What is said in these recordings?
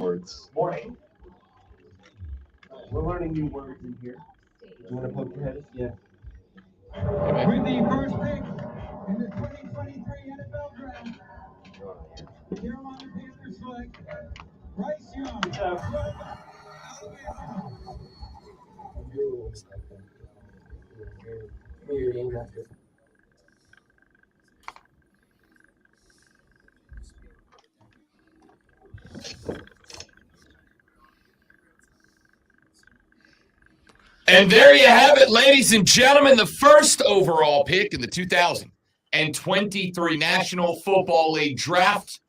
words. Morning. We're learning new words in here. You want to poke your head? Yeah. With the first pick in the 2023 NFL Draft, the Carolina Panthers select Bryce Young. And there you have it, ladies and gentlemen, the first overall pick in the 2023 National Football League Draft.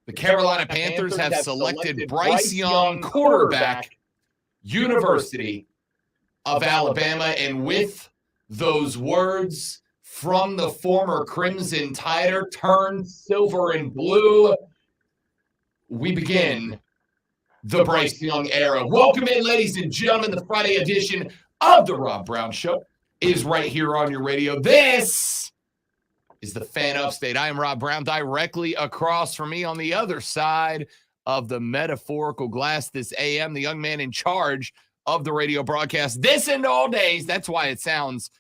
The Carolina Panthers have selected Bryce Young, quarterback, University of Alabama. And with those words from the former Crimson Tider turned silver and blue, we begin the Bryce Young era. Welcome in, ladies and gentlemen. The Friday edition of the Rob Brown Show is right here on your radio. This is the Fan Upstate. I am Rob Brown. Directly across from me on the other side of the metaphorical glass this AM, the young man in charge of the radio broadcast this and all days. That's why it sounds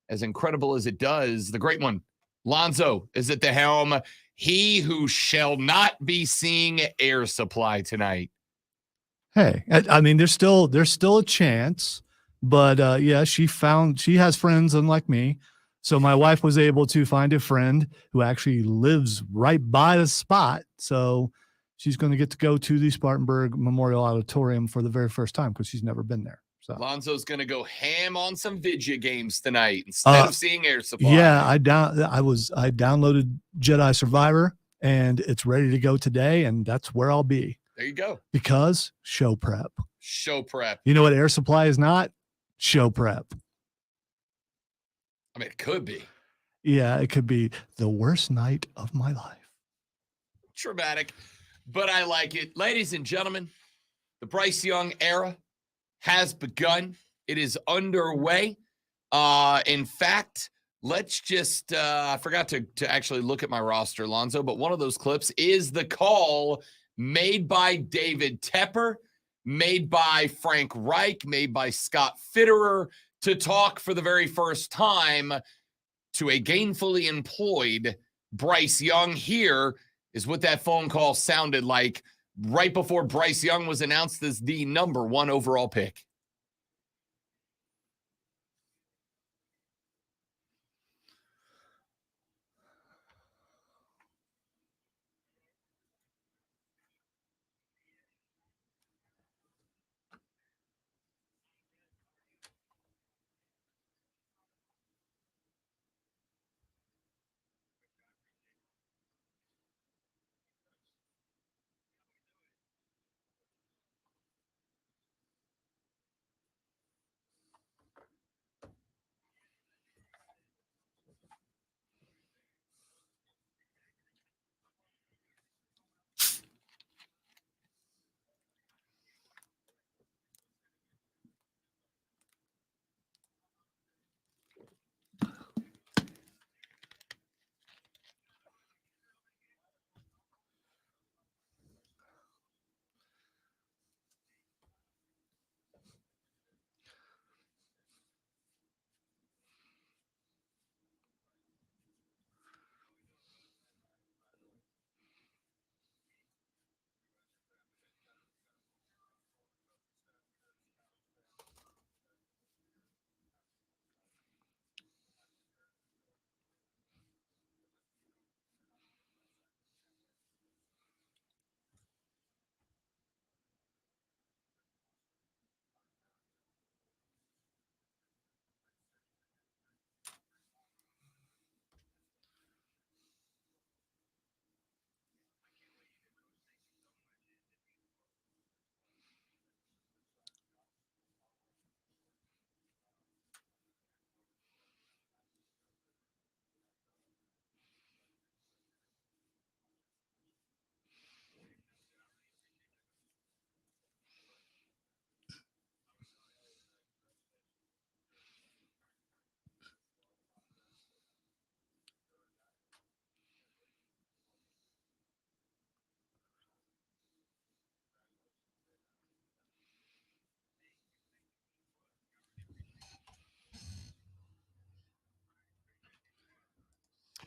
as incredible as it does. The great one, Lonzo, is at the helm. He who shall not be seeing air supply tonight. Hey, I mean, there's still a chance, but yeah, she has friends unlike me. So my wife was able to find a friend who actually lives right by the spot. So she's going to get to go to the Spartanburg Memorial Auditorium for the very first time because she's never been there. So Lonzo's going to go ham on some video games tonight instead of seeing air supply. Yeah, I downloaded Jedi Survivor and it's ready to go today, and that's where I'll be. There you go. Because show prep. Show prep. You know what air supply is not? Show prep. I mean, it could be. Yeah, it could be the worst night of my life. Traumatic, but I like it. Ladies and gentlemen, the Bryce Young era has begun. It is underway. In fact, let's just, I forgot to actually look at my roster, Lonzo, but one of those clips is the call made by David Tepper, made by Frank Reich, made by Scott Fitterer to talk for the very first time to a gainfully employed Bryce Young. Here is what that phone call sounded like right before Bryce Young was announced as the number 1 overall pick.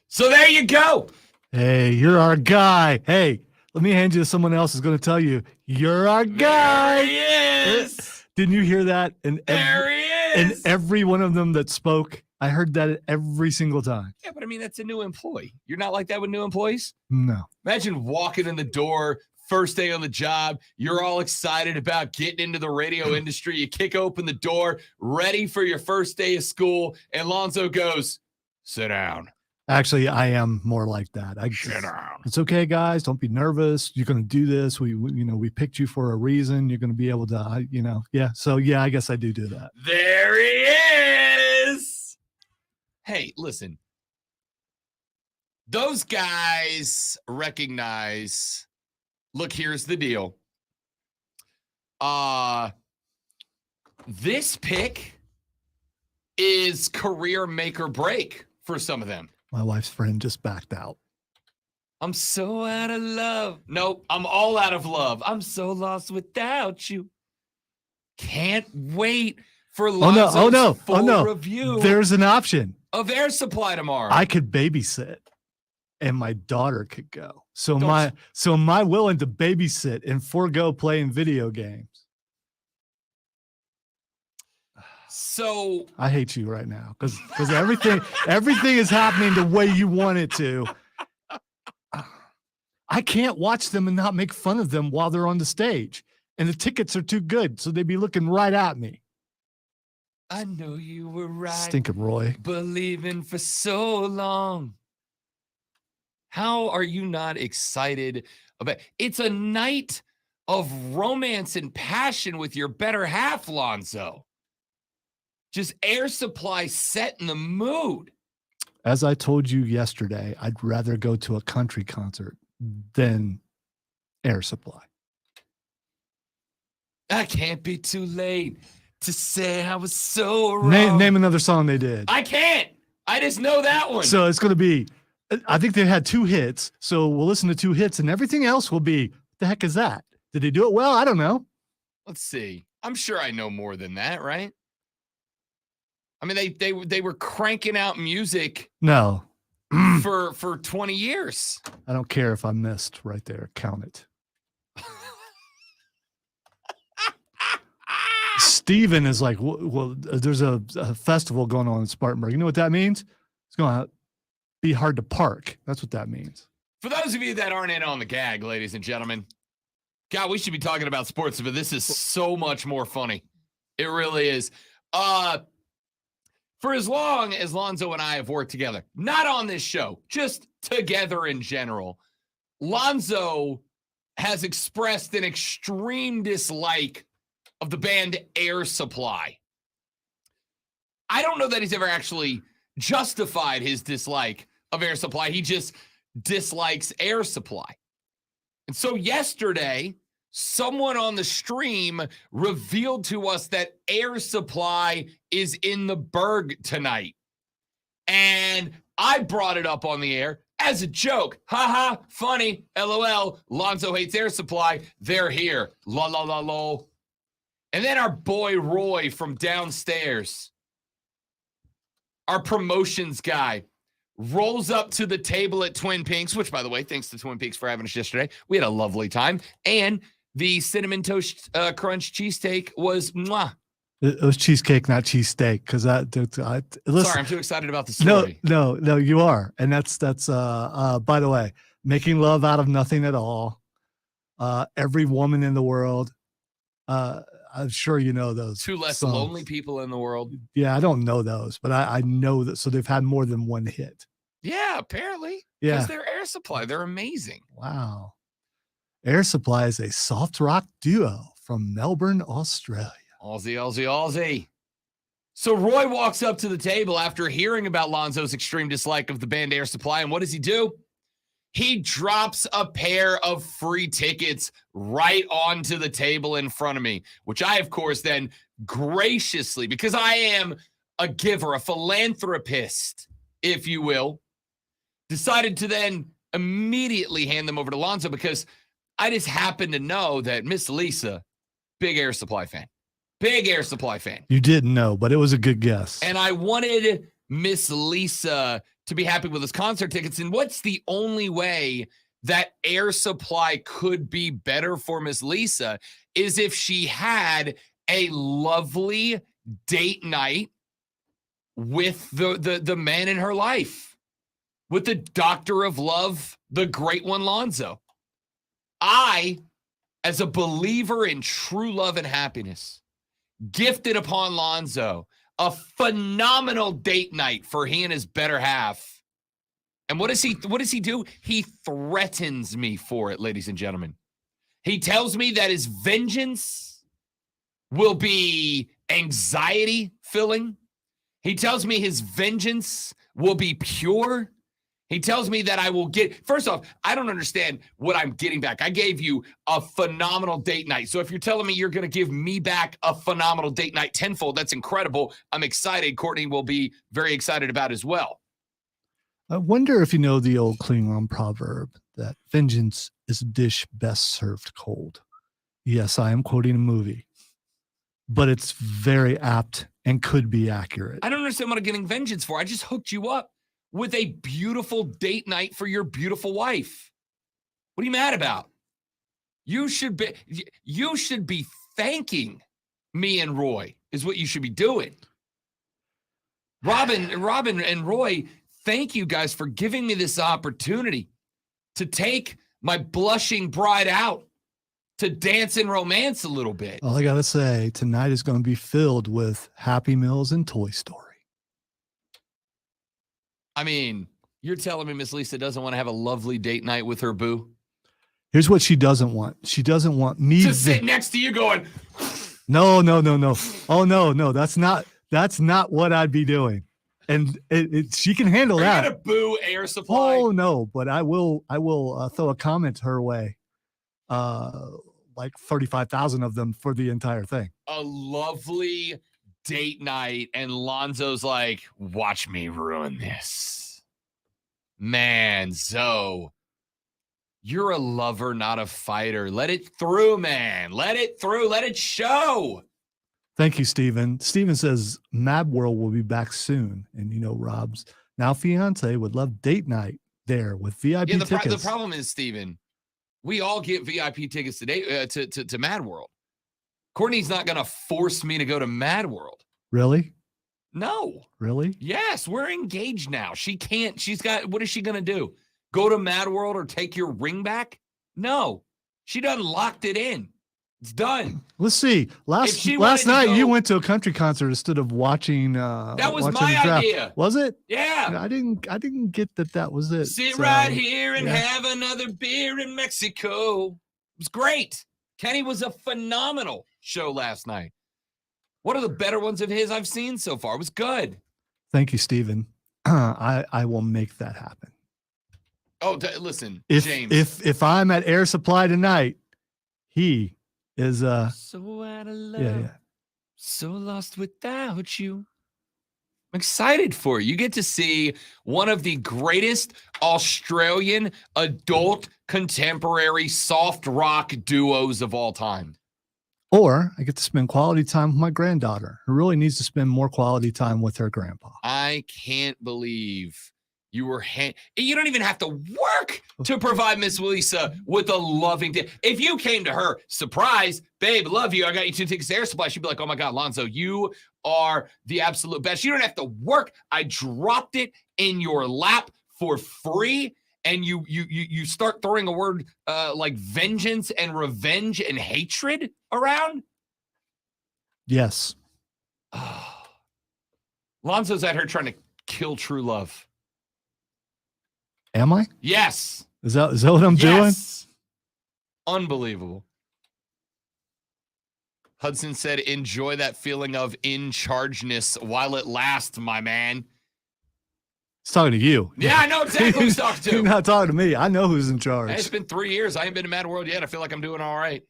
So there you go. Hey, you're our guy. Hey, let me hand you to someone else who's going to tell you, you're our guy. There he is. Didn't you hear that? There he And is. every one of them that spoke, I heard that every single time. Yeah, but I mean, that's a new employee. You're not like that with new employees? No. Imagine walking in the door, first day on the job. You're all excited about getting into the radio industry. You kick open the door, ready for your first day of school. And Lonzo goes, sit down. Actually, I am more like that. Sit down. It's okay, guys. Don't be nervous. You're going to do this. We picked you for a reason. You're going to be able to, yeah. So yeah, I guess I do that. There he is. Hey, listen. Those guys recognize, look, here's the deal. This pick is career make or break for some of them. My wife's friend just backed out. I'm so out of love. Nope, I'm all out of love. I'm so lost without you. Can't wait for Lonzo's full review There's an option. of Air Supply tomorrow. I could babysit and my daughter could go. So am I willing to babysit and forego playing video games? So I hate you right now because everything is happening the way you want it to. I can't watch them and not make fun of them while they're on the stage. And the tickets are too good, so they'd be looking right at me. I know you were right. Stinking Roy. Believing for so long. How are you not excited about it's a night of romance and passion with your better half, Lonzo. Just Air Supply setting the mood. As I told you yesterday, I'd rather go to a country concert than Air Supply. I can't be too late to say I was so wrong. Name another song they did. I can't. I just know that one. So it's going to be, I think they had 2 hits. So we'll listen to 2 hits and everything else will be, the heck is that? Did they do it well? I don't know. Let's see. I'm sure I know more than that, right? I mean, they were cranking out music No. for 20 years. I don't care if I missed right there. Count it. Steven is like, well, there's a festival going on in Spartanburg. You know what that means? It's going to be hard to park. That's what that means. For those of you that aren't in on the gag, ladies and gentlemen, God, we should be talking about sports, but this is so much more funny. It really is. For as long as Lonzo and I have worked together, not on this show, just together in general, Lonzo has expressed an extreme dislike of the band Air Supply. I don't know that he's ever actually justified his dislike of Air Supply. He just dislikes Air Supply. And so yesterday, someone on the stream revealed to us that Air Supply is in the Berg tonight. And I brought it up on the air as a joke. Ha ha, funny, LOL. Lonzo hates Air Supply. They're here. La la la la. And then our boy Roy from downstairs, our promotions guy, rolls up to the table at Twin Peaks, which, by the way, thanks to Twin Peaks for having us yesterday. We had a lovely time. And the Cinnamon Toast Crunch cheesesteak was mwah. It was cheesecake, not cheesesteak. Because listen, sorry, I'm too excited about the story. No, you are. And that's by the way, making love out of nothing at all. Every woman in the world. I'm sure you know those. 2 Less songs. Lonely People in the World. Yeah, I don't know those, but I know that. So they've had more than one hit. Yeah, apparently. Yeah. Because they're Air Supply. They're amazing. Wow. Air Supply is a soft rock duo from Melbourne, Australia. Aussie, Aussie, Aussie. So Roy walks up to the table after hearing about Lonzo's extreme dislike of the band Air Supply. And what does he do? He drops a pair of free tickets right onto the table in front of me, which I, of course, then graciously, because I am a giver, a philanthropist, if you will, decided to then immediately hand them over to Lonzo because I just happen to know that Miss Lisa, big Air Supply fan. Big Air Supply fan. You didn't know, but it was a good guess. And I wanted Miss Lisa to be happy with his concert tickets. And what's the only way that Air Supply could be better for Miss Lisa is if she had a lovely date night with the man in her life, with the doctor of love, the great one, Lonzo. I, as a believer in true love and happiness, gifted upon Lonzo a phenomenal date night for he and his better half. And what does he do? He threatens me for it, ladies and gentlemen. He tells me that his vengeance will be anxiety filling. He tells me his vengeance will be pure. He tells me that I will get, first off, I don't understand what I'm getting back. I gave you a phenomenal date night. So if you're telling me you're going to give me back a phenomenal date night tenfold, that's incredible. I'm excited. Courtney will be very excited about as well. I wonder if you know the old Klingon proverb that vengeance is a dish best served cold. Yes, I am quoting a movie, but it's very apt and could be accurate. I don't understand what I'm getting vengeance for. I just hooked you up with a beautiful date night for your beautiful wife. What are you mad about? You should be thanking me and Roy is what you should be doing. Robin and Roy, thank you guys for giving me this opportunity to take my blushing bride out to dance and romance a little bit. All I got to say, tonight is going to be filled with Happy Meals and Toy Story. I mean, you're telling me Miss Lisa doesn't want to have a lovely date night with her boo? Here's what she doesn't want. She doesn't want me to sit next to you going, no. Oh, no. That's not what I'd be doing. And she can handle that. Are you gonna boo Air Supply? Oh, no, but I will throw a comment her way. Like 35,000 of them for the entire thing. A lovely date night, and Lonzo's like, watch me ruin this. Man, Zoe, you're a lover, not a fighter. Let it through, man. Let it through. Let it show. Thank you, Steven. Steven says Mad World will be back soon. And, Rob's now fiance would love date night there with VIP tickets. The problem is, Steven, we all get VIP tickets today to Mad World. Courtney's not going to force me to go to Mad World. Really? No. Really? Yes, we're engaged now. She can't. What is she going to do? Go to Mad World or take your ring back? No. She done locked it in. It's done. Let's see. Last night you went to a country concert instead of watching. That was my idea. Was it? Yeah. I didn't get that was it. Sit right here and have another beer in Mexico. It was great. Kenny was a phenomenal show last night. One of the better ones of his I've seen so far. It was good. Thank you, Steven. I will make that happen. Oh, listen, James. If I'm at Air Supply tonight, he is so out of love, so lost without you. I'm excited for you. You get to see one of the greatest Australian adult contemporary soft rock duos of all time. Or I get to spend quality time with my granddaughter, who really needs to spend more quality time with her grandpa. I can't believe you were you don't even have to work to provide Miss Lisa with a loving day. If you came to her, surprise, babe, love you, I got you 2 tickets to Air Supply, she'd be like, oh my God, Lonzo, you are the absolute best. You don't have to work. I dropped it in your lap for free. And you start throwing a word like vengeance and revenge and hatred around? Yes. Lonzo's out here trying to kill true love. Am I? Yes. Is that what I'm doing? Unbelievable. Hudson said, enjoy that feeling of in chargeness while it lasts, my man. He's talking to you. Yeah, I know exactly who he's talking to. You're not talking to me. I know who's in charge. It's been 3 years. I ain't been to Mad World yet. I feel like I'm doing all right.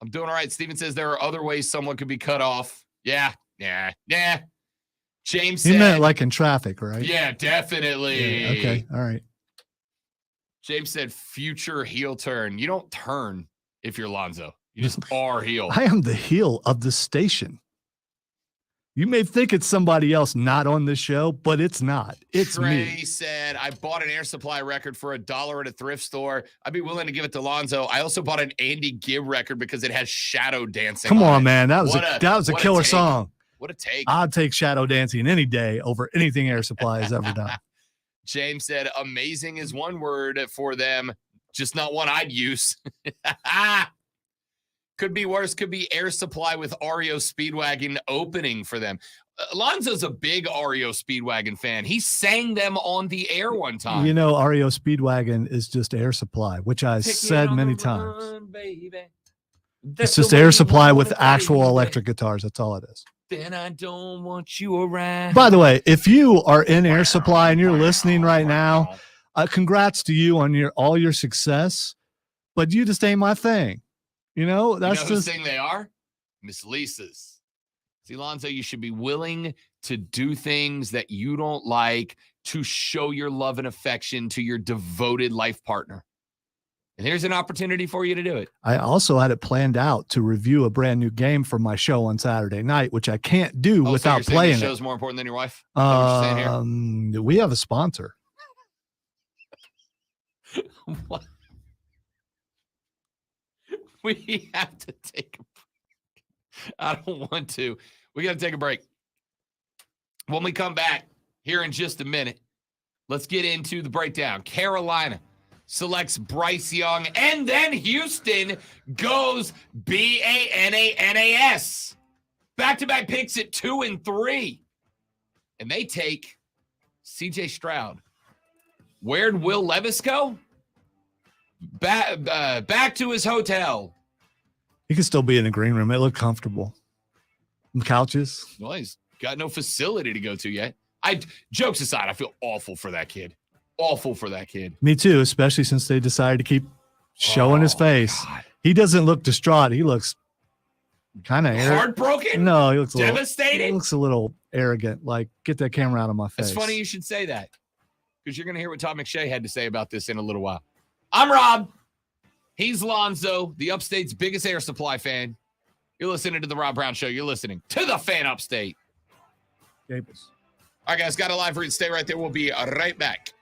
I'm doing all right. Steven says there are other ways someone could be cut off. Yeah. James said. You meant like in traffic, right? Yeah, definitely. Yeah, okay. All right. James said future heel turn. You don't turn if you're Lonzo. You just are heel. I am the heel of the station. You may think it's somebody else not on the show, but it's not. It's Trey me. said, I bought an Air Supply record for $1 at a thrift store. I'd be willing to give it to Lonzo. I also bought an Andy Gibb record because it has shadow dancing. Come on, it. man. That was a killer song. What a take. I'd take shadow dancing any day over anything Air Supply has ever done. James said, amazing is one word for them, just not one I'd use. Could be worse. Could be Air Supply with REO Speedwagon opening for them. Alonzo's a big REO Speedwagon fan. He sang them on the air one time. You know, REO Speedwagon is just Air Supply, which I said many times. It's just Air Supply with actual electric guitars. That's all it is. Then I don't want you around. By the way, if you are in Air Supply and you're listening right now, congrats to you on all your success, but you just ain't my thing. You know, that's you know whose thing they are? Miss Lisa's. See, Lonzo, you should be willing to do things that you don't like to show your love and affection to your devoted life partner. And here's an opportunity for you to do it. I also had it planned out to review a brand new game for my show on Saturday night, which I can't do without playing it. The show's more important than your wife? Is that what you're saying here? We have a sponsor. What? We have to take a break. I don't want to. We got to take a break. When we come back here in just a minute, let's get into the breakdown. Carolina selects Bryce Young, and then Houston goes Bananas. Back-to-back picks at 2 and 3. And they take CJ Stroud. Where'd Will Levis go? Back to his hotel. He could still be in the green room. It looked comfortable. Couches. Well, he's got no facility to go to yet. Jokes aside, I feel awful for that kid. Awful for that kid. Me too, especially since they decided to keep showing his face. God. He doesn't look distraught. He looks kind of heartbroken. No, he looks devastated. He looks a little arrogant. Like, get that camera out of my face. It's funny you should say that, because you're going to hear what Todd McShay had to say about this in a little while. I'm Rob. He's Lonzo, the Upstate's biggest Air Supply fan. You're listening to The Rob Brown Show. You're listening to the Fan Upstate. Gables. All right, guys, got a live read. Stay right there. We'll be right back.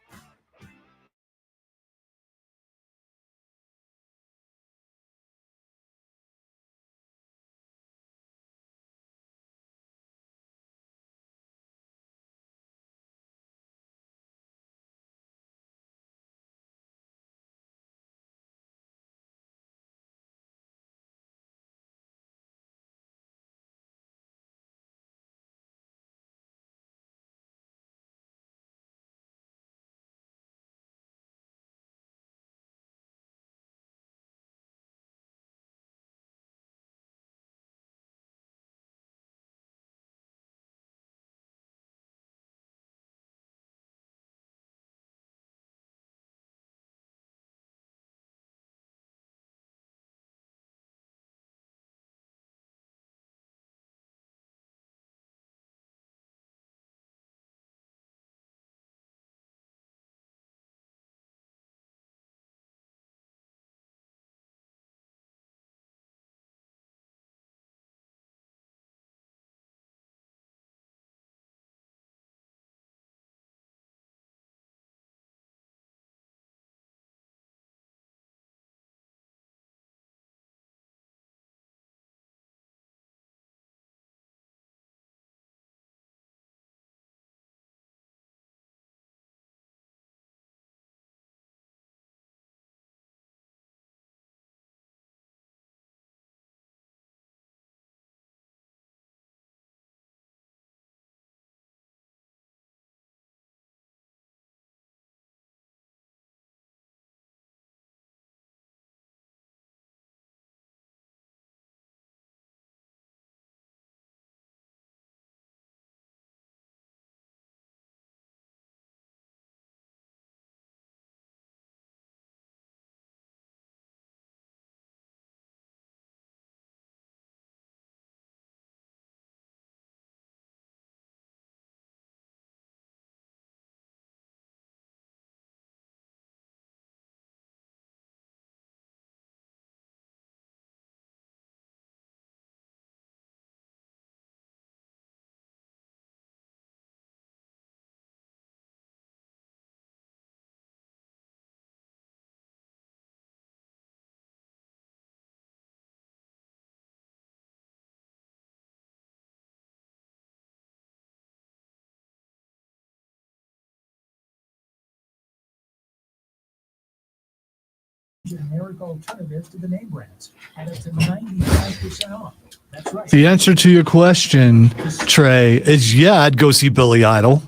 generic alternatives to the name brands at up to 95% off. That's right. The answer to your question, Trey, is yeah, I'd go see Billy Idol.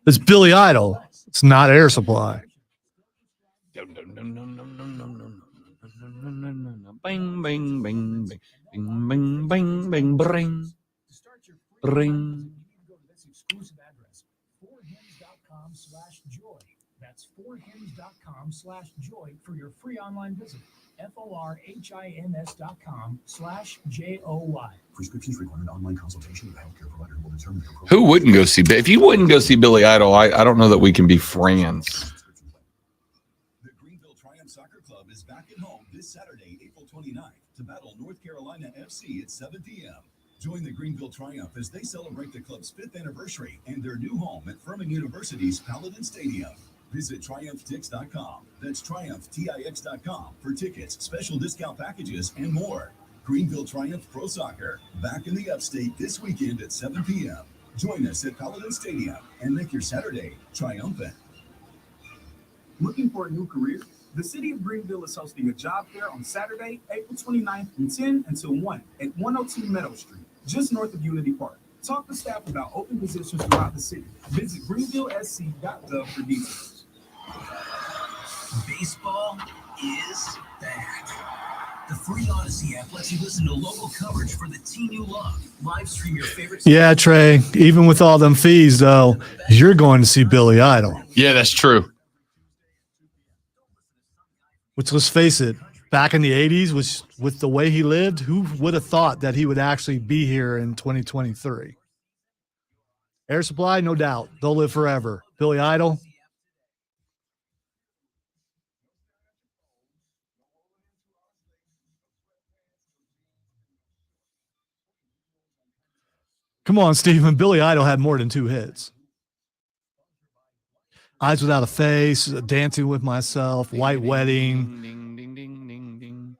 It's Billy Idol. It's not Air Supply. Bing, bing, bing, bing, bing, bing, bing, bing, bring, ring. Go to this exclusive address, forhims.com/joy. That's forhims.com/joy for your free online visit. forhims.com/joy. Prescriptions require an online consultation with a healthcare provider who will determine your Who wouldn't go see? If you wouldn't go see Billy Idol, I don't know that we can be friends. The Greenville Triumph Soccer Club is back at home this Saturday, April 29th, to battle North Carolina FC at 7 p.m. Join the Greenville Triumph as they celebrate the club's 5th anniversary and their new home at Furman University's Paladin Stadium. Visit TriumphTix.com. That's TriumphTix.com for tickets, special discount packages, and more. Greenville Triumph Pro Soccer, back in the upstate this weekend at 7 p.m. Join us at Paladin Stadium and make your Saturday triumphant. Looking for a new career? The City of Greenville is hosting a job fair on Saturday, April 29th from 10 until 1 at 102 Meadow Street, just north of Unity Park. Talk to staff about open positions throughout the city. Visit greenvillesc.gov for details. Baseball is back. The free Odyssey app lets you listen to local coverage for the team you love. Live stream your favorite. Yeah, Trey, even with all them fees, though, you're going to see Billy Idol. Yeah, that's true. Which, let's face it, back in the 80s, with the way he lived, who would have thought that he would actually be here in 2023? Air Supply, no doubt. They'll live forever. Billy Idol. Come on, Stephen. Billy Idol had more than 2 hits. Eyes Without a Face, Dancing with Myself, White Wedding. Ding, ding, ding, ding, ding.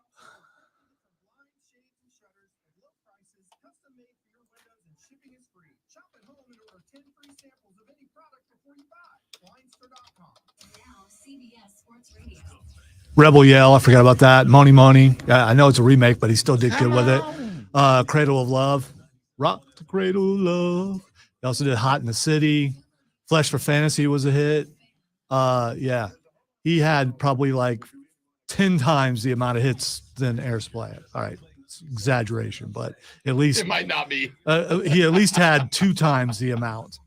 Rebel Yell, I forgot about that. Money Money. I know it's a remake, but he still did good with it. Cradle of Love. Rock the Cradle of Love. He also did Hot in the City. Flesh for Fantasy was a hit. Yeah. He had probably like 10 times the amount of hits than Air Supply had. All right. It's exaggeration, but at least It might not be. he at least had 2 times the amount.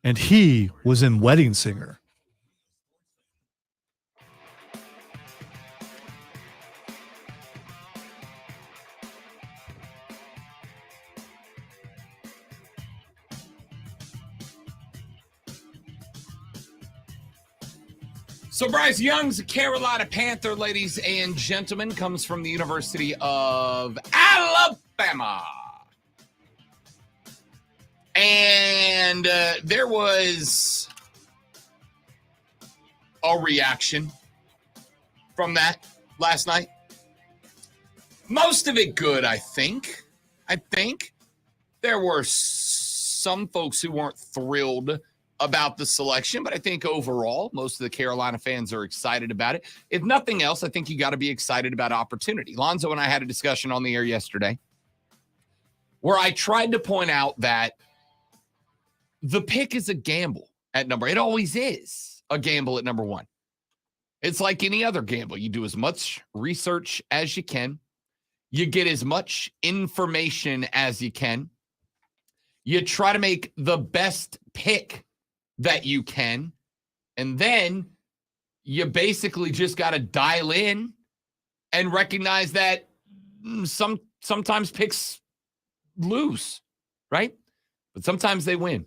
And he was in Wedding Singer. So Bryce Young's a Carolina Panther, ladies and gentlemen, comes from the University of Alabama. And there was a reaction from that last night. Most of it good, I think. There were some folks who weren't thrilled about the selection, but I think overall, most of the Carolina fans are excited about it. If nothing else, I think you got to be excited about opportunity. Lonzo and I had a discussion on the air yesterday where I tried to point out that the pick is a gamble at number. It always is a gamble at number 1. It's like any other gamble. You do as much research as you can. You get as much information as you can. You try to make the best pick that you can. And then you basically just got to dial in and recognize that sometimes picks lose, right? But sometimes they win.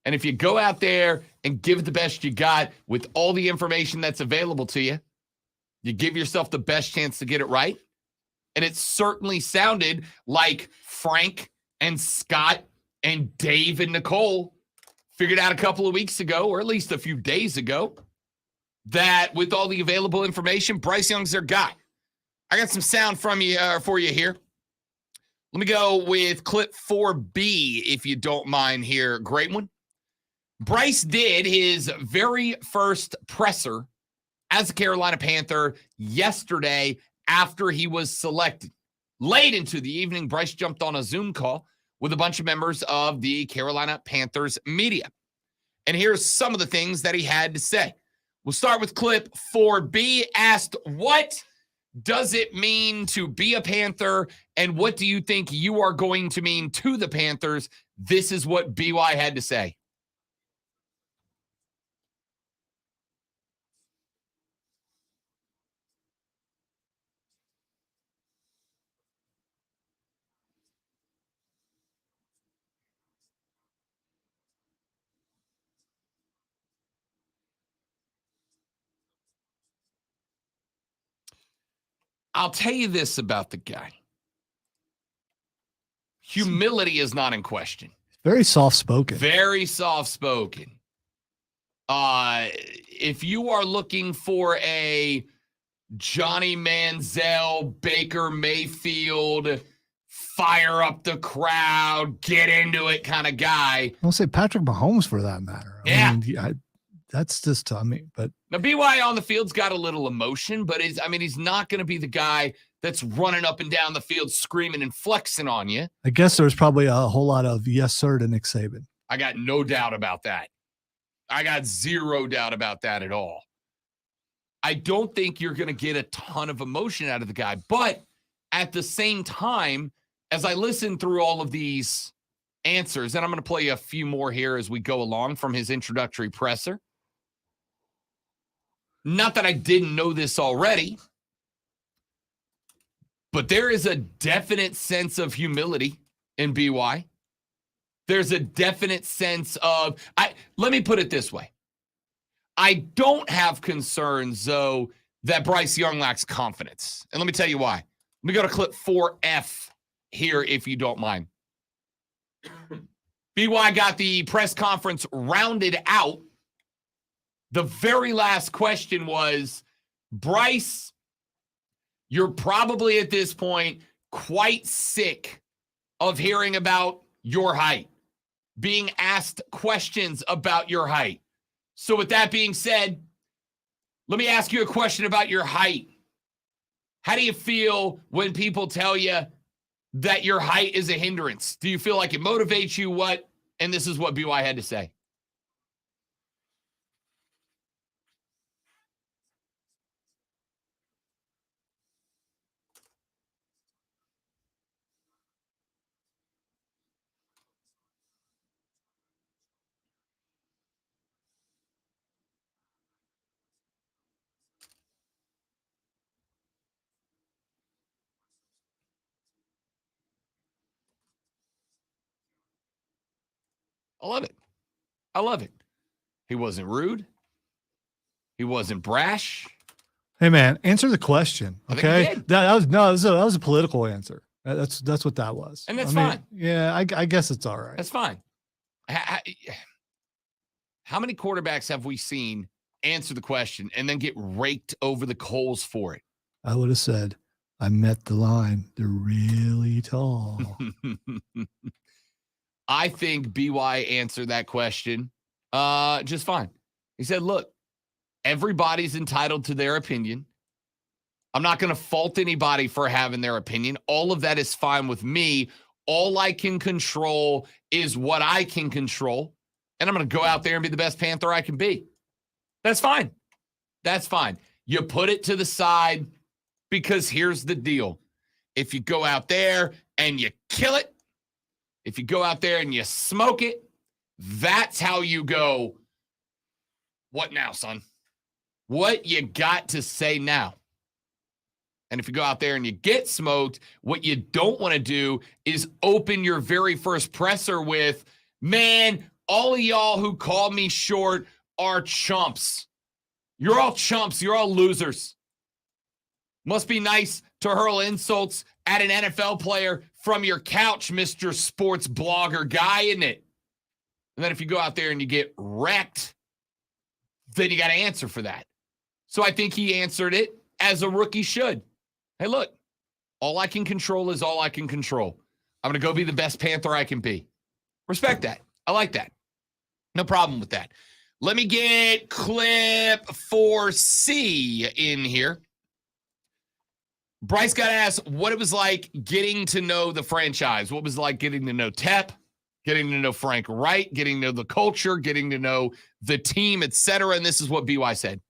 And if you go out there and give it the best you got with all the information that's available to you, you give yourself the best chance to get it right. And it certainly sounded like Frank and Scott and Dave and Nicole figured out a couple of weeks ago, or at least a few days ago, that with all the available information, Bryce Young's their guy. I got some sound from you for you here. Let me go with clip 4B, if you don't mind here. Great one. Bryce did his very first presser as a Carolina Panther yesterday after he was selected. Late into the evening, Bryce jumped on a Zoom call with a bunch of members of the Carolina Panthers media. And here's some of the things that he had to say. We'll start with clip 4B. Asked, what does it mean to be a Panther? And what do you think you are going to mean to the Panthers? This is what BY had to say. I'll tell you this about the guy. Humility is not in question. Very soft-spoken. Very soft-spoken. If you are looking for a Johnny Manziel, Baker Mayfield, fire up the crowd, get into it kind of guy. I'll say Patrick Mahomes for that matter. Yeah. That's just, but Now, BY on the field's got a little emotion, but he's not going to be the guy that's running up and down the field screaming and flexing on you. I guess there's probably a whole lot of yes, sir, to Nick Saban. I got no doubt about that. I got zero doubt about that at all. I don't think you're going to get a ton of emotion out of the guy, but at the same time, as I listen through all of these answers, and I'm going to play a few more here as we go along from his introductory presser. Not that I didn't know this already, but there is a definite sense of humility in BY. There's a definite sense of, let me put it this way. I don't have concerns, though, that Bryce Young lacks confidence. And let me tell you why. Let me go to clip 4F here, if you don't mind. BY got the press conference rounded out. The very last question was, Bryce, you're probably at this point quite sick of hearing about your height, being asked questions about your height. So with that being said, let me ask you a question about your height. How do you feel when people tell you that your height is a hindrance? Do you feel like it motivates you? What? And this is what BY had to say. I love it. I love it. He wasn't rude. He wasn't brash. Hey man, answer the question. I think he Okay, did. that was a political answer. That's what that was. And that's fine. Yeah, I guess it's all right. That's fine. How many quarterbacks have we seen answer the question and then get raked over the coals for it? I would have said, I met the line. They're really tall. I think BY answered that question just fine. He said, look, everybody's entitled to their opinion. I'm not going to fault anybody for having their opinion. All of that is fine with me. All I can control is what I can control. And I'm going to go out there and be the best Panther I can be. That's fine. That's fine. You put it to the side because here's the deal. If you go out there and you kill it, if you go out there and you smoke it, that's how you go, what now, son? What you got to say now? And if you go out there and you get smoked, what you don't want to do is open your very first presser with, man, all of y'all who call me short are chumps. You're all chumps. You're all losers. Must be nice to hurl insults at an NFL player from your couch, Mr. Sports Blogger guy, isn't it? And then if you go out there and you get wrecked, then you got to answer for that. So I think he answered it as a rookie should. Hey, look, all I can control is all I can control. I'm going to go be the best Panther I can be. Respect that. I like that. No problem with that. Let me get clip 4C in here. Bryce got asked what it was like getting to know the franchise. What was it like getting to know Tep, getting to know Frank Reich, getting to know the culture, getting to know the team, etc. And this is what BY said.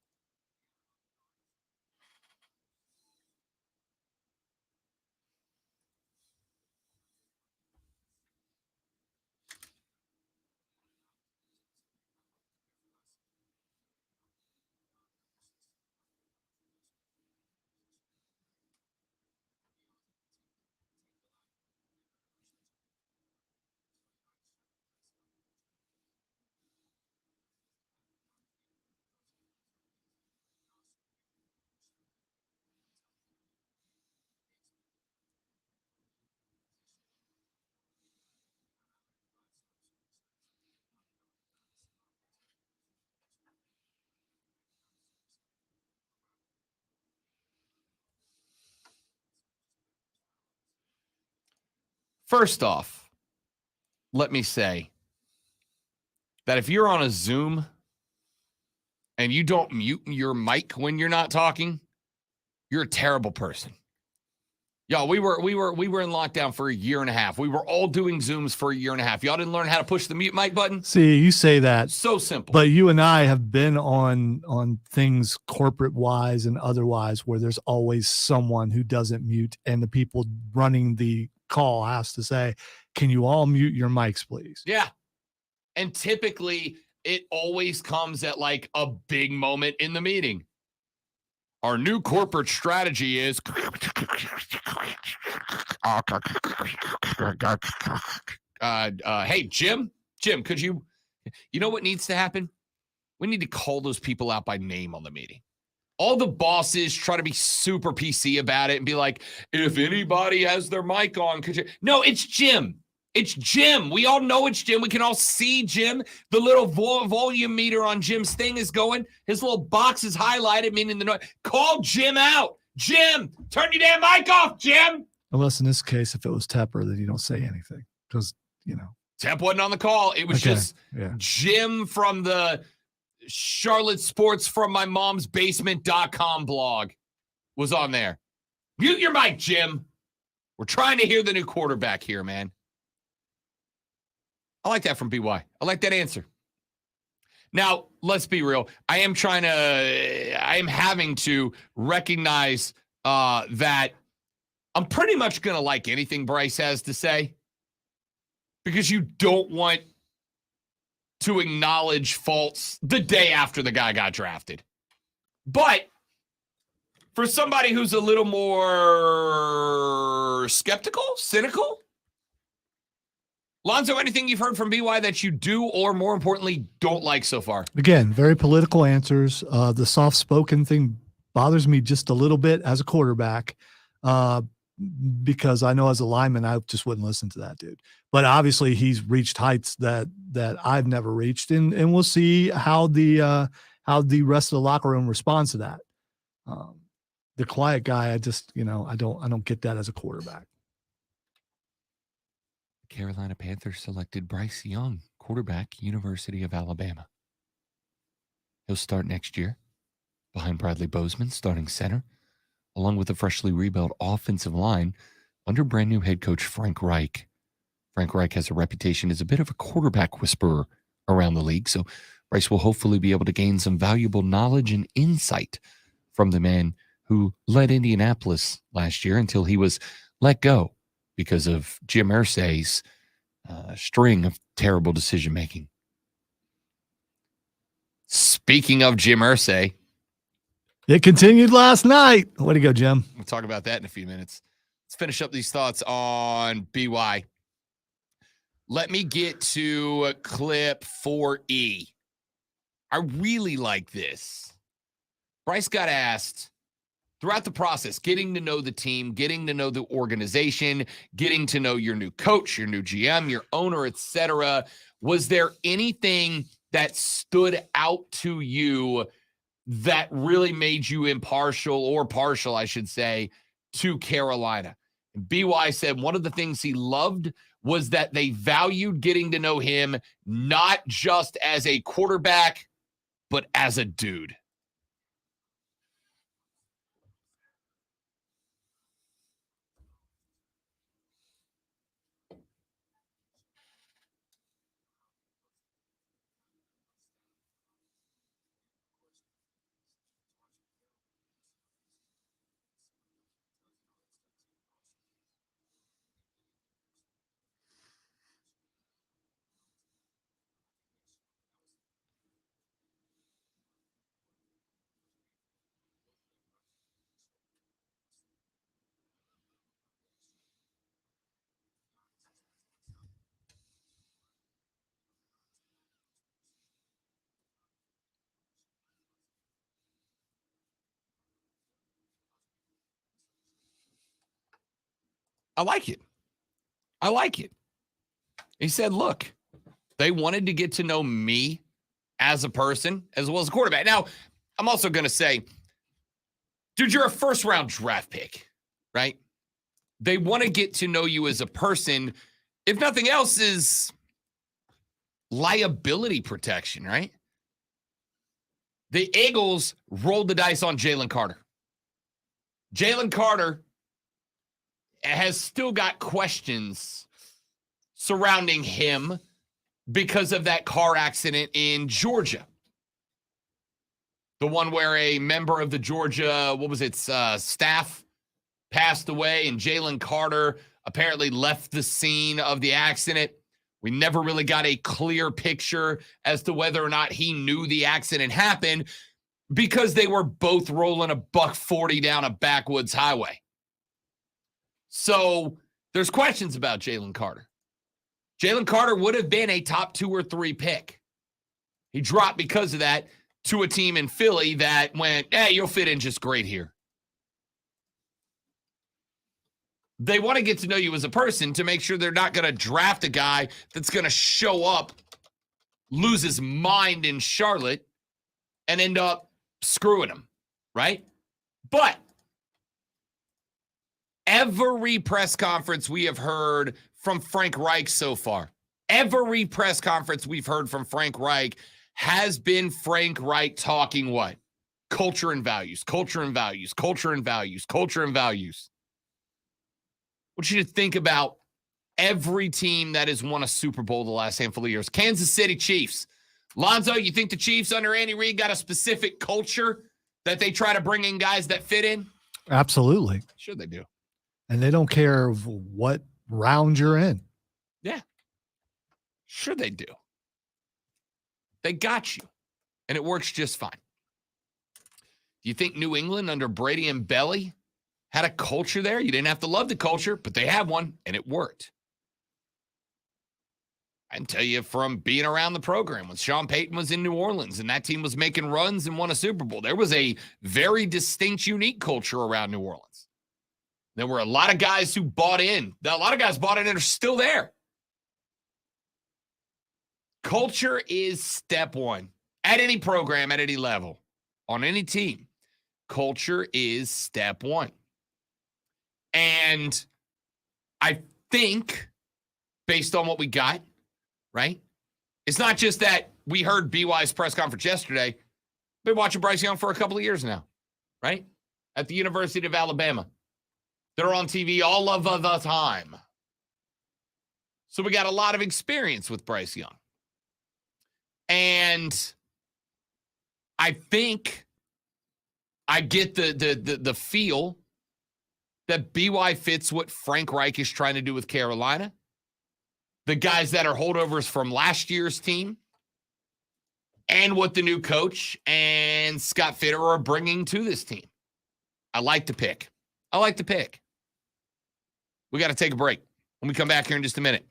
First off, let me say that if you're on a Zoom and you don't mute your mic when you're not talking, you're a terrible person. Y'all, we were in lockdown for a year and a half. We were all doing Zooms for a year and a half. Y'all didn't learn how to push the mute mic button? See, you say that. So simple. But you and I have been on things corporate wise and otherwise where there's always someone who doesn't mute, and the people running the call has to say, can you all mute your mics, please? Yeah. And typically it always comes at like a big moment in the meeting. Our new corporate strategy is hey, Jim, could you know what needs to happen? We need to call those people out by name on the meeting. All the bosses try to be super PC about it and be like, if anybody has their mic on, could you? No, it's Jim. It's Jim. We all know it's Jim. We can all see Jim. The little volume meter on Jim's thing is going. His little box is highlighted, meaning the noise. Call Jim out. Jim, turn your damn mic off, Jim. Unless in this case, if it was Tepper, then you don't say anything because, Tep wasn't on the call. It was just Jim from the Charlotte Sports from my mom's basement.com blog was on there. Mute your mic, Jim. We're trying to hear the new quarterback here, man. I like that from BY. I like that answer. Now, let's be real. I am having to recognize that I'm pretty much going to like anything Bryce has to say because you don't want to acknowledge faults the day after the guy got drafted. But for somebody who's a little more skeptical, cynical, Lonzo, anything you've heard from BY that you do or, more importantly, don't like so far? Again, very political answers. The soft-spoken thing bothers me just a little bit as a quarterback because I know as a lineman, I just wouldn't listen to that dude. But obviously, he's reached heights that I've never reached, and we'll see how the rest of the locker room responds to that. The quiet guy, I just I don't get that as a quarterback. Carolina Panthers selected Bryce Young, quarterback, University of Alabama. He'll start next year behind Bradley Bozeman, starting center, along with a freshly rebuilt offensive line under brand new head coach Frank Reich. Frank Reich has a reputation as a bit of a quarterback whisperer around the league, so Bryce will hopefully be able to gain some valuable knowledge and insight from the man who led Indianapolis last year until he was let go because of Jim Irsay's string of terrible decision-making. Speaking of Jim Irsay. It continued last night. Way to go, Jim. We'll talk about that in a few minutes. Let's finish up these thoughts on BY. Let me get to clip 4E. I really like this. Bryce got asked, throughout the process, getting to know the team, getting to know the organization, getting to know your new coach, your new GM, your owner, etc. Was there anything that stood out to you that really made you impartial or partial, I should say, to Carolina? BY said one of the things he loved was that they valued getting to know him not just as a quarterback, but as a dude. I like it. I like it. He said, look, they wanted to get to know me as a person as well as a quarterback. Now, I'm also going to say, dude, you're a first-round draft pick, right? They want to get to know you as a person. If nothing else, is liability protection, right? The Eagles rolled the dice on Jalen Carter. Jalen Carter has still got questions surrounding him because of that car accident in Georgia. The one where a member of the Georgia, staff passed away, and Jalen Carter apparently left the scene of the accident. We never really got a clear picture as to whether or not he knew the accident happened because they were both rolling a $140 down a backwoods highway. So there's questions about Jalen Carter. Jalen Carter would have been a top 2 or 3 pick. He dropped because of that to a team in Philly that went, hey, you'll fit in just great here. They want to get to know you as a person to make sure they're not going to draft a guy that's going to show up, lose his mind in Charlotte, and end up screwing him, right? But every press conference we have heard from Frank Reich so far, every press conference we've heard from Frank Reich has been Frank Reich talking what? Culture and values, culture and values, culture and values, culture and values. I want you to think about every team that has won a Super Bowl the last handful of years. Kansas City Chiefs. Lonzo, you think the Chiefs under Andy Reid got a specific culture that they try to bring in guys that fit in? Absolutely. Sure they do. And they don't care what round you're in. Yeah. Sure they do. They got you. And it works just fine. Do you think New England under Brady and Belly had a culture there? You didn't have to love the culture, but they had one, and it worked. I can tell you from being around the program when Sean Payton was in New Orleans and that team was making runs and won a Super Bowl, there was a very distinct, unique culture around New Orleans. There were a lot of guys who bought in. A lot of guys bought in and are still there. Culture is step one. At any program, at any level, on any team, culture is step one. And I think, based on what we got, right? It's not just that we heard BY's press conference yesterday. Been watching Bryce Young for a couple of years now, right? At the University of Alabama. They're on TV all of the time. So we got a lot of experience with Bryce Young. And I think I get the feel that BY fits what Frank Reich is trying to do with Carolina. The guys that are holdovers from last year's team and what the new coach and Scott Fitterer are bringing to this team. I like the pick. I like the pick. We got to take a break. When we come back here in just a minute,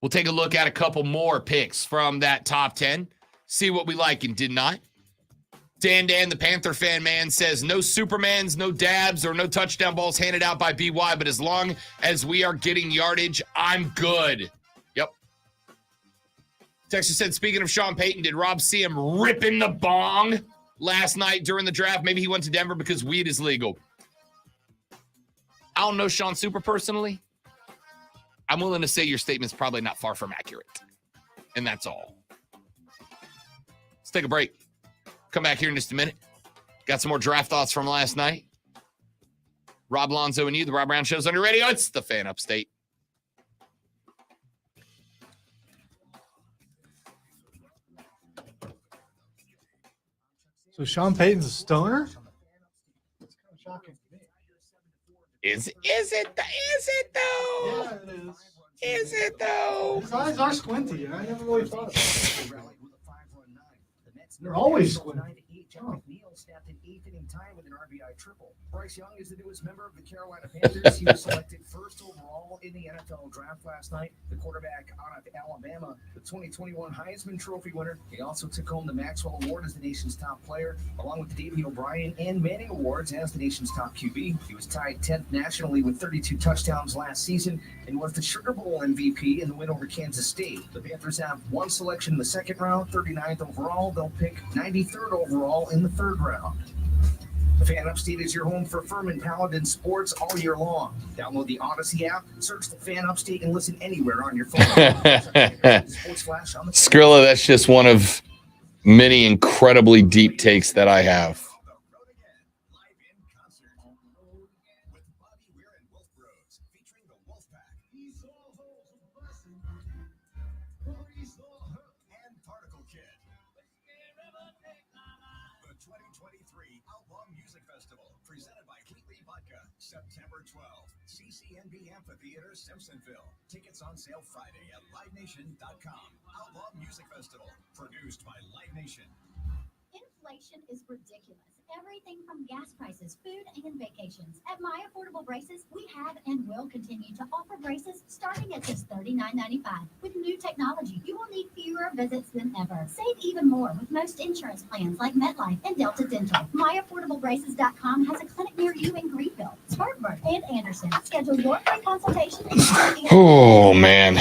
we'll take a look at a couple more picks from that top 10, see what we like and did not. Dan, the Panther fan man, says no Supermans, no dabs, or no touchdown balls handed out by BY, but as long as we are getting yardage, I'm good. Yep. Texas said, speaking of Sean Payton, did Rob see him ripping the bong last night during the draft? Maybe he went to Denver because weed is legal. don't know Sean super personally. I'm willing to say your statement's probably not far from accurate. And that's all. Let's take a break. Come back here in just a minute. Got some more draft thoughts from last night. Rob Lonzo and you, the Rob Brown Show's on your radio. It's the Fan Upstate. So Sean Payton's a stoner? That's kind of shocking to me. Is it though? Yeah, it is. Is it though? His eyes are squinty, and I never really thought about it. They're always squinty. McNeil snapped an eighth-inning tie with an RBI triple. Bryce Young is the newest member of the Carolina Panthers. He was selected first overall in the NFL draft last night. The quarterback out of Alabama, the 2021 Heisman Trophy winner. He also took home the Maxwell Award as the nation's top player, along with the Davey O'Brien and Manning Awards as the nation's top QB. He was tied 10th nationally with 32 touchdowns last season and was the Sugar Bowl MVP in the win over Kansas State. The Panthers have one selection in the second round, 39th overall. They'll pick 93rd overall in the third round. The Fan Upstate is your home for Furman Paladin sports all year long. Download the Odyssey app, search the Fan Upstate, and listen anywhere on your phone. Sports Flash on the Skrilla, that's just one of many incredibly deep takes that I have. September 12th, CCNB Amphitheater, Simpsonville. Tickets on sale Friday at livenation.com. Outlaw Music Festival, produced by Live Nation. Inflation is ridiculous. Everything from gas prices, food, and vacations. At My Affordable Braces, we have and will continue to offer braces starting at just $39.95. With new technology, you will need fewer visits than ever. Save even more with most insurance plans like MetLife and Delta Dental. MyAffordableBraces.com has a clinic near you in Greenville, Spartanburg, and Anderson. Schedule your free consultation. Oh, man.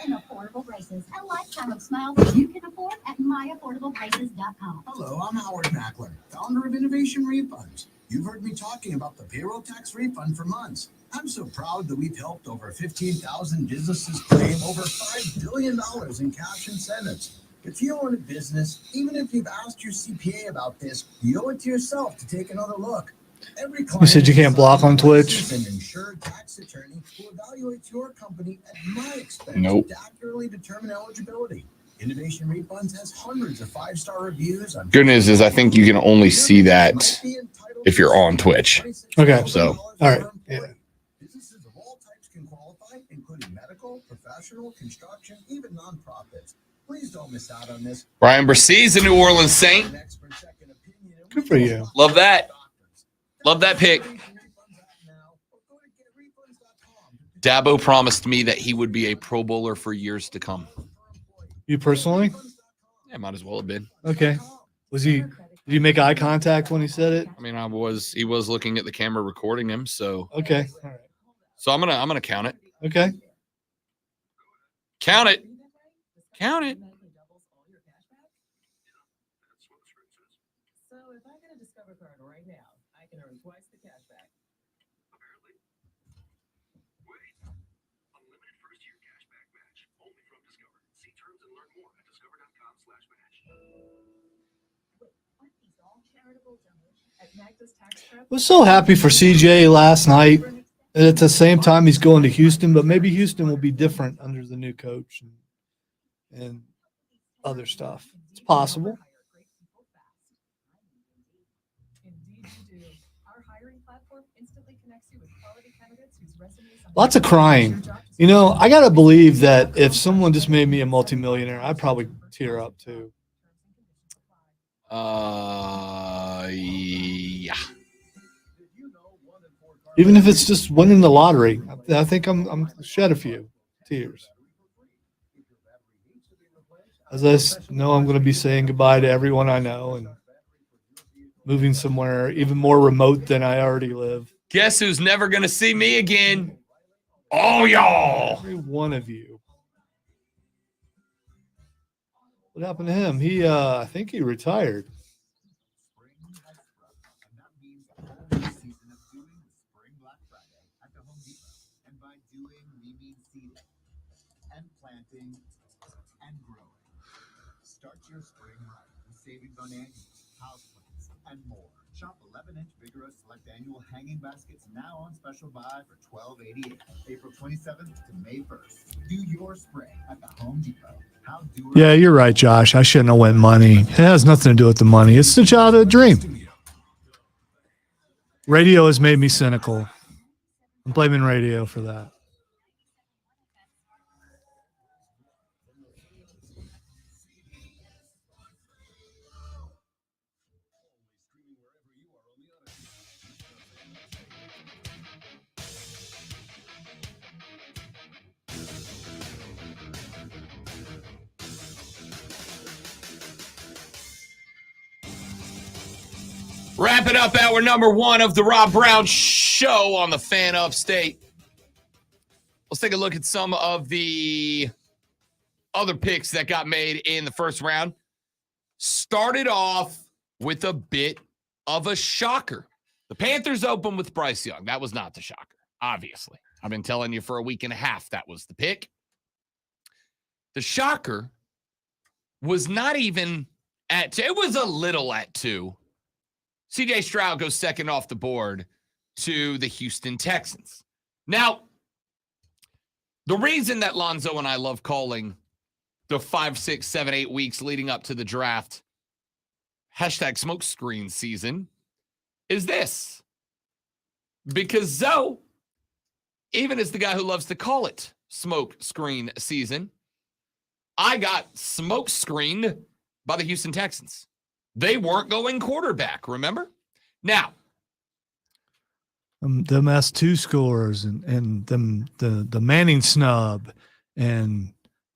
And affordable braces. A lifetime of smiles that you can afford at MyAffordableBraces.com. Hello, I'm Howard Mackler, founder of Innovation Refunds. You've heard me talking about the payroll tax refund for months. I'm so proud that we've helped over 15,000 businesses claim over $5 billion in cash incentives. If you own a business, even if you've asked your CPA about this, you owe it to yourself to take another look. Every You said you can't block on Twitch? An insured tax attorney who evaluates your company at my expense Nope. to accurately determine eligibility. Innovation Refunds has hundreds of 5-star reviews. Good news is I think you can only see that if you're on Twitch. Okay. So, all right. Yeah. Businesses of all types can qualify, including medical, professional, construction, even nonprofits. Please don't miss out on this. Brian Bressee's a New Orleans Saint. Good for you. Love that. Love that pick. Dabo promised me that he would be a Pro Bowler for years to come. You personally? Yeah, might as well have been. Okay. Did you make eye contact when he said it? I mean, he was looking at the camera recording him, so Okay. All right. so I'm gonna count it. Okay. Count it. Count it. So if I get a Discover card right now, I can earn twice the cash back. Apparently. Wait. Unlimited first-year cashback match only from Discover. See terms and learn more at discover.com/match. Aren't these all charitable donations? At Magda's Tax Prep. Was so happy for CJ last night. And at the same time, he's going to Houston, but maybe Houston will be different under the new coach and other stuff. It's possible. Lots of crying. You know, I got to believe that if someone just made me a multimillionaire, I'd probably tear up too. Yeah. Even if it's just winning the lottery, I think I'm shed a few tears. As I know, I'm going to be saying goodbye to everyone I know and moving somewhere even more remote than I already live. Guess who's never gonna see me again? All y'all. Every one of you. What happened to him? I think he retired. Black Friday at the Home Depot. And by doing, we mean seeding and planting and growing. Start your spring right with savings on annuals, houseplants, and more. Shop 11-inch Vigorous Select Annual hanging baskets now on special buy for $12.88. April 27th to May 1st. Do your spring at the Home Depot. How do Yeah, you're right, Josh. I shouldn't have went money. It has nothing to do with the money. It's the childhood dream. Radio has made me cynical. I'm blaming radio for that. Wrapping up hour number 1 of the Rob Brown Show on the Fan Upstate. Let's take a look at some of the other picks that got made in the first round. Started off with a bit of a shocker. The Panthers opened with Bryce Young. That was not the shocker, obviously. I've been telling you for a week and a half that was the pick. The shocker was not even at 2. It was a little at 2. C.J. Stroud goes second off the board to the Houston Texans. Now, the reason that Lonzo and I love calling the 5, 6, 7, 8 weeks leading up to the draft #smokescreen season is this. Because Zoe, even as the guy who loves to call it smoke screen season, I got smoke screened by the Houston Texans. They weren't going quarterback, remember? Now, them S2 scores and them the Manning snub and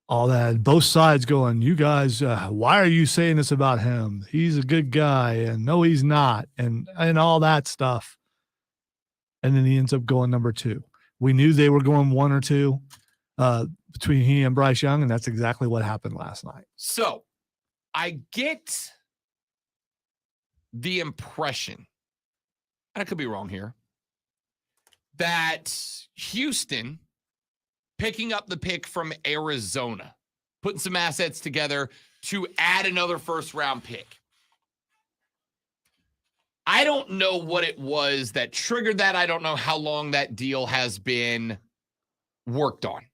all that. Both sides going, you guys, why are you saying this about him? He's a good guy, and no, he's not, and all that stuff. And then he ends up going number 2. We knew they were going 1 or 2 between he and Bryce Young, and that's exactly what happened last night. So I get the impression, and I could be wrong here, that Houston picking up the pick from Arizona, putting some assets together to add another first-round pick. I don't know what it was that triggered that. I don't know how long that deal has been worked on.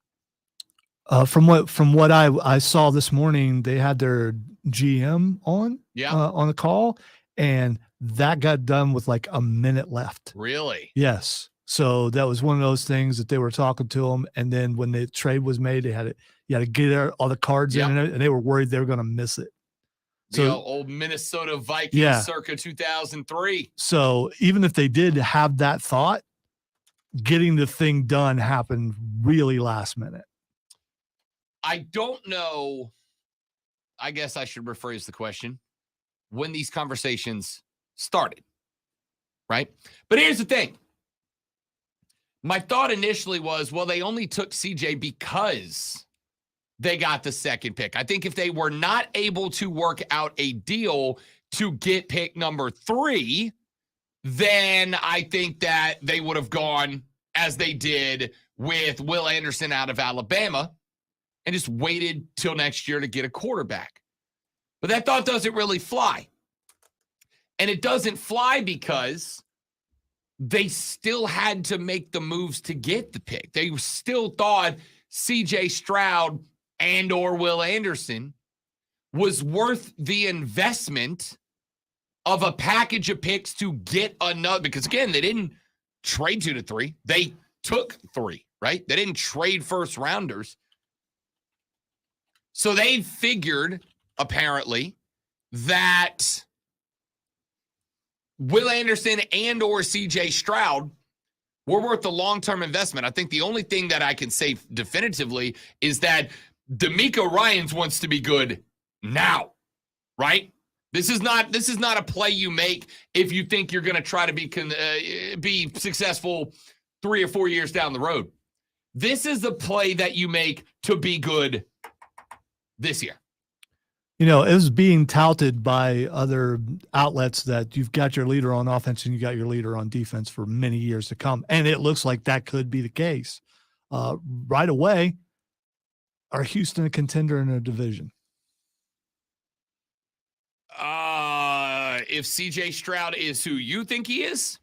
From what I saw this morning, they had their GM on the call, and that got done with like a minute left. Really? Yes. So that was one of those things that they were talking to him, and then when the trade was made, you had to get all the cards in, and they were worried they were going to miss it. So old Minnesota Vikings circa 2003. So even if they did have that thought, getting the thing done happened really last minute. I don't know. I guess I should rephrase the question. When these conversations started, right? But here's the thing. My thought initially was, well, they only took CJ because they got the second pick. I think if they were not able to work out a deal to get pick number 3, then I think that they would have gone as they did with Will Anderson out of Alabama and just waited till next year to get a quarterback. But that thought doesn't really fly. And it doesn't fly because they still had to make the moves to get the pick. They still thought C.J. Stroud and or Will Anderson was worth the investment of a package of picks to get another. Because, again, they didn't trade 2 to 3. They took 3, right? They didn't trade first-rounders. So they figured, apparently, that Will Anderson and or C.J. Stroud were worth the long-term investment. I think the only thing that I can say definitively is that DeMeco Ryans wants to be good now, right? This is not a play you make if you think you're going to try to be successful 3 or 4 years down the road. This is the play that you make to be good this year. you know, it was being touted by other outlets that you've got your leader on offense and you got your leader on defense for many years to come. And it looks like that could be the case. Right away, are Houston a contender in a division? If CJ Stroud is who you think he is,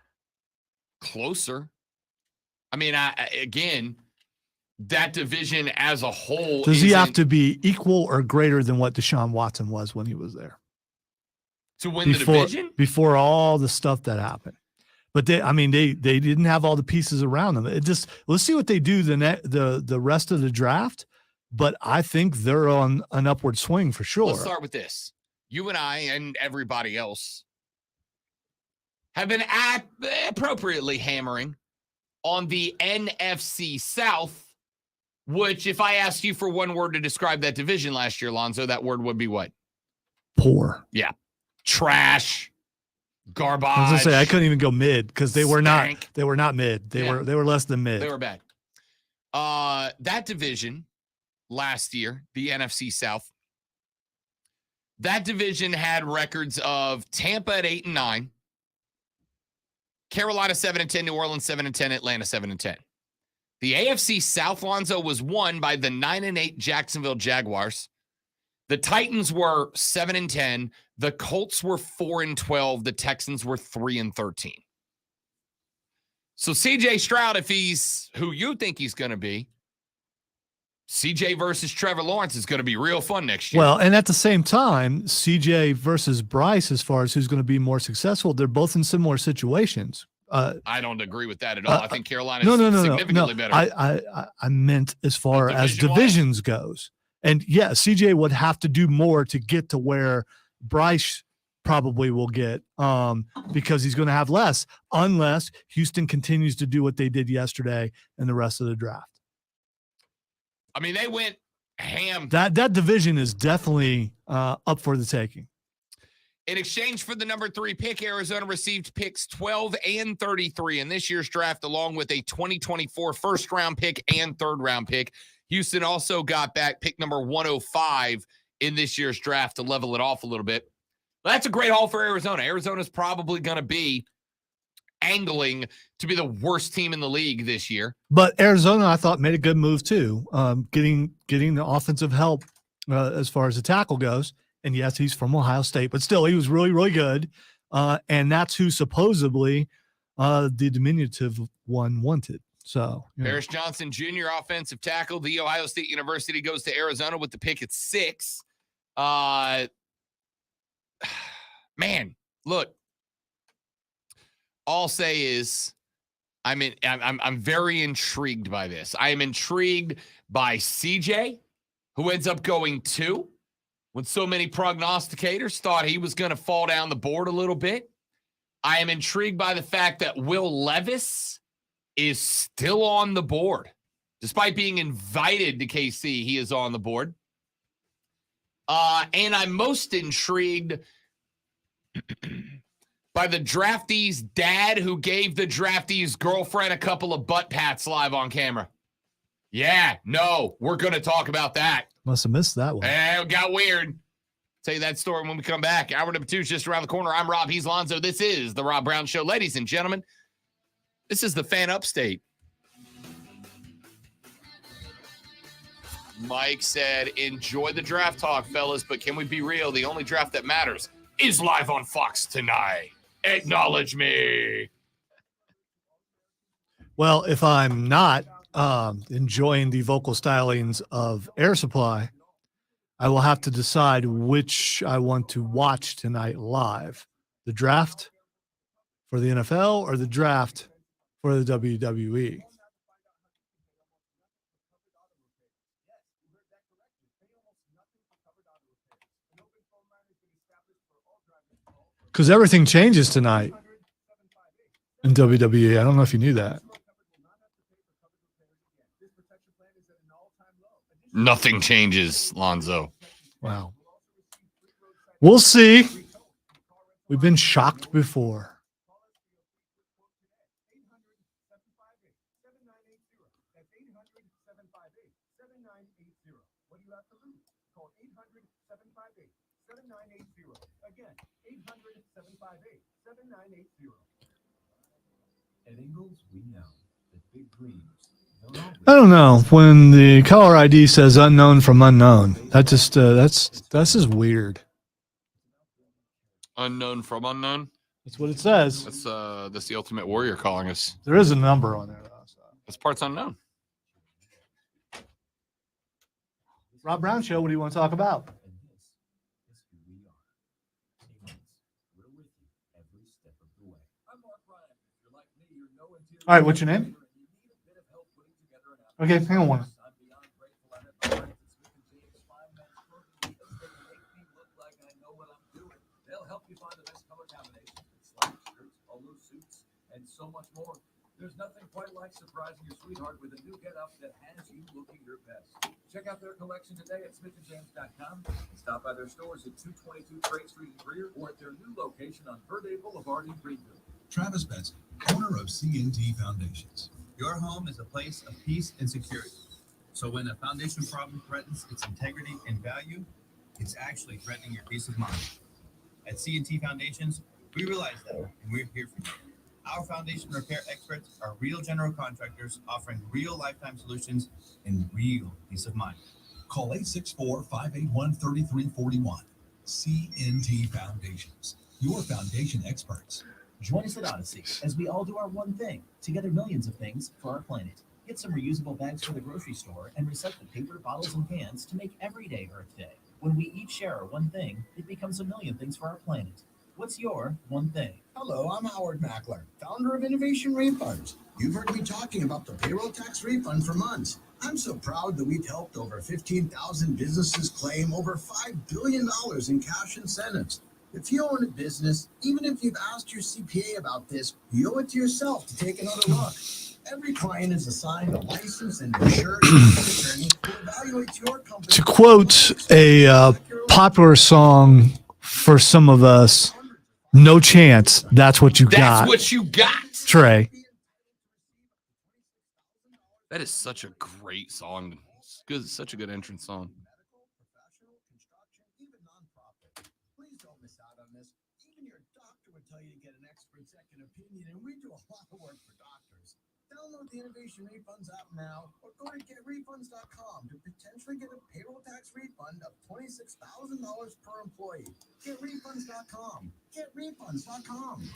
closer. I mean, again, that division as a whole. Does he have to be equal or greater than what Deshaun Watson was when he was there? To win the division? Before all the stuff that happened. But they didn't have all the pieces around them. Let's see what they do the rest of the draft. But I think they're on an upward swing for sure. Let's start with this. You and I and everybody else have been appropriately hammering on the NFC South, which if I asked you for one word to describe that division last year, Lonzo, that word would be what? Poor. Yeah. Trash. Garbage. I was gonna say I couldn't even go mid because they were not mid. They Yeah. were less than mid. They were bad. That division last year, the NFC South, that division had records of Tampa at 8-9, Carolina 7-10, New Orleans 7-10, Atlanta 7-10. The AFC South, Lonzo, was won by the 9-8 Jacksonville Jaguars. The Titans were 7-10. The Colts were 4-12. The Texans were 3-13. So CJ Stroud, if he's who you think he's going to be, CJ versus Trevor Lawrence is going to be real fun next year. Well, and at the same time, CJ versus Bryce, as far as who's going to be more successful, they're both in similar situations. I don't agree with that at all. I think Carolina is no, significantly better. I meant as far as divisions goes. And yeah, CJ would have to do more to get to where Bryce probably will get because he's going to have less unless Houston continues to do what they did yesterday and the rest of the draft. I mean, they went ham. That division is definitely up for the taking. In exchange for the number 3 pick, Arizona received picks 12 and 33 in this year's draft, along with a 2024 first-round pick and third-round pick. Houston also got back pick number 105 in this year's draft to level it off a little bit. That's a great haul for Arizona. Arizona's probably going to be angling to be the worst team in the league this year. But Arizona, I thought, made a good move too, getting the offensive help as far as the tackle goes. And yes, he's from Ohio State, but still, he was really, really good. And that's who supposedly the diminutive one wanted. So Paris Johnson Jr., offensive tackle, the Ohio State University, goes to Arizona with the pick at 6. Man, look. All I'll say is I'm very intrigued by this. I am intrigued by CJ, who ends up going 2 when so many prognosticators thought he was going to fall down the board a little bit. I am intrigued by the fact that Will Levis is still on the board. Despite being invited to KC, he is on the board. And I'm most intrigued by the draftee's dad who gave the draftee's girlfriend a couple of butt pats live on camera. Yeah, no, we're going to talk about that. Must have missed that one. It got weird. Tell you that story when we come back. Hour number 2 is just around the corner. I'm Rob. He's Lonzo. This is the Rob Brown Show. Ladies and gentlemen, this is the Fan Upstate. Mike said, enjoy the draft talk, fellas, but can we be real? The only draft that matters is live on Fox tonight. Acknowledge me. Well, if I'm not enjoying the vocal stylings of Air Supply, I will have to decide which I want to watch tonight live. The draft for the NFL or the draft for the WWE. Because everything changes tonight in WWE. I don't know if you knew that. Nothing changes, Lonzo. Wow. We'll see. We've been shocked before. 800-758-7980. Again, 800-758-7980. At Ingalls, we know that big dreams don't always. I don't know. When the caller ID says unknown from unknown, that just that's just weird. Unknown from unknown. That's what it says. That's the Ultimate Warrior calling us. There is a number on there, though. So. This part's unknown. Rob Brown Show. What do you want to talk about? All right, what's your name? Okay, hang on one. They'll help you find the best color combination. Slacks, shirts, polos, suits, and so much more. There's nothing quite like surprising your sweetheart with a new get-up that has you looking your best. Check out their collection today at SmithandJames.com and stop by their stores at 222 Craig Street in Greer or at their new location on Verde Boulevard in Greenville. Travis Benson, owner of CNT Foundations. Your home is a place of peace and security. So when a foundation problem threatens its integrity and value, it's actually threatening your peace of mind. At CNT Foundations, we realize that, and we're here for you. Our foundation repair experts are real general contractors offering real lifetime solutions and real peace of mind. Call 864-581-3341. CNT Foundations, your foundation experts. Join us at Odyssey as we all do our one thing, together millions of things for our planet. Get some reusable bags from the grocery store and recycle paper, bottles, and cans to make every day Earth Day. When we each share our one thing, it becomes a million things for our planet. What's your one thing? Hello, I'm Howard Mackler, founder of Innovation Refunds. You've heard me talking about the payroll tax refund for months. I'm so proud that we've helped over 15,000 businesses claim over $5 billion in cash incentives. If you own a business, even if you've asked your CPA about this, you owe it to yourself to take another look. Every client is assigned a licensed and insured attorney who evaluates your company. To quote a popular song for some of us, no chance. That's what you got. That's what you got. Trey. That is such a great song. It's good. Such a good entrance song. Please don't miss out on this. Even your doctor would tell you to get an expert second opinion, and we do a lot of work for doctors. Download the Innovation Refunds app now or go to getrefunds.com to potentially get a payroll tax refund of $26,000 per employee. Getrefunds.com. Getrefunds.com.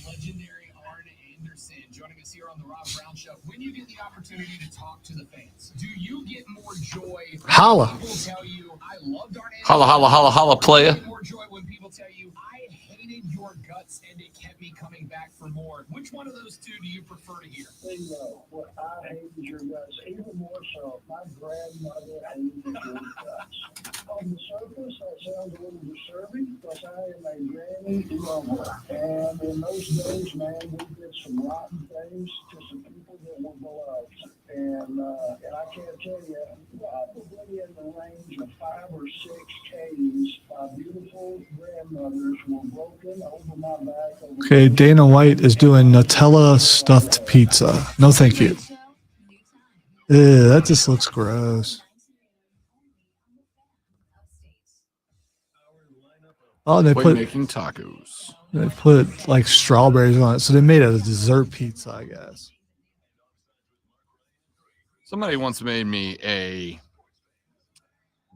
Legendary Arn Anderson joining us here on the Rob Brown Show. When you get the opportunity to talk to the fans, do you get more joy? Holla. People tell you, I loved Arn Anderson. Holla, holla, holla, holla, playa. Do you get more joy when people tell you, I hated your guts and it kept me coming back for more? Which one of those two do you prefer to hear? Bingo. What I hated your guts, even more so. My grandmother hated your guts. On the surface, that sounds a little disturbing because I am a granny grumble. And in those days, man, we did some rotten things to some people that were beloved. And I can't tell you, probably in the range of 5 or 6 Ks, my beautiful grandmothers were broken over my back. Okay, Dana White is doing Nutella stuffed pizza. No, thank you. Ew, that just looks gross. Oh, they put making tacos. They put like strawberries on it, so they made a dessert pizza, I guess. Somebody once made me a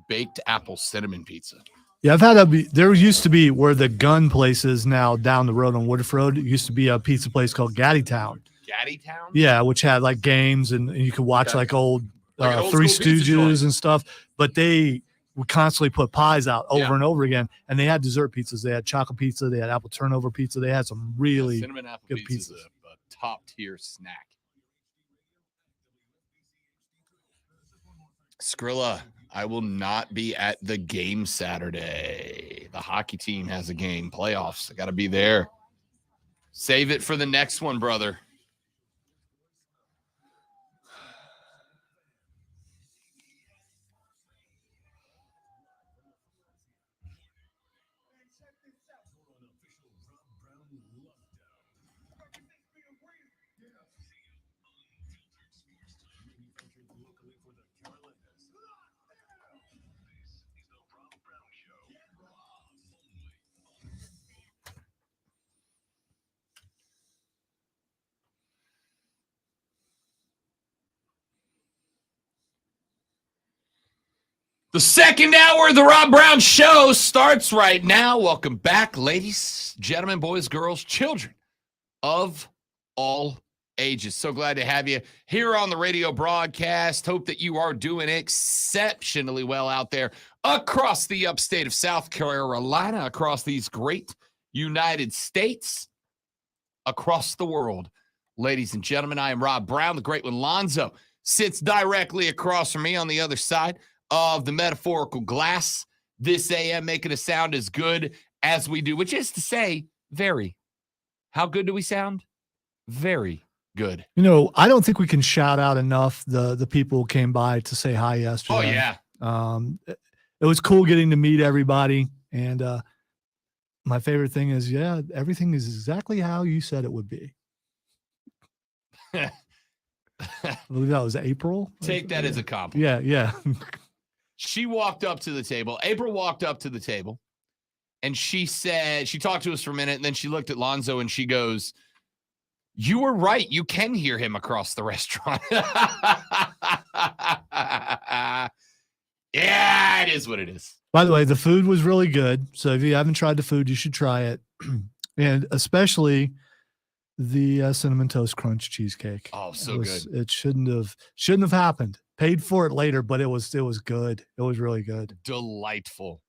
baked apple cinnamon pizza. Yeah, I've had a. There used to be where the gun place is now down the road on Woodruff Road. It used to be a pizza place called Gaddy Town. Gaddy Town? Yeah, which had like games and you could watch like old Three Stooges and stuff. But they would constantly put pies out over and over again, and they had dessert pizzas. They had chocolate pizza. They had apple turnover pizza. They had some really cinnamon apple good pizza pizzas. is a top tier snack. Skrilla, I will not be at the game Saturday. The hockey team has a game, playoffs. I got to be there. Save it for the next one, brother. The second hour of the Rob Brown Show starts right now. Welcome back, ladies, gentlemen, boys, girls, children of all ages. So glad to have you here on the radio broadcast. Hope that you are doing exceptionally well out there across the upstate of South Carolina, across these great United States, across the world. Ladies and gentlemen, I am Rob Brown. The great one, Lonzo, sits directly across from me on the other side of the metaphorical glass this AM, making us sound as good as we do, which is to say, very. How good do we sound? Very good. You know, I don't think we can shout out enough the people who came by to say hi yesterday. Oh, yeah. It was cool getting to meet everybody. And my favorite thing is, yeah, everything is exactly how you said it would be. I believe that was April. Take that as a compliment. Yeah. She walked up to the table. April walked up to the table, and she said, she talked to us for a minute, and then she looked at Lonzo, and she goes, "You were right. You can hear him across the restaurant." Yeah, it is what it is. By the way, the food was really good. So if you haven't tried the food, you should try it. And especially the Cinnamon Toast Crunch cheesecake. Oh, so good. It shouldn't have happened. Paid for it later, but it was good. It was really good. Delightful.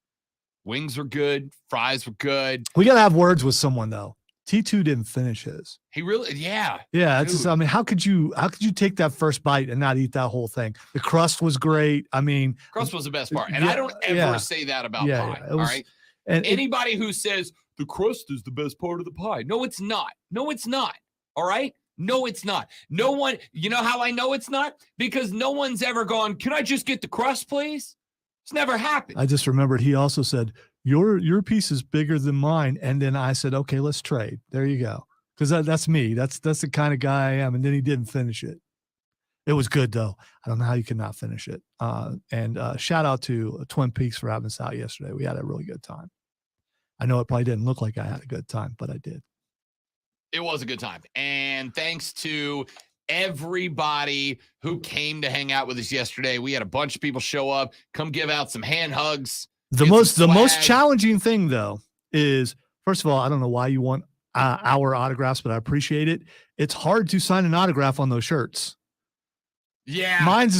Wings were good. Fries were good. We got to have words with someone though. T2 didn't finish his. He really, yeah. Yeah. It's just, I mean, how could you take that first bite and not eat that whole thing? The crust was great. I mean, crust was the best part. And I don't ever say that about pie. All right. And anybody who says the crust is the best part of the pie. No, it's not. No, it's not. All right. No, it's not. No one, you know how I know it's not? Because no one's ever gone, "Can I just get the crust, please?" It's never happened. I just remembered he also said, your piece is bigger than mine. And then I said, "Okay, let's trade." There you go. Because that's me. That's the kind of guy I am. And then he didn't finish it. It was good though. I don't know how you could not finish it. And shout out to Twin Peaks for having us out yesterday. We had a really good time. I know it probably didn't look like I had a good time, but I did. It was a good time. And thanks to everybody who came to hang out with us yesterday. We had a bunch of people show up, come give out some hand hugs. The most challenging thing though is, first of all, I don't know why you want our autographs, but I appreciate it. It's hard to sign an autograph on those shirts. Yeah. Mine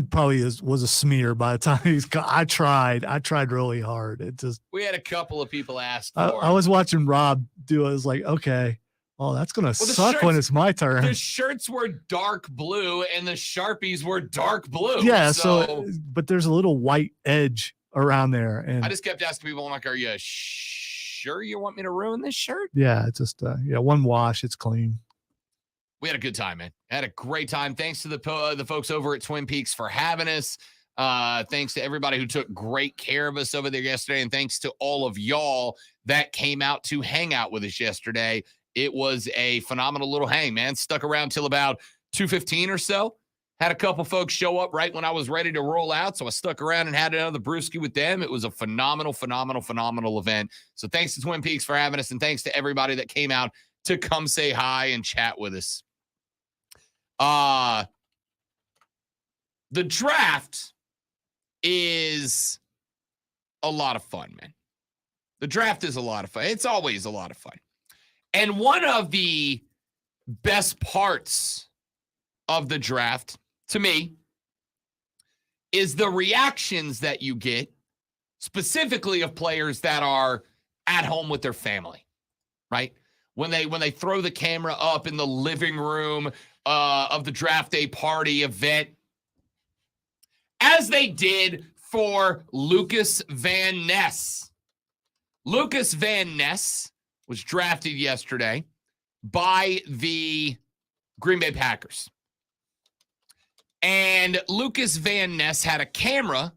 probably was a smear by the time I tried really hard. We had a couple of people ask for I was watching Rob do it. I was like, okay, oh, that's going to suck when it's my turn. The shirts were dark blue and the Sharpies were dark blue. Yeah. So but there's a little white edge around there. And I just kept asking people, I'm like, "Are you sure you want me to ruin this shirt?" Yeah. It's just, one wash. It's clean. We had a good time, man. Had a great time. Thanks to the folks over at Twin Peaks for having us. Thanks to everybody who took great care of us over there yesterday. And thanks to all of y'all that came out to hang out with us yesterday. It was a phenomenal little hang, man. Stuck around till about 2:15 or so. Had a couple folks show up right when I was ready to roll out. So I stuck around and had another brewski with them. It was a phenomenal event. So thanks to Twin Peaks for having us. And thanks to everybody that came out to come say hi and chat with us. The draft is a lot of fun, man. The draft is a lot of fun. It's always a lot of fun. And one of the best parts of the draft, to me, is the reactions that you get, specifically of players that are at home with their family, right? When they throw the camera up in the living room of the draft day party event, as they did for Lucas Van Ness. Lucas Van Ness was drafted yesterday by the Green Bay Packers. And Lucas Van Ness had a camera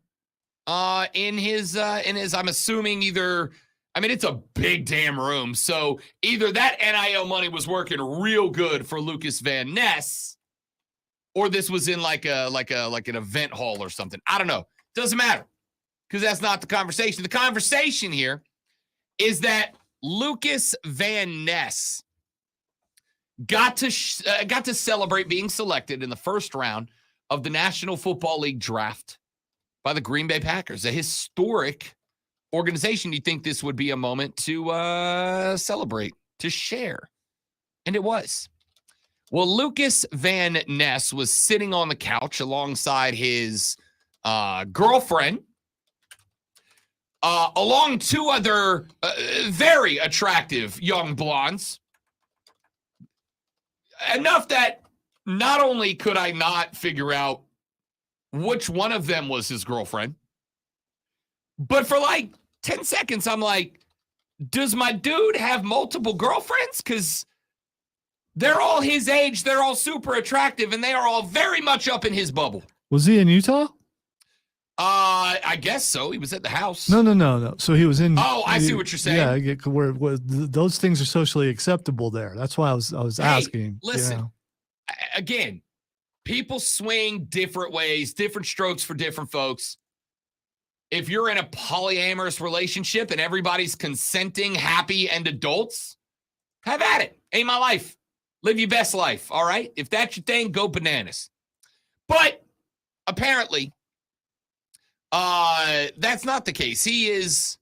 in his I'm assuming it's a big damn room. So either that NIL money was working real good for Lucas Van Ness, or this was in like an event hall or something. I don't know. Doesn't matter, because that's not the conversation. The conversation here is that Lucas Van Ness got to celebrate being selected in the first round of the National Football League draft by the Green Bay Packers, a historic organization. You'd think this would be a moment to celebrate, to share. And it was. Well, Lucas Van Ness was sitting on the couch alongside his girlfriend, along two other very attractive young blondes. Enough that not only could I not figure out which one of them was his girlfriend, but for like 10 seconds, I'm like, does my dude have multiple girlfriends? Because they're all his age, they're all super attractive, and they are all very much up in his bubble. Was he in Utah? I guess so. He was at the house. No. So he was in. Oh, I see what you're saying. Yeah, where those things are socially acceptable there. That's why I was asking. Listen, again, people swing different ways, different strokes for different folks. If you're in a polyamorous relationship and everybody's consenting, happy, and adults, have at it. Ain't my life. Live your best life, all right? If that's your thing, go bananas. But apparently, that's not the case. He is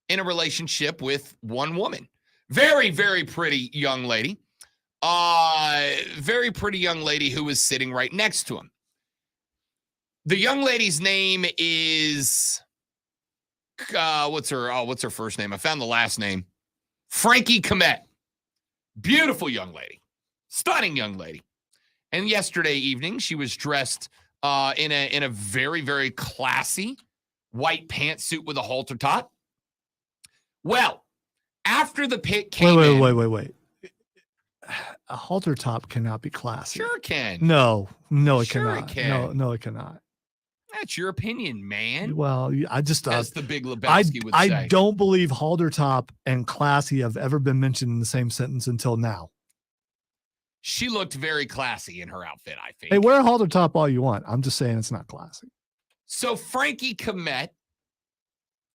in a relationship with one woman. Very, very pretty young lady. Very pretty young lady who is sitting right next to him. The young lady's name is what's her first name? I found the last name. Frankie Komet. Beautiful young lady. Stunning young lady. And yesterday evening, she was dressed in a very, very classy white pantsuit with a halter top. Well, after the pick came in. Wait. A halter top cannot be classy. Sure can. No, it Sure cannot. it can. No, it cannot. That's your opinion, man. Well, I just As the Big Lebowski would say. I don't believe halter top and classy have ever been mentioned in the same sentence until now. She looked very classy in her outfit, I think. Hey, wear a halter top all you want. I'm just saying it's not classy. So Frankie Komet,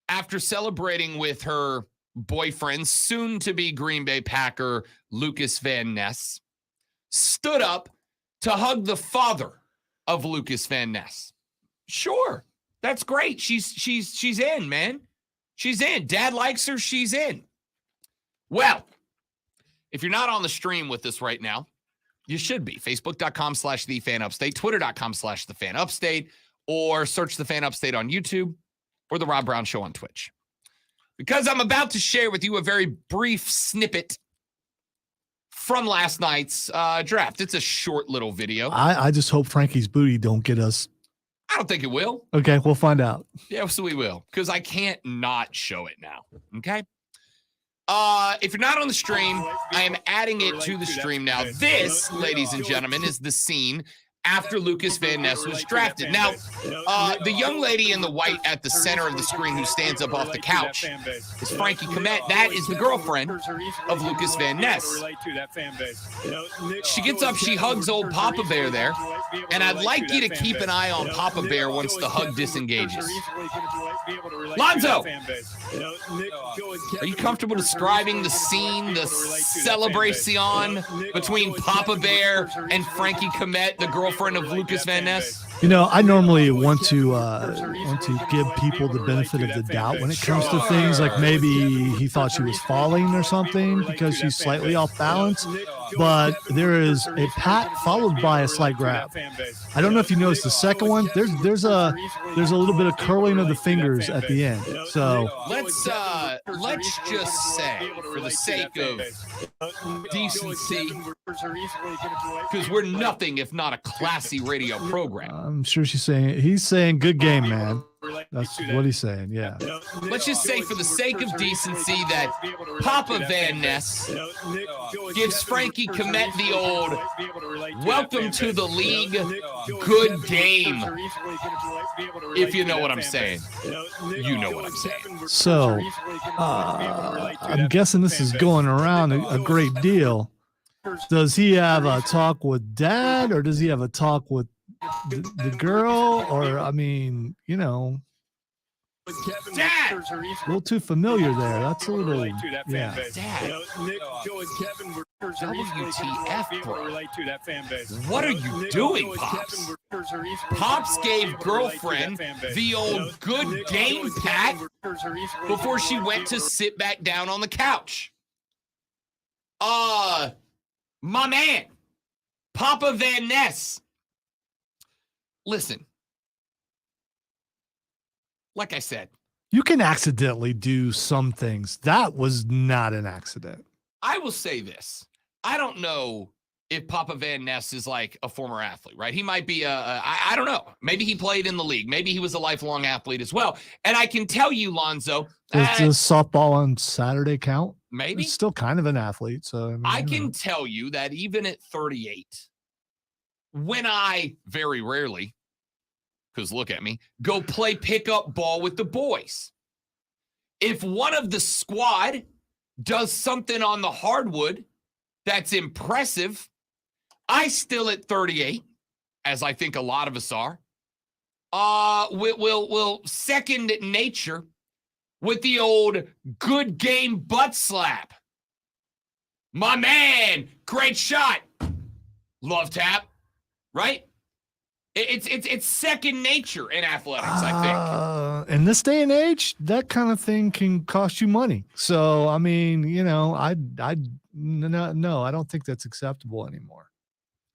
after celebrating with her boyfriend, soon-to-be Green Bay Packer Lucas Van Ness, stood up to hug the father of Lucas Van Ness. Sure, that's great. She's in, man. She's in. Dad likes her. She's in. Well, if you're not on the stream with us right now, you should be. Facebook.com/TheFanUpstate, Twitter.com/TheFanUpstate, or search The Fan Upstate on YouTube or The Rob Brown Show on Twitch. Because I'm about to share with you a very brief snippet from last night's draft. It's a short little video. I just hope Frankie's booty don't get us. I don't think it will. Okay, we'll find out. Yeah, so we will. Because I can't not show it now. Okay? If you're not on the stream, I am adding it to the stream now. This, ladies and gentlemen, is the scene after Lucas Van Ness was drafted. Now, the young lady in the white at the center of the screen who stands up off the couch is Frankie Komet. That is the girlfriend of Lucas Van Ness. She gets up, she hugs old Papa Bear there, and I'd like you to keep an eye on Papa Bear once the hug disengages. Lonzo, are you comfortable describing the scene, the celebration between Papa Bear and Frankie Komet, the girlfriend of Lucas Van Ness? You know, I normally want to give people the benefit of the doubt when it comes to things like maybe he thought she was falling or something because she's slightly off balance. But there is a pat followed by a slight grab. I don't know if you noticed the second one. There's a little bit of curling of the fingers at the end. So let's just say, for the sake of decency, because we're nothing if not a classy radio program. I'm sure he's saying good game, man. That's what he's saying. Yeah. Let's just say, for the sake of decency, that Papa Van Ness gives Frankie Komet the old welcome to the league, good game. If you know what I'm saying. You know what I'm saying. So, I'm guessing this is going around a great deal. Does he have a talk with dad, or does he have a talk with the girl? Or, I mean, you know, Kevin Dad! Wickers are easily A little too familiar there. That's a little, relate to that fan yeah. base. Dad. You know, Nick, Joe, and Kevin Wickers are easily WTF, be able bro. to relate to that fan base. What are You know, you Nick, doing, Joe, and Pops? Kevin Wickers are easily Pops be gave able to relate to that girlfriend fan base. the old You know, good Nick, game Joe, and pat Kevin Wickers are easily before she be able went to to sit back down on the couch. My man, Papa Van Ness. Listen, like I said, You can accidentally do some things. That was not an accident. I will say this. I don't know if Papa Van Ness is like a former athlete, right? He might be I don't know. Maybe he played in the league. Maybe he was a lifelong athlete as well. And I can tell you, Lonzo, Does softball on Saturday count? maybe He's still kind of an athlete. So I, mean, I you can know. tell you that even at 38, when I very rarely, because look at me, go play pickup ball with the boys, if one of the squad does something on the hardwood that's impressive, I still at 38, as I think a lot of us are, will second nature with the old good game butt slap. My man, great shot. Love tap, right? It's second nature in athletics, I think. In this day and age, that kind of thing can cost you money. So I mean, you know, no, I don't think that's acceptable anymore.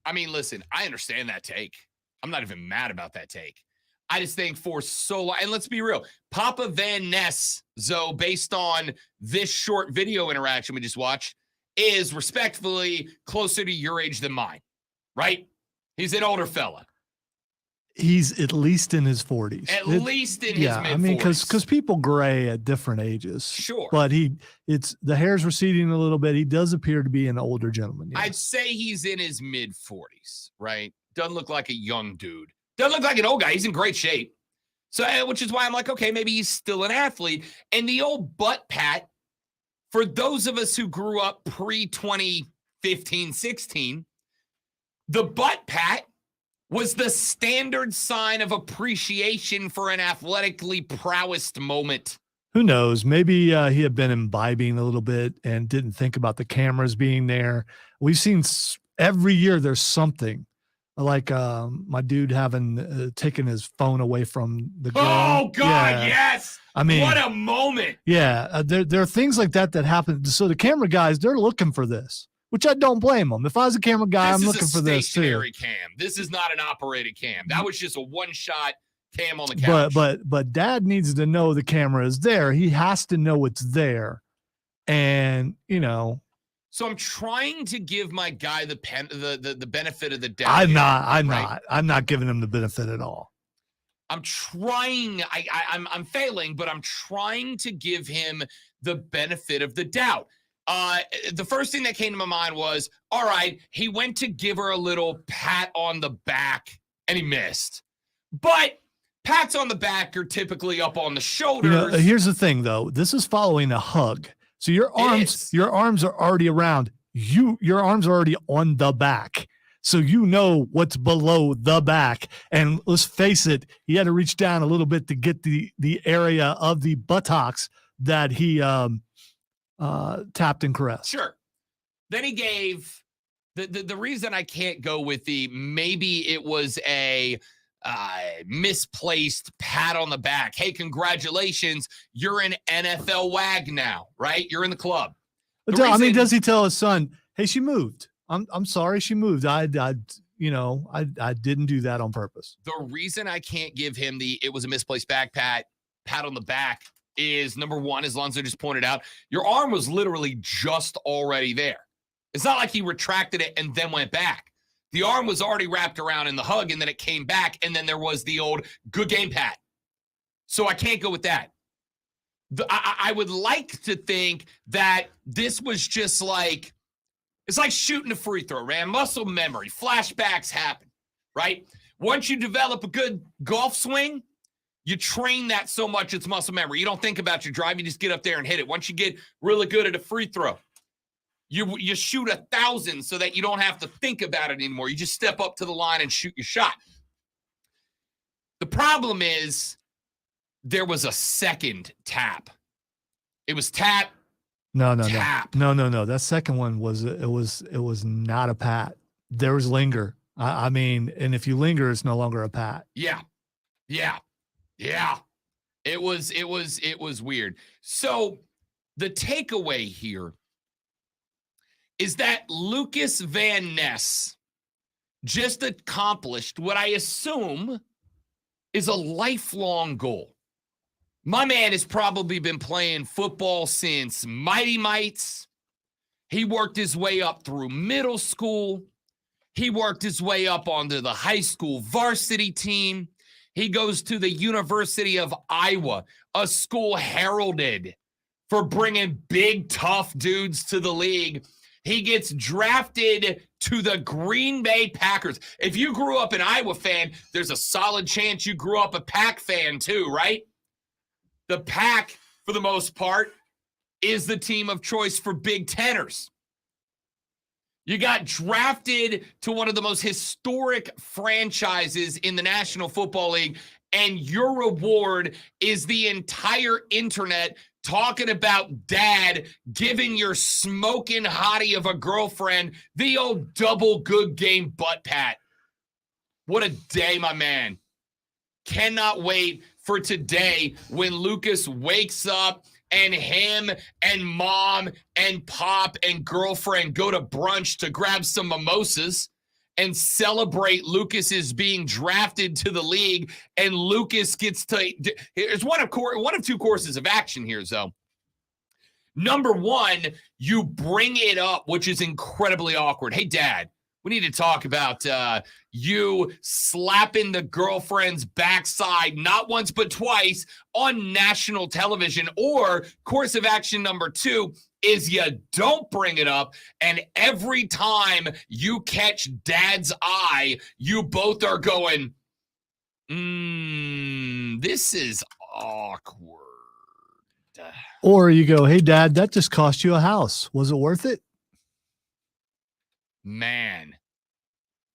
I mean, listen, I understand that take. I'm not even mad about that take. I just think for so long, and let's be real, Papa Van Ness, Zoe, based on this short video interaction we just watched, is respectfully closer to your age than mine, right? He's an older fella. He's at least in his 40s. At least in his mid-40s. I mean, because people gray at different ages. Sure. But it's the hair's receding a little bit. He does appear to be an older gentleman. Yes. I'd say he's in his mid-40s, right? Doesn't look like a young dude. Doesn't look like an old guy. He's in great shape. So, which is why I'm like, okay, maybe he's still an athlete. And the old butt pat, for those of us who grew up pre-2015, 16, the butt pat was the standard sign of appreciation for an athletically prowessed moment. Who knows? Maybe he had been imbibing a little bit and didn't think about the cameras being there. We've seen every year there's something like my dude having taken his phone away from the girl. Oh, God, Yeah. yes. I mean, what a moment. Yeah, there are things like that happen. So the camera guys, they're looking for this, which I don't blame them. If I was a camera guy, I'm looking for this too. Stationary cam. This is not an operated cam. That was just a one-shot cam on the couch. But dad needs to know the camera is there. He has to know it's there. And, you know, so I'm trying to give my guy the benefit of the doubt. I'm not giving him the benefit at all. I'm trying. I'm failing, but I'm trying to give him the benefit of the doubt. The first thing that came to my mind was, all right, he went to give her a little pat on the back and he missed. But pats on the back are typically up on the shoulders. You know, here's the thing though. This is following a hug. So your arms are already around you. Your arms are already on the back. So you know what's below the back. And let's face it, he had to reach down a little bit to get the area of the buttocks that he tapped and caressed. Sure. Then he gave the reason I can't go with maybe it was a misplaced pat on the back. Hey, congratulations. You're an NFL WAG now, right? You're in the club. Does he tell his son, hey, she moved. I'm sorry she moved. I didn't do that on purpose. The reason I can't give him it was a misplaced pat on the back is, number one, as Lonzo just pointed out, your arm was literally just already there. It's not like he retracted it and then went back. The arm was already wrapped around in the hug, and then it came back, and then there was the old good game pat. So I can't go with that. I would like to think that this was just like, it's like shooting a free throw, man. Muscle memory, flashbacks happen, right? Once you develop a good golf swing, you train that so much it's muscle memory. You don't think about your drive, you just get up there and hit it. Once you get really good at a free throw, you shoot 1,000 so that you don't have to think about it anymore. You just step up to the line and shoot your shot. The problem is there was a second tap. It was tap. No. Tap. No. That second one was not a pat. There was linger. I mean, and if you linger, it's no longer a pat. Yeah. It was weird. So the takeaway here is that Lucas Van Ness just accomplished what I assume is a lifelong goal. My man has probably been playing football since Mighty Mites. He worked his way up through middle school. He worked his way up onto the high school varsity team. He goes to the University of Iowa, a school heralded for bringing big, tough dudes to the league. He gets drafted to the Green Bay Packers. If you grew up an Iowa fan, there's a solid chance you grew up a Pack fan too, right? The Pack, for the most part, is the team of choice for Big Teners. You got drafted to one of the most historic franchises in the National Football League, and your reward is the entire internet talking about dad giving your smoking hottie of a girlfriend the old double good game butt pat. What a day, my man. Cannot wait for today when Lucas wakes up and him and mom and pop and girlfriend go to brunch to grab some mimosas and celebrate Lucas's being drafted to the league. And Lucas gets to, here's one of two courses of action here, though. Number one, you bring it up, which is incredibly awkward. Hey, Dad, we need to talk about you slapping the girlfriend's backside, not once but twice, on national television. Or course of action number two is you don't bring it up, and every time you catch Dad's eye, you both are going, this is awkward. Or you go, hey, Dad, that just cost you a house. Was it worth it? Man,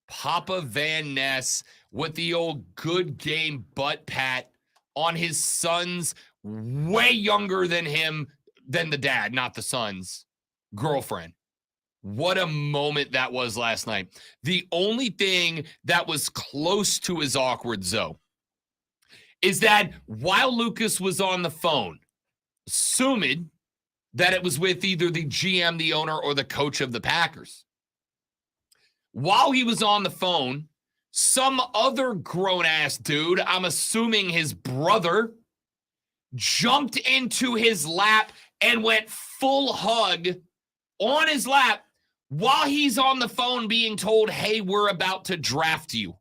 Papa Van Ness with the old good game butt pat on his son's way younger than him, than the dad, not the son's girlfriend. What a moment that was last night. The only thing that was close to as awkward, though, is that while Lucas was on the phone, assuming that it was with either the GM, the owner, or the coach of the Packers, while he was on the phone, some other grown-ass dude, I'm assuming his brother, jumped into his lap and went full hug on his lap while he's on the phone being told, hey, we're about to draft you.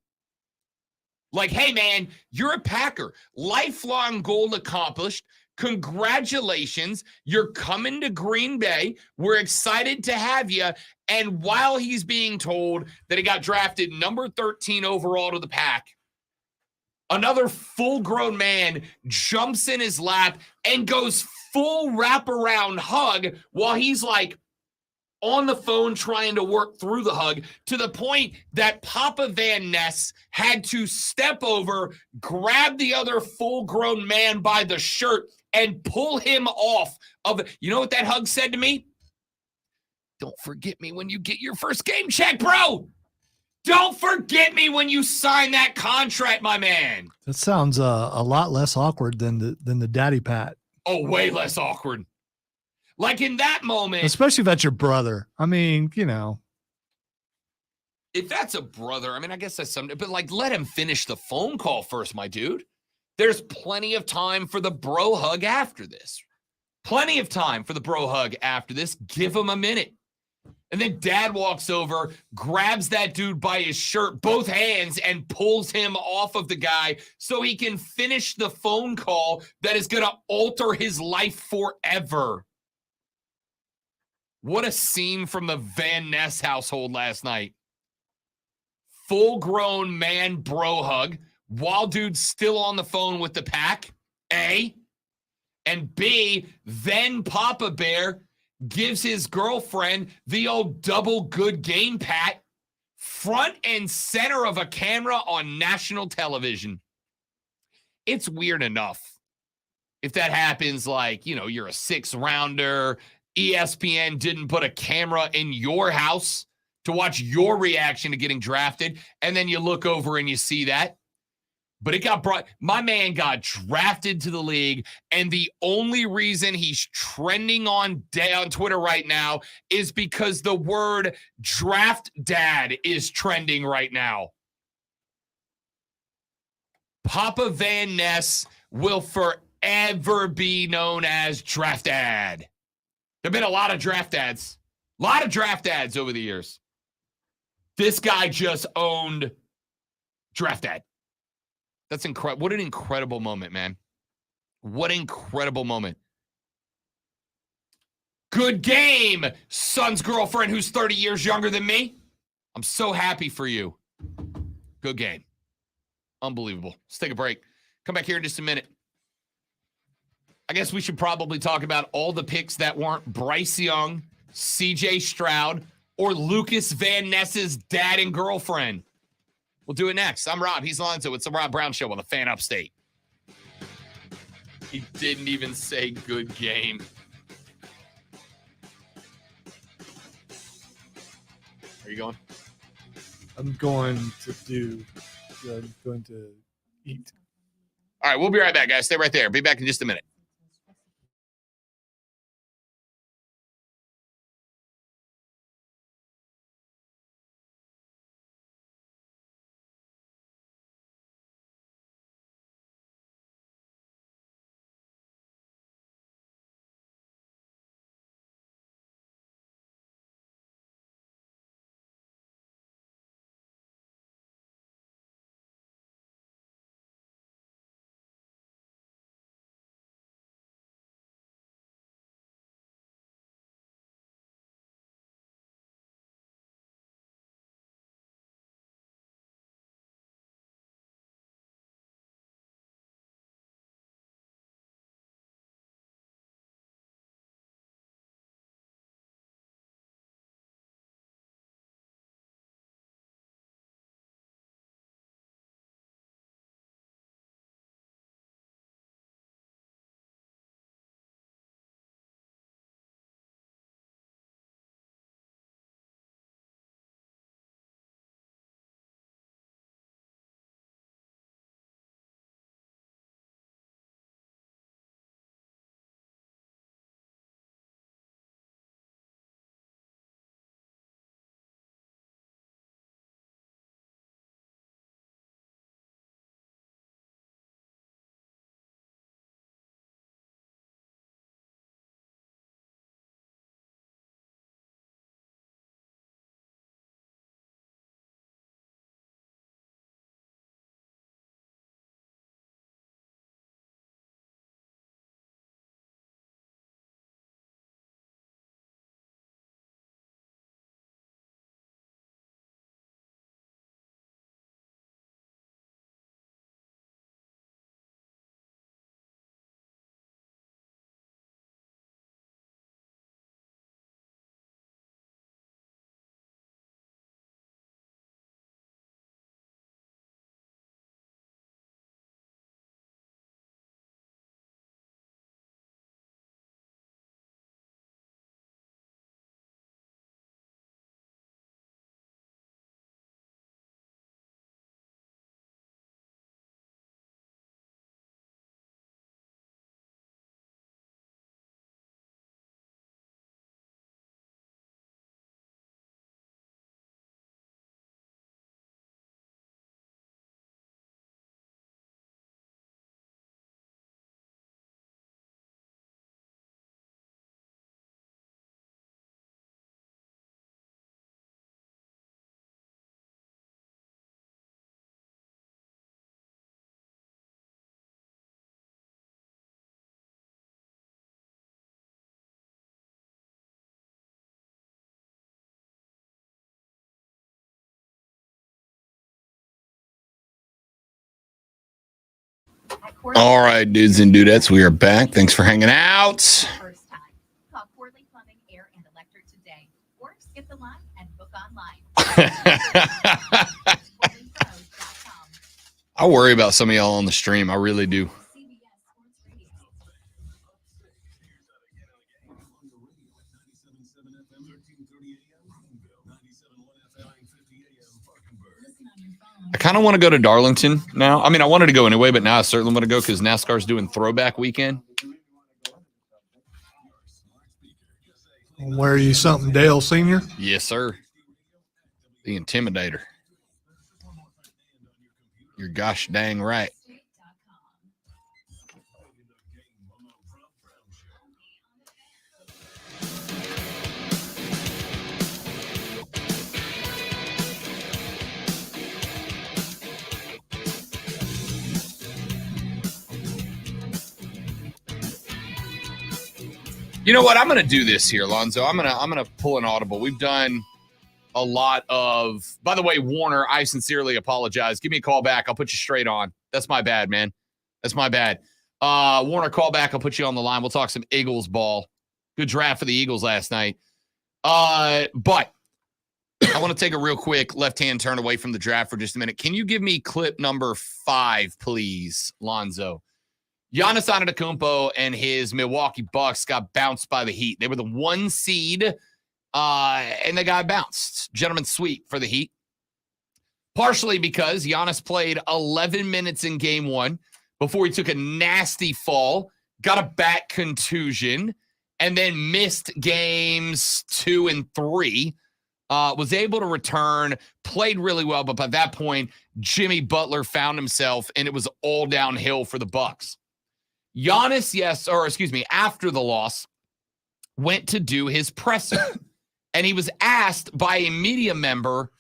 Like, hey, man, you're a Packer. Lifelong goal accomplished. Congratulations. You're coming to Green Bay. We're excited to have you. And while he's being told that he got drafted number 13 overall to the Pack, another full-grown man jumps in his lap and goes full wraparound hug while he's like on the phone trying to work through the hug, to the point that Papa Van Ness had to step over, grab the other full-grown man by the shirt, and pull him off of it. You know what that hug said to me? Don't forget me when you get your first game check, bro. Don't forget me when you sign that contract, my man. That sounds a lot less awkward than the daddy pat. Oh, way less awkward. Like in that moment. Especially if that's your brother. I mean, you know. If that's a brother, I mean, I guess that's something. But like, let him finish the phone call first, my dude. There's plenty of time for the bro hug after this. Plenty of time for the bro hug after this. Give him a minute. And then dad walks over, grabs that dude by his shirt, both hands, and pulls him off of the guy so he can finish the phone call that is going to alter his life forever. What a scene from the Van Ness household last night. Full-grown man bro hug while dude's still on the phone with the Pack, A. And B, then Papa Bear gives his girlfriend the old double good game pat front and center of a camera on national television. It's weird enough if that happens, like, you know, you're a 6th rounder, ESPN didn't put a camera in your house to watch your reaction to getting drafted, and then you look over and you see that. But it got brought, my man got drafted to the league, and the only reason he's trending on Twitter right now is because the word draft dad is trending right now. Papa Van Ness will forever be known as draft dad. There have been a lot of draft dads. Over the years. This guy just owned draft dad. That's incredible. What an incredible moment, man. What an incredible moment. Good game, son's girlfriend who's 30 years younger than me. I'm so happy for you. Good game. Unbelievable. Let's take a break. Come back here in just a minute. I guess we should probably talk about all the picks that weren't Bryce Young, CJ Stroud, or Lucas Van Ness's dad and girlfriend. We'll do it next. I'm Rob. He's Lonzo. It's the Rob Brown Show on the Fan Upstate. He didn't even say good game. Are you going? I'm going to eat. All right, we'll be right back, guys. Stay right there. Be back in just a minute. All right, dudes and dudettes, we are back. Thanks for hanging out. First time. Call Corley Plumbing, Air, and Electric today, or skip the line and book online. I worry about some of y'all on the stream. I really do. I kind of want to go to Darlington now. I mean, I wanted to go anyway, but now I certainly want to go because NASCAR's doing throwback weekend. Where are you something, Dale Sr.? Yes, sir. The Intimidator. You're gosh dang right. You know what? I'm going to do this here, Lonzo. I'm going to pull an audible. We've done a lot of. By the way, Warner, I sincerely apologize. Give me a call back. I'll put you straight on. That's my bad, man. That's my bad. Warner, call back. I'll put you on the line. We'll talk some Eagles ball. Good draft for the Eagles last night. But I want to take a real quick left-hand turn away from the draft for just a minute. Can you give me clip number 5, please, Lonzo? Giannis Antetokounmpo and his Milwaukee Bucks got bounced by the Heat. They were the 1 seed, and they got bounced. Gentlemen sweep for the Heat. Partially because Giannis played 11 minutes in game 1 before he took a nasty fall, got a back contusion, and then missed games 2 and 3. Was able to return, played really well, but by that point, Jimmy Butler found himself, and it was all downhill for the Bucks. Giannis, after the loss, went to do his presser, and he was asked by a media member,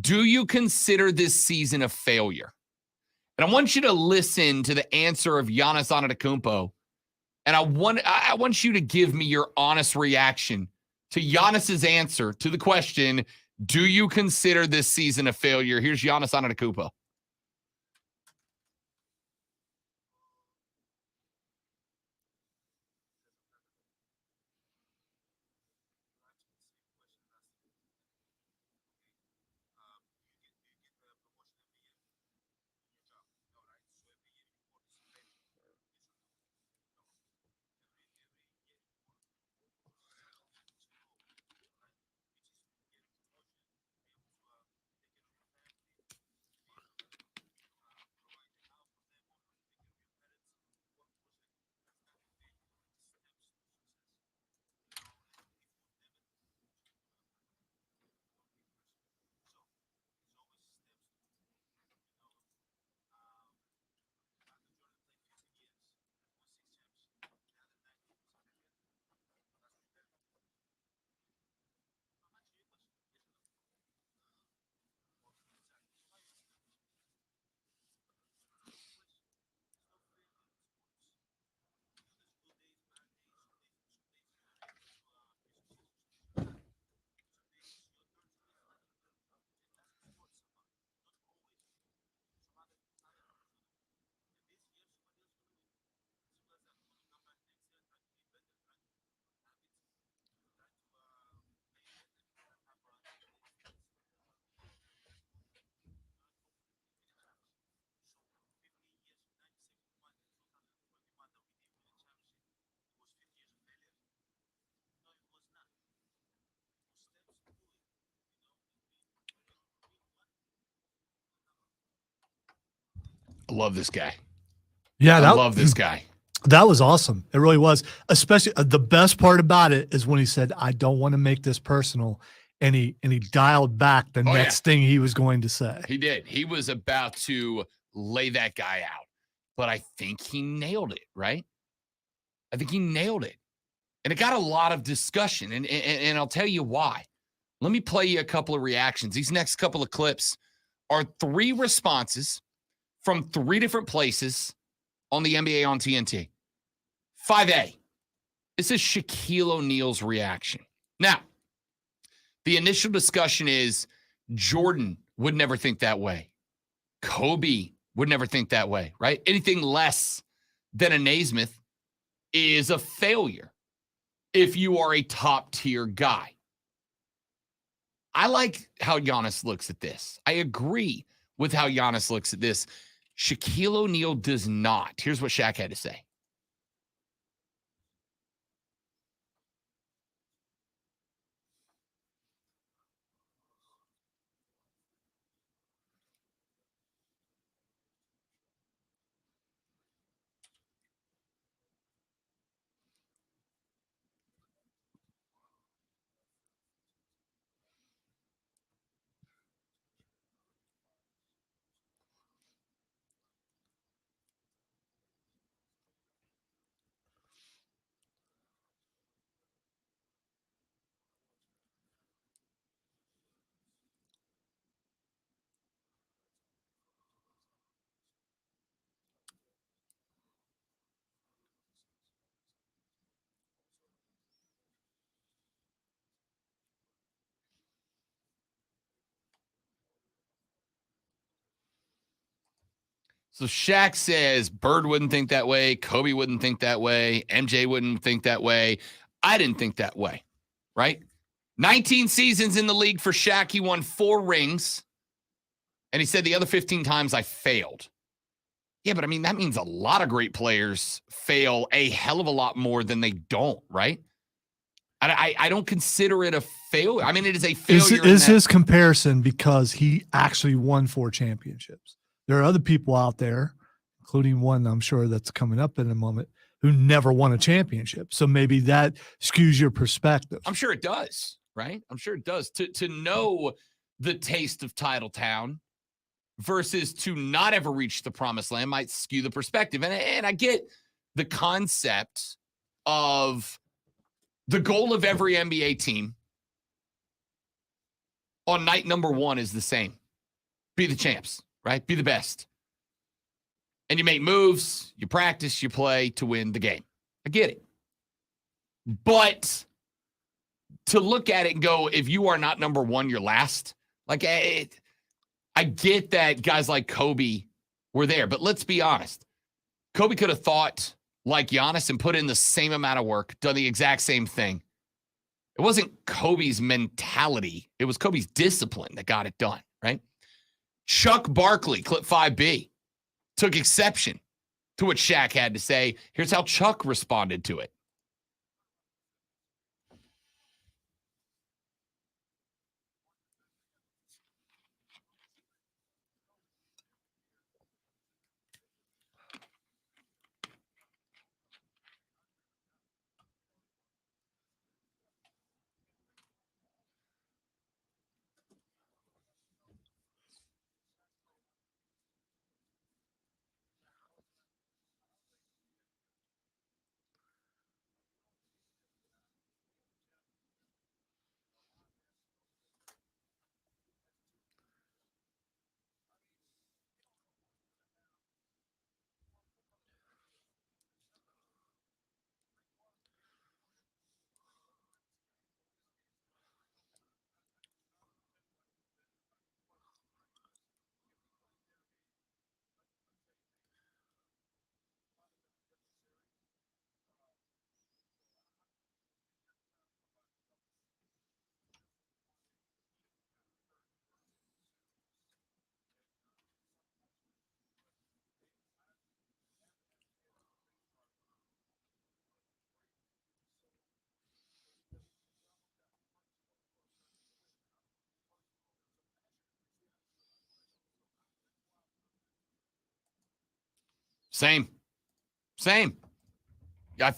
do you consider this season a failure? And I want you to listen to the answer of Giannis Antetokounmpo, and I want you to give me your honest reaction to Giannis's answer to the question, do you consider this season a failure? Here's Giannis Antetokounmpo. I love this guy. Yeah, I love this guy. That was awesome. It really was. Especially the best part about it is when he said, I don't want to make this personal. And he dialed back the next thing he was going to say. He did. He was about to lay that guy out. But I think he nailed it, right? I think he nailed it. And it got a lot of discussion. And I'll tell you why. Let me play you a couple of reactions. These next couple of clips are 3 responses from 3 different places on the NBA on TNT. 5A. This is Shaquille O'Neal's reaction. Now, the initial discussion is Jordan would never think that way. Kobe would never think that way, right? Anything less than a Naismith is a failure if you are a top-tier guy. I like how Giannis looks at this. I agree with how Giannis looks at this. Shaquille O'Neal does not. Here's what Shaq had to say. So Shaq says Bird wouldn't think that way. Kobe wouldn't think that way. MJ wouldn't think that way. I didn't think that way, right? 19 seasons in the league for Shaq. He won 4 rings. And he said the other 15 times I failed. Yeah, but I mean, that means a lot of great players fail a hell of a lot more than they don't, right? I don't consider it a failure. I mean, it is a failure. Is his comparison because he actually won 4 championships? There are other people out there, including one I'm sure that's coming up in a moment, who never won a championship. So maybe that skews your perspective. I'm sure it does, right? I'm sure it does. To know the taste of Titletown versus to not ever reach the promised land might skew the perspective. And I get the concept of the goal of every NBA team on night number 1 is the same. Be the champs, right? Be the best. And you make moves, you practice, you play to win the game. I get it. But to look at it and go, if you are not number 1, you're last. Like, I get that guys like Kobe were there, but let's be honest. Kobe could have thought like Giannis and put in the same amount of work, done the exact same thing. It wasn't Kobe's mentality. It was Kobe's discipline that got it done, right? Chuck Barkley, clip 5B, took exception to what Shaq had to say. Here's how Chuck responded to it. Same. I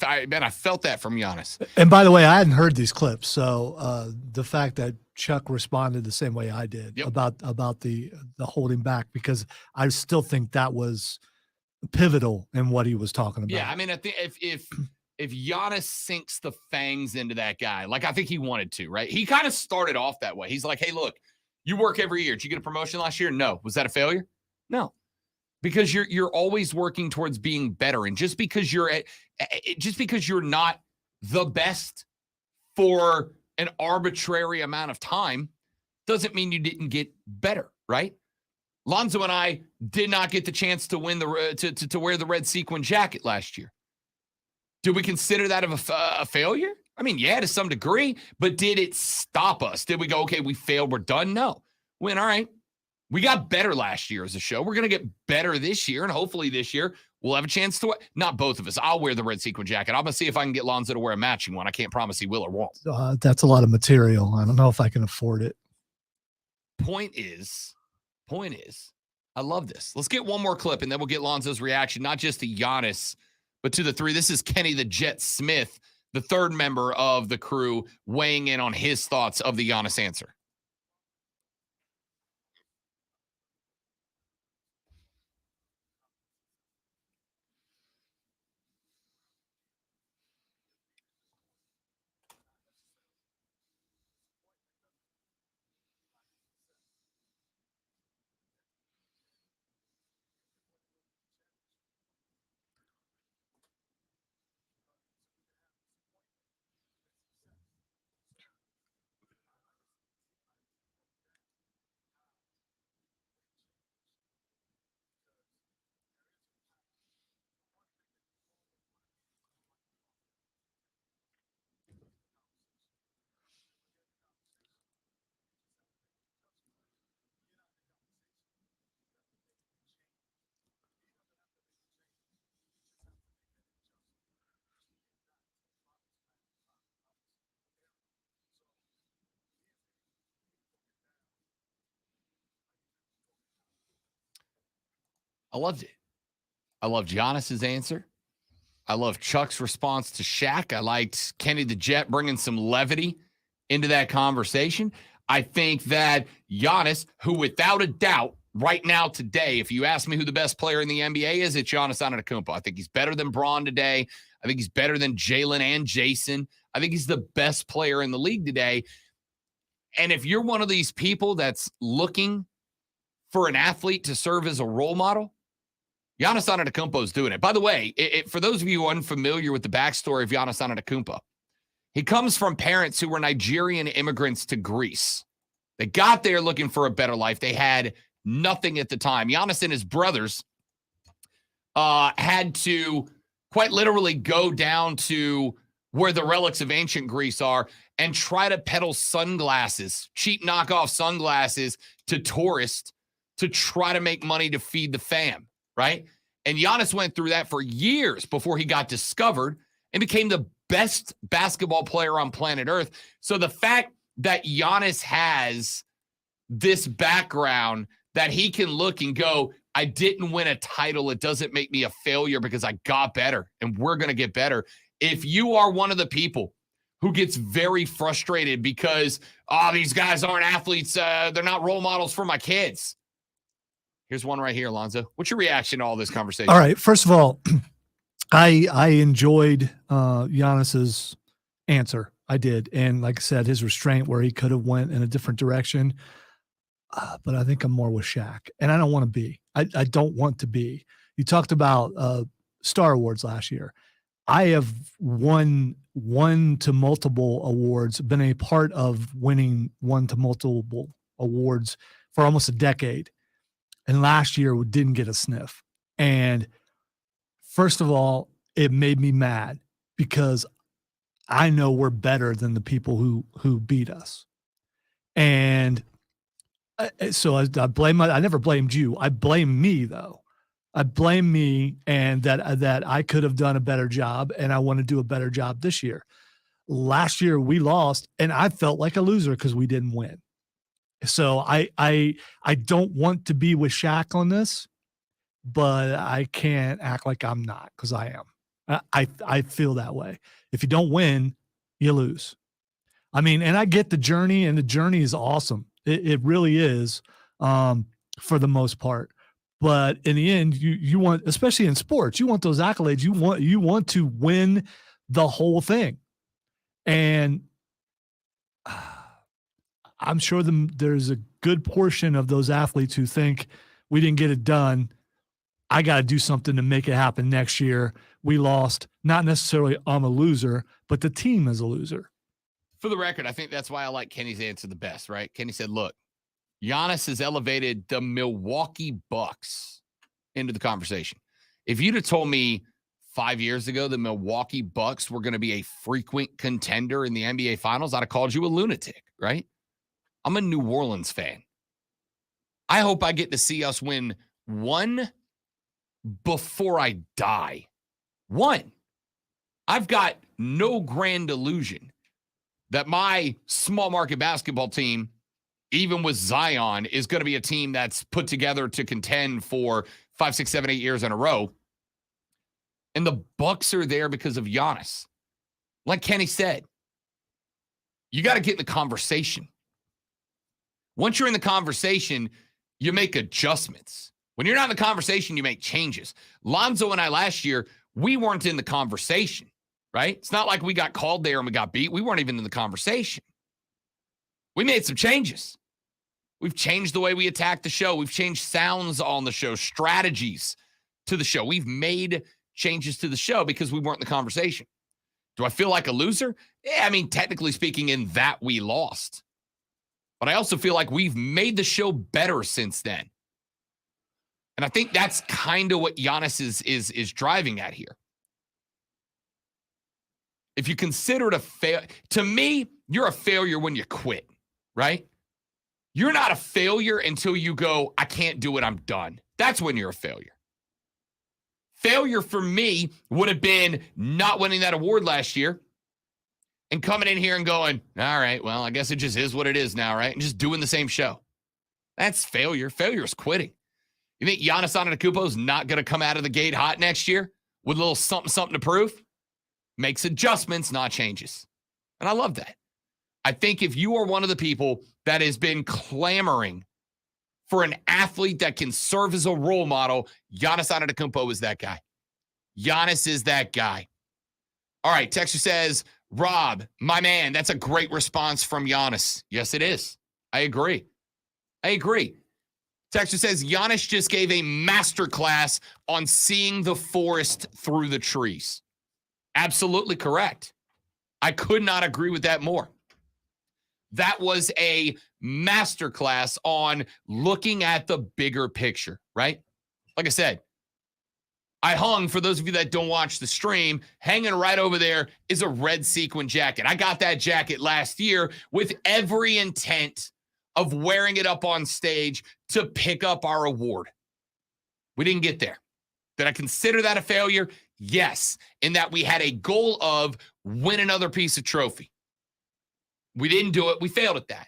felt that from Giannis. And by the way, I hadn't heard these clips, so the fact that Chuck responded the same way I did about the holding back, because I still think that was pivotal in what he was talking about. Yeah, I mean, if Giannis sinks the fangs into that guy, like I think he wanted to, right? He kind of started off that way. He's like, hey, look, you work every year. Did you get a promotion last year? No. Was that a failure? No. Because you're always working towards being better. And just because you're not the best for an arbitrary amount of time doesn't mean you didn't get better, right? Lonzo and I did not get the chance to win to wear the red sequin jacket last year. Do we consider that a failure? I mean, yeah, to some degree, but did it stop us? Did we go, okay, we failed, we're done? No. Win, all right. We got better last year as a show. We're going to get better this year, and hopefully this year we'll have a chance to – not both of us. I'll wear the red sequin jacket. I'm going to see if I can get Lonzo to wear a matching one. I can't promise he will or won't. That's a lot of material. I don't know if I can afford it. Point is, I love this. Let's get one more clip, and then we'll get Lonzo's reaction, not just to Giannis, but to the 3. This is Kenny the Jet Smith, the 3rd member of the crew, weighing in on his thoughts of the Giannis answer. I loved it. I loved Giannis's answer. I love Chuck's response to Shaq. I liked Kenny the Jet bringing some levity into that conversation. I think that Giannis, who without a doubt, right now today, if you ask me who the best player in the NBA is, it's Giannis Antetokounmpo. I think he's better than Bron today. I think he's better than Jalen and Jason. I think he's the best player in the league today. And if you're one of these people that's looking for an athlete to serve as a role model, Giannis Antetokounmpo is doing it. By the way, for those of you unfamiliar with the backstory of Giannis Antetokounmpo, he comes from parents who were Nigerian immigrants to Greece. They got there looking for a better life. They had nothing at the time. Giannis and his brothers had to quite literally go down to where the relics of ancient Greece are and try to peddle sunglasses, cheap knockoff sunglasses to tourists to try to make money to feed the fam, right? And Giannis went through that for years before he got discovered and became the best basketball player on planet Earth. So the fact that Giannis has this background that he can look and go, I didn't win a title. It doesn't make me a failure because I got better and we're going to get better. If you are one of the people who gets very frustrated because, these guys aren't athletes, they're not role models for my kids. Here's one right here, Alonzo. What's your reaction to all this conversation? All right. First of all, I enjoyed Giannis's answer. I did. And like I said, his restraint where he could have went in a different direction. But I think I'm more with Shaq. And I don't want to be. I don't want to be. You talked about Star Awards last year. I have won one to multiple awards, been a part of winning one to multiple awards for almost a decade. And last year we didn't get a sniff. And first of all, it made me mad because I know we're better than the people who beat us. And so I blame, I never blamed you. I blame me though. I blame me and that I could have done a better job and I want to do a better job this year. Last year we lost and I felt like a loser because we didn't win. So I don't want to be with Shaq on this, but I can't act like I'm not because I am. I feel that way. If you don't win, you lose. I mean, and I get the journey and the journey is awesome. It really is for the most part. But in the end, you want, especially in sports, you want those accolades. You want to win the whole thing. And I'm sure there's a good portion of those athletes who think we didn't get it done. I got to do something to make it happen next year. We lost. Not necessarily I'm a loser, but the team is a loser. For the record, I think that's why I like Kenny's answer the best, right? Kenny said, look, Giannis has elevated the Milwaukee Bucks into the conversation. If you'd have told me 5 years ago the Milwaukee Bucks were going to be a frequent contender in the NBA Finals, I'd have called you a lunatic, right? I'm a New Orleans fan. I hope I get to see us win one before I die. One. I've got no grand illusion that my small market basketball team, even with Zion, is going to be a team that's put together to contend for 5, 6, 7, 8 years in a row. And the Bucks are there because of Giannis. Like Kenny said, you got to get in the conversation. Once you're in the conversation, you make adjustments. When you're not in the conversation, you make changes. Lonzo and I last year, we weren't in the conversation, right? It's not like we got called there and we got beat. We weren't even in the conversation. We made some changes. We've changed the way we attack the show. We've changed sounds on the show, strategies to the show. We've made changes to the show because we weren't in the conversation. Do I feel like a loser? Yeah, I mean, technically speaking, in that we lost. But I also feel like we've made the show better since then. And I think that's kind of what Giannis is driving at here. If you consider it a fail, to me, you're a failure when you quit, right? You're not a failure until you go, I can't do it, I'm done. That's when you're a failure. Failure for me would have been not winning that award last year and coming in here and going, all right, well, I guess it just is what it is now, right? And just doing the same show. That's failure. Failure is quitting. You think Giannis Antetokounmpo is not going to come out of the gate hot next year with a little something to prove? Makes adjustments, not changes. And I love that. I think if you are one of the people that has been clamoring for an athlete that can serve as a role model, Giannis Antetokounmpo is that guy. Giannis is that guy. All right, Texture says, Rob, my man, that's a great response from Giannis. Yes, it is. I agree. Texture says, Giannis just gave a masterclass on seeing the forest through the trees. Absolutely correct. I could not agree with that more. That was a masterclass on looking at the bigger picture, right? Like I said, I hung, for those of you that don't watch the stream, hanging right over there is a red sequin jacket. I got that jacket last year with every intent of wearing it up on stage to pick up our award. We didn't get there. Did I consider that a failure? Yes, in that we had a goal of win another piece of trophy. We didn't do it. We failed at that.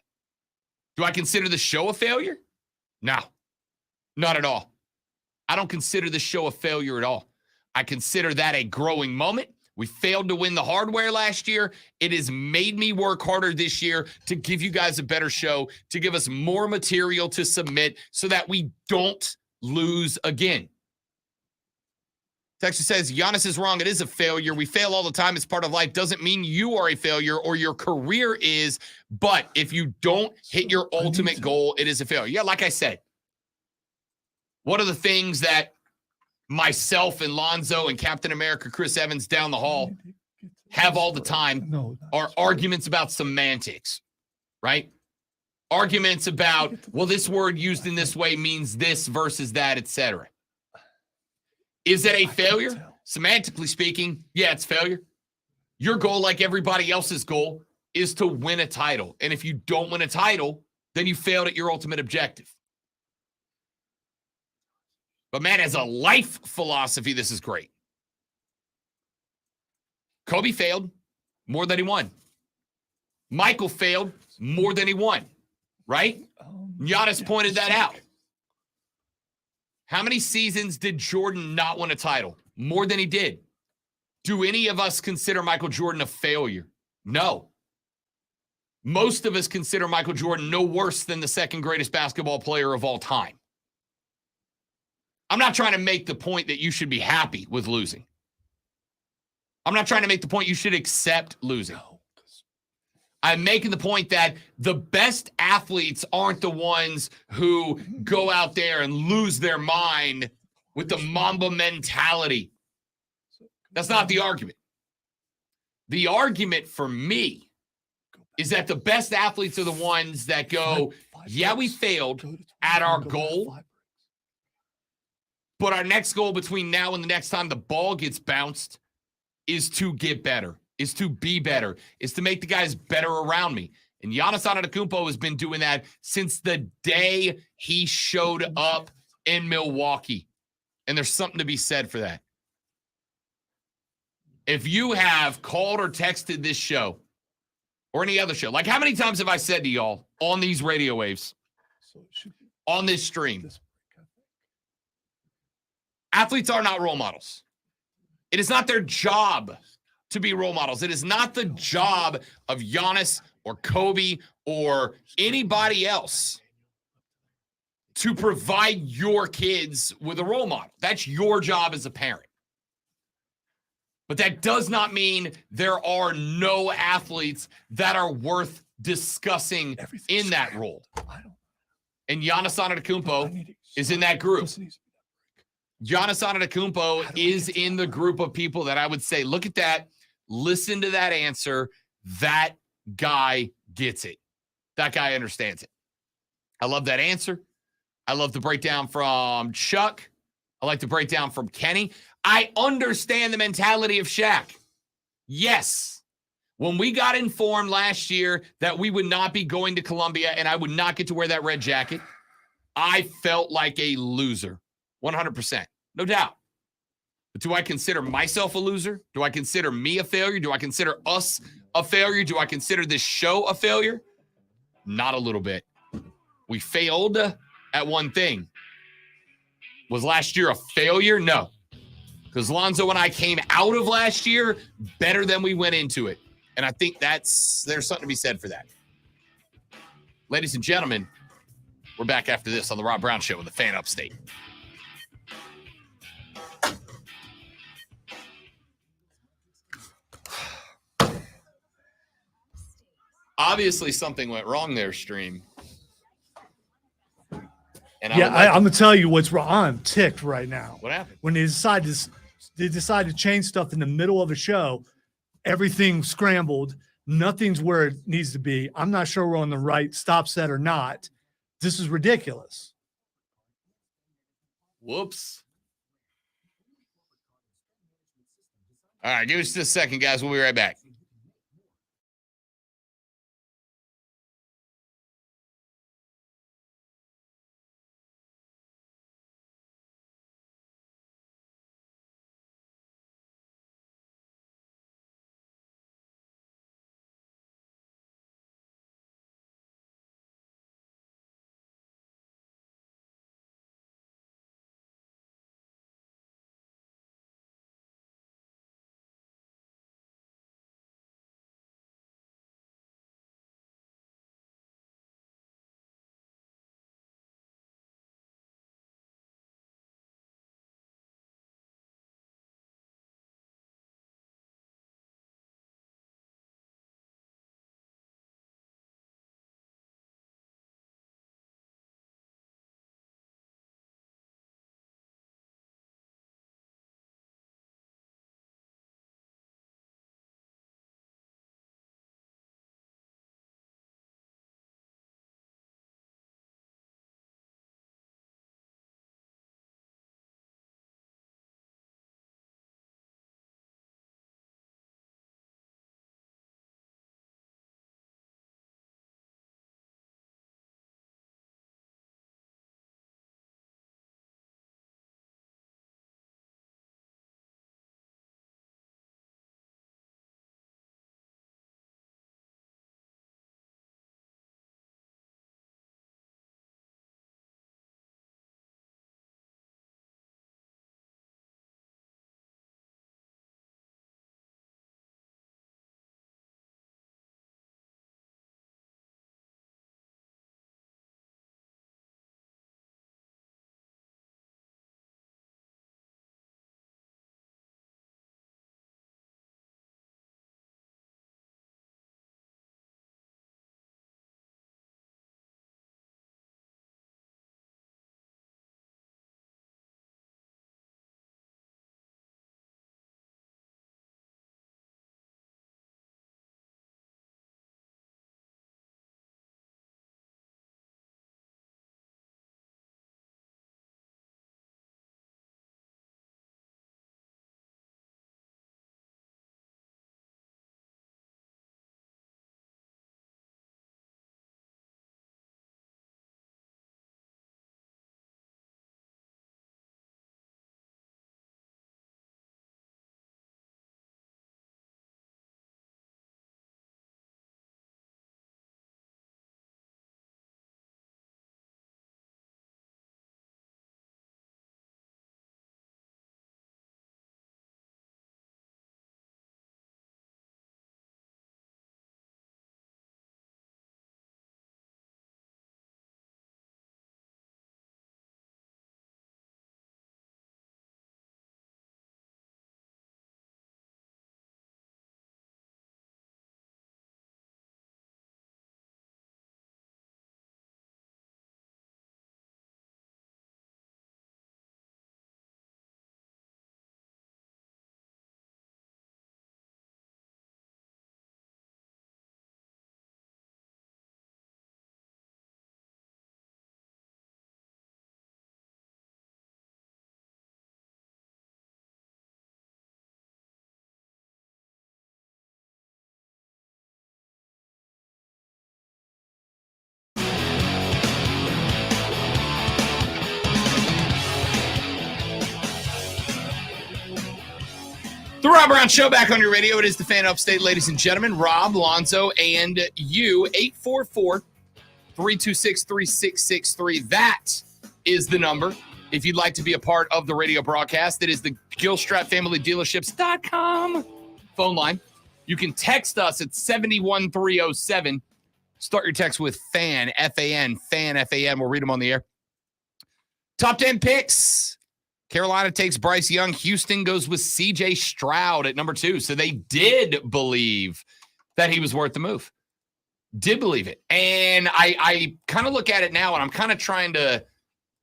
Do I consider the show a failure? No, not at all. I don't consider the show a failure at all. I consider that a growing moment. We failed to win the hardware last year. It has made me work harder this year to give you guys a better show, to give us more material to submit so that we don't lose again. Texas says, Giannis is wrong. It is a failure. We fail all the time. It's part of life. Doesn't mean you are a failure or your career is. But if you don't hit your ultimate goal, it is a failure. Yeah, like I said, one of the things that myself and Lonzo and Captain America Chris Evans down the hall have all the time are arguments about semantics, right? Arguments about, well, this word used in this way means this versus that, etc. Is it a failure? Semantically speaking, yeah, it's failure. Your goal, like everybody else's goal, is to win a title. And if you don't win a title, then you failed at your ultimate objective. But man, as a life philosophy, this is great. Kobe failed more than he won. Michael failed more than he won, right? Giannis pointed that out. How many seasons did Jordan not win a title? More than he did. Do any of us consider Michael Jordan a failure? No. Most of us consider Michael Jordan no worse than the second greatest basketball player of all time. I'm not trying to make the point that you should be happy with losing. I'm not trying to make the point you should accept losing. I'm making the point that the best athletes aren't the ones who go out there and lose their mind with the Mamba mentality. That's not the argument. The argument for me is that the best athletes are the ones that go, yeah, we failed at our goal, but our next goal between now and the next time the ball gets bounced is to get better, is to be better, is to make the guys better around me. And Giannis Antetokounmpo has been doing that since the day he showed up in Milwaukee. And there's something to be said for that. If you have called or texted this show or any other show, like how many times have I said to y'all on these radio waves, on this stream, athletes are not role models. It is not their job to be role models. It is not the job of Giannis or Kobe or anybody else to provide your kids with a role model. That's your job as a parent. But that does not mean there are no athletes that are worth discussing in that role. And Giannis Antetokounmpo is in that group. Giannis Antetokounmpo is in the group of people that I would say, look at that, listen to that answer. That guy gets it. That guy understands it. I love that answer. I love the breakdown from Chuck. I like the breakdown from Kenny. I understand the mentality of Shaq. Yes. When we got informed last year that we would not be going to Columbia and I would not get to wear that red jacket, I felt like a loser. 100%. No doubt. But do I consider myself a loser? Do I consider me a failure? Do I consider us a failure? Do I consider this show a failure? Not a little bit. We failed at one thing. Was last year a failure? No. Because Lonzo and I came out of last year better than we went into it. And I think there's something to be said for that. Ladies and gentlemen, we're back after this on the Rob Brown Show with the Fan Upstate. Obviously, something went wrong there, Stream. And I'm going to tell you what's wrong. I'm ticked right now. What happened? When they decide to change stuff in the middle of a show, everything scrambled. Nothing's where it needs to be. I'm not sure we're on the right stop set or not. This is ridiculous. Whoops. All right, give us just a second, guys. We'll be right back. The Rob Brown Show back on your radio. It is the Fan Upstate, ladies and gentlemen. Rob, Lonzo, and you. 844-326-3663. That is the number. if you'd like to be a part of the radio broadcast, it is the GilstratFamilyDealerships.com phone line. You can text us at 71307. Start your text with FAN, F-A-N, FAN, F-A-N. We'll read them on the air. Top 10 picks. Carolina takes Bryce Young. Houston goes with C.J. Stroud at number 2. So they did believe that he was worth the move. Did believe it. And I kind of look at it now, and I'm kind of trying to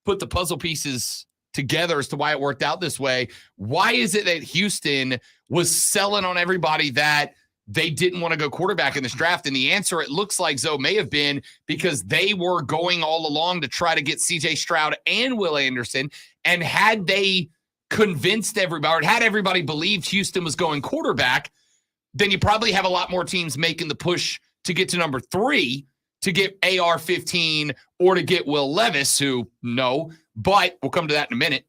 put the puzzle pieces together as to why it worked out this way. Why is it that Houston was selling on everybody that they didn't want to go quarterback in this draft? And the answer, it looks like, Zoe, may have been because they were going all along to try to get C.J. Stroud and Will Anderson. And had they convinced everybody, or had everybody believed Houston was going quarterback, then you probably have a lot more teams making the push to get to number 3 to get AR-15 or to get Will Levis, who no, but we'll come to that in a minute.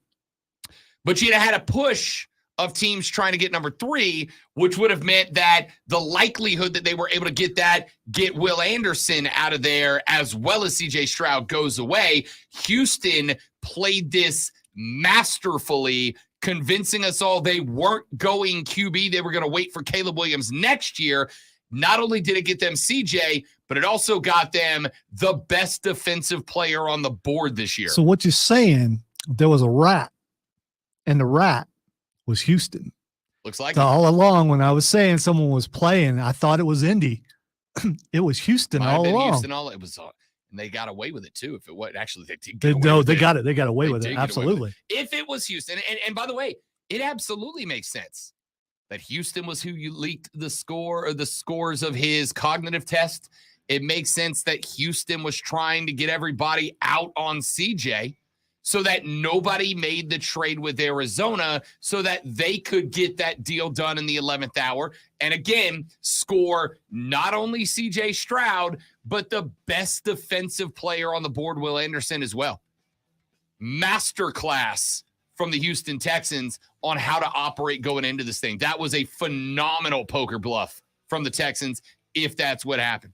But you'd have had a push of teams trying to get number 3, which would have meant that the likelihood that they were able to get Will Anderson out of there as well as C.J. Stroud goes away. Houston played this masterfully, convincing us all they weren't going QB. They were going to wait for Caleb Williams next year. Not only did it get them CJ, but it also got them the best defensive player on the board this year. So what you're saying, there was a rat, and the rat was Houston. Looks like so all along when I was saying someone was playing, I thought it was Indy. It was Houston all along. Houston it was, and they got away with it too. If it was actually, they did. They got it. They got away with it. Absolutely. If it was Houston, and by the way, it absolutely makes sense that Houston was who you leaked the score or the scores of his cognitive test. It makes sense that Houston was trying to get everybody out on CJ so that nobody made the trade with Arizona so that they could get that deal done in the 11th hour. And again, score not only CJ Stroud, but the best defensive player on the board, Will Anderson, as well. Masterclass from the Houston Texans on how to operate going into this thing. That was a phenomenal poker bluff from the Texans, if that's what happened.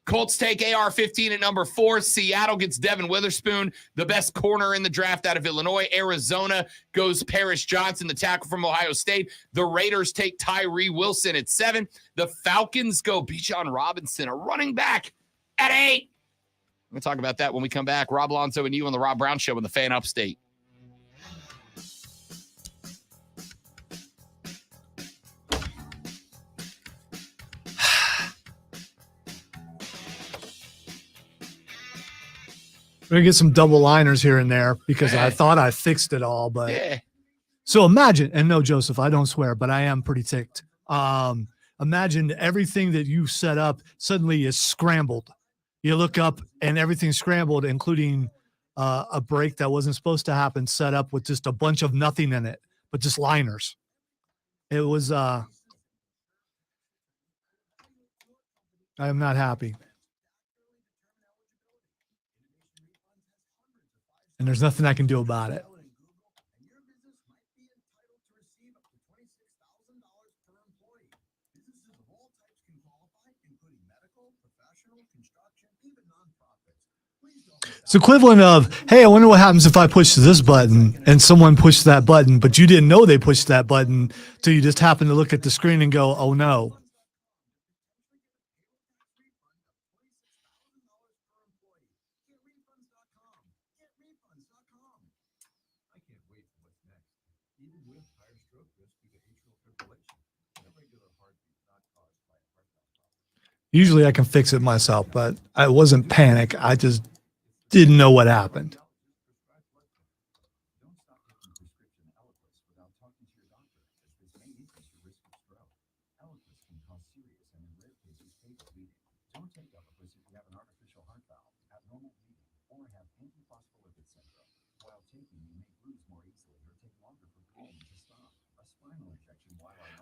Colts take AR-15 at number 4. Seattle gets Devin Witherspoon, the best corner in the draft out of Illinois. Arizona goes Paris Johnson, the tackle from Ohio State. The Raiders take Tyree Wilson at 7. The Falcons go Bijan Robinson, a running back, at 8. We'll talk about that when we come back. Rob Alonso and you on the Rob Brown Show in the Fan Upstate. We're going to get some double liners here and there because I thought I fixed it all. But yeah. So imagine, and no, Joseph, I don't swear, but I am pretty ticked. Imagine everything that you set up suddenly is scrambled. You look up and everything's scrambled, including a break that wasn't supposed to happen, set up with just a bunch of nothing in it, but just liners. It was, I am not happy. And there's nothing I can do about it. It's equivalent of, hey, I wonder what happens if I push this button and someone pushed that button, but you didn't know they pushed that button till you just happen to look at the screen and go, oh no. Usually I can fix it myself, but I wasn't panic. I just didn't know what happened.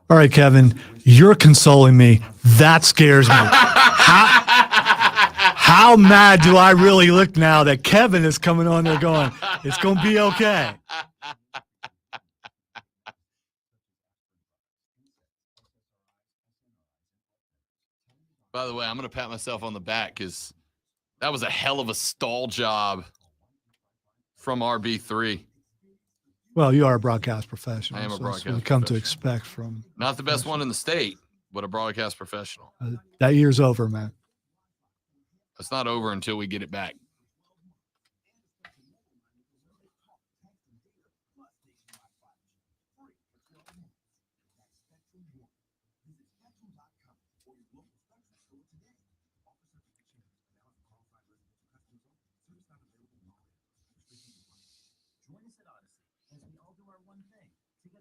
All right, Kevin, you're consoling me. That scares me. How mad do I really look now that Kevin is coming on there going, it's going to be okay? By the way, I'm going to pat myself on the back because that was a hell of a stall job from RB3. Well, you are a broadcast professional. I am a so that's what broadcast we come to professional. expect from Not the best one in the state, but a broadcast professional. that year's over, man. It's not over until we get it back.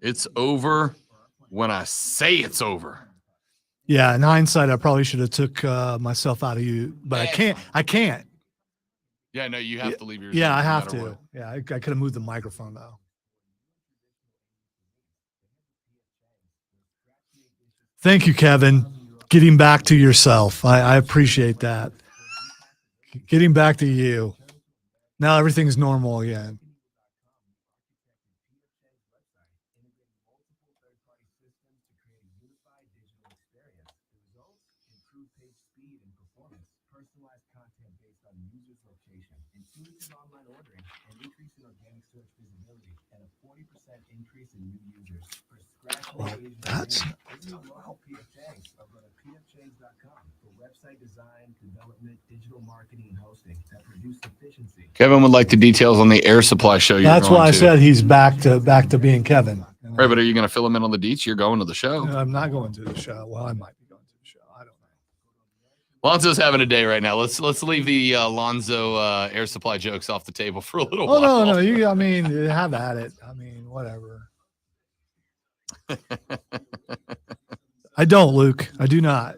It's over when I say it's over. Yeah, in hindsight, I probably should have took myself out of you, but I can't. I can't. Yeah, no, you have to leave yours. Yeah, on I no have matter to. what. Yeah, I could have moved the microphone though. Thank you, Kevin. Getting back to yourself. I appreciate that. Getting back to you. Now everything's normal again. Well, that's Kevin would like the details on the air supply show. that's why I said he's back to being Kevin. Right, but are you going to fill him in on the deets? You're going to the show. I'm not going to the show. Well, I might be going to the show. I don't know. Lonzo's having a day right now. Let's leave the Lonzo air supply jokes off the table for a little Oh while. no, you. I mean, have at it. I mean, whatever. I don't, Luke. I do not.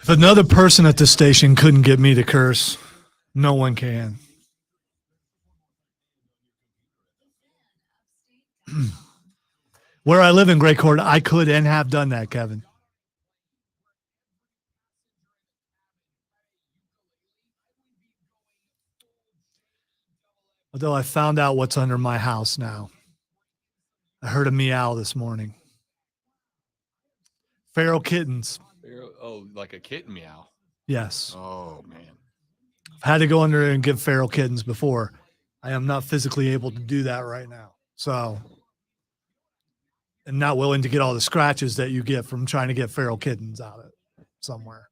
If another person at the station couldn't get me to curse, no one can. Where I live in Great Court, I could and have done that, Kevin. Although I found out what's under my house now. I heard a meow this morning. Feral kittens. Oh, like a kitten meow. Yes. Oh, man. I've had to go under there and get feral kittens before. I am not physically able to do that right now. So, and not willing to get all the scratches that you get from trying to get feral kittens out of somewhere.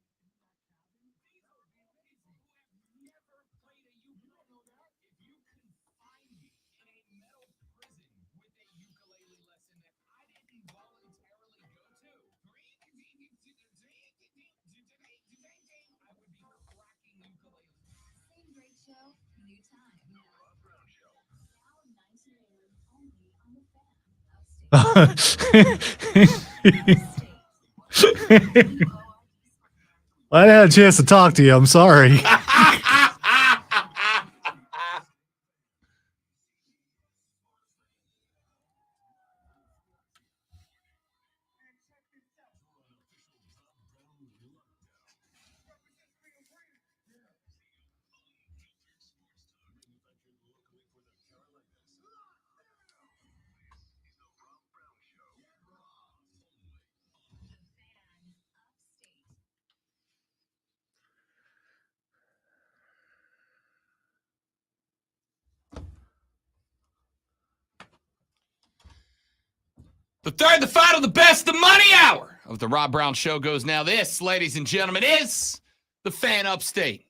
I didn't have a chance to talk to you. I'm sorry. The third, the final, the best, the money hour of the Rob Brown Show goes now. This, ladies and gentlemen, is the Fan Upstate.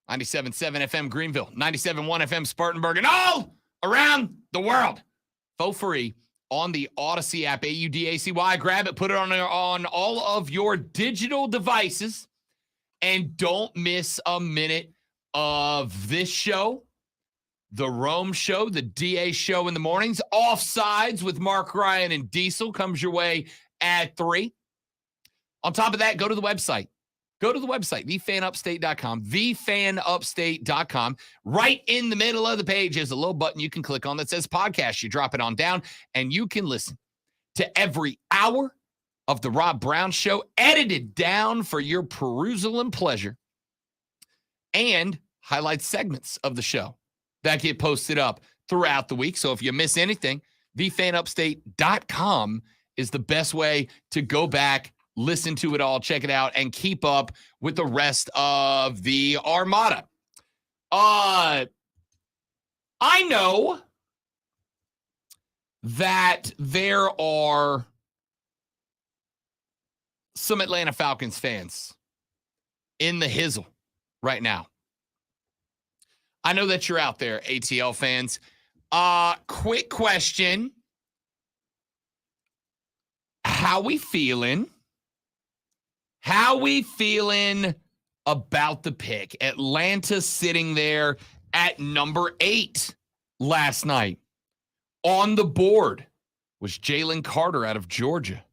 97.7 FM Greenville, 97.1 FM Spartanburg, and all around the world. For free on the Odyssey app, AUDACY. Grab it, put it on all of your digital devices, and don't miss a minute of this show. The Rome Show, the DA Show in the mornings. Offsides with Mark Ryan and Diesel comes your way at 3. On top of that, go to the website. Go to the website, thefanupstate.com, thefanupstate.com. Right in the middle of the page is a little button you can click on that says podcast. You drop it on down, and you can listen to every hour of the Rob Brown Show, edited down for your perusal and pleasure, and highlight segments of the show that get posted up throughout the week. So if you miss anything, thefanupstate.com is the best way to go back, listen to it all, check it out, and keep up with the rest of the Armada. I know that there are some Atlanta Falcons fans in the hizzle right now. I know that you're out there, ATL fans. Quick question. How we feeling? How we feeling about the pick? Atlanta sitting there at number 8 last night. On the board was Jalen Carter out of Georgia.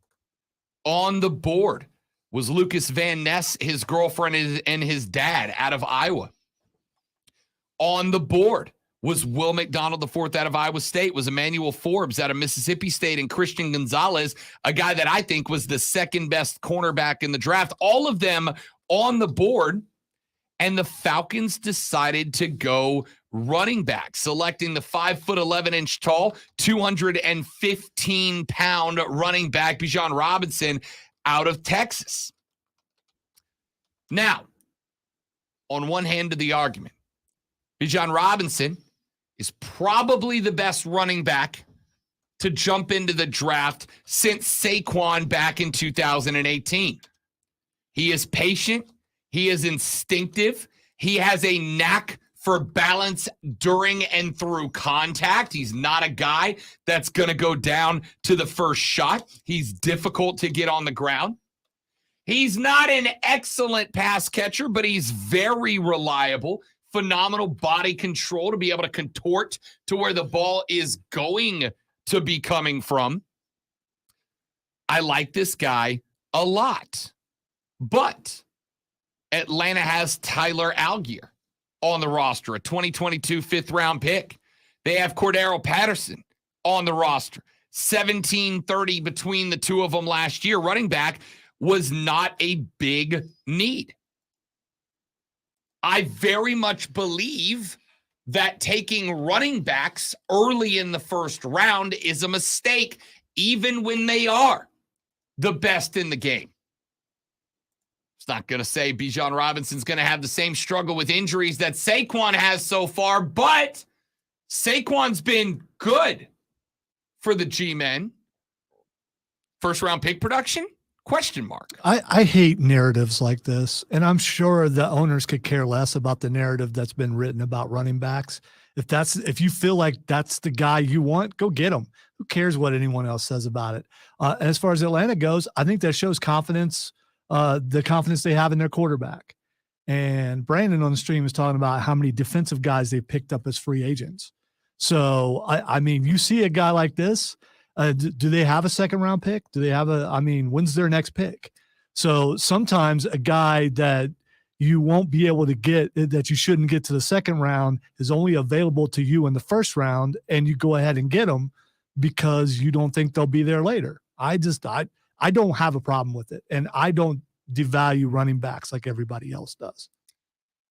On the board was Lucas Van Ness, his girlfriend, and his dad out of Iowa. On the board was Will McDonald IV out of Iowa State, was Emmanuel Forbes out of Mississippi State, and Christian Gonzalez, a guy that I think was the second best cornerback in the draft. All of them on the board, and the Falcons decided to go running back, selecting the 5'11" tall, 215-pound running back, Bijan Robinson, out of Texas. Now, on one hand of the argument, Bijan Robinson is probably the best running back to jump into the draft since Saquon back in 2018. He is patient. He is instinctive. He has a knack for balance during and through contact. He's not a guy that's going to go down to the first shot. He's difficult to get on the ground. He's not an excellent pass catcher, but he's very reliable. Phenomenal body control to be able to contort to where the ball is going to be coming from. I like this guy a lot. But Atlanta has Tyler Algier on the roster, a 2022 fifth-round pick. They have Cordero Patterson on the roster. 17-30 between the two of them last year. Running back was not a big need. I very much believe that taking running backs early in the first round is a mistake, even when they are the best in the game. It's not going to say Bijan Robinson's going to have the same struggle with injuries that Saquon has so far, but Saquon's been good for the G-men. First-round pick production? Question mark. I hate narratives like this, and I'm sure the owners could care less about the narrative that's been written about running backs. If you feel like that's the guy you want, go get him. Who cares what anyone else says about it? And as far as Atlanta goes, I think that shows confidence, the confidence they have in their quarterback. And Brandon on the stream is talking about how many defensive guys they picked up as free agents. So, I mean, you see a guy like this, do they have a second-round pick? Do they have when's their next pick? So sometimes a guy that you won't be able to get, that you shouldn't get to the second round, is only available to you in the first round, and you go ahead and get them because you don't think they'll be there later. I don't have a problem with it, and I don't devalue running backs like everybody else does.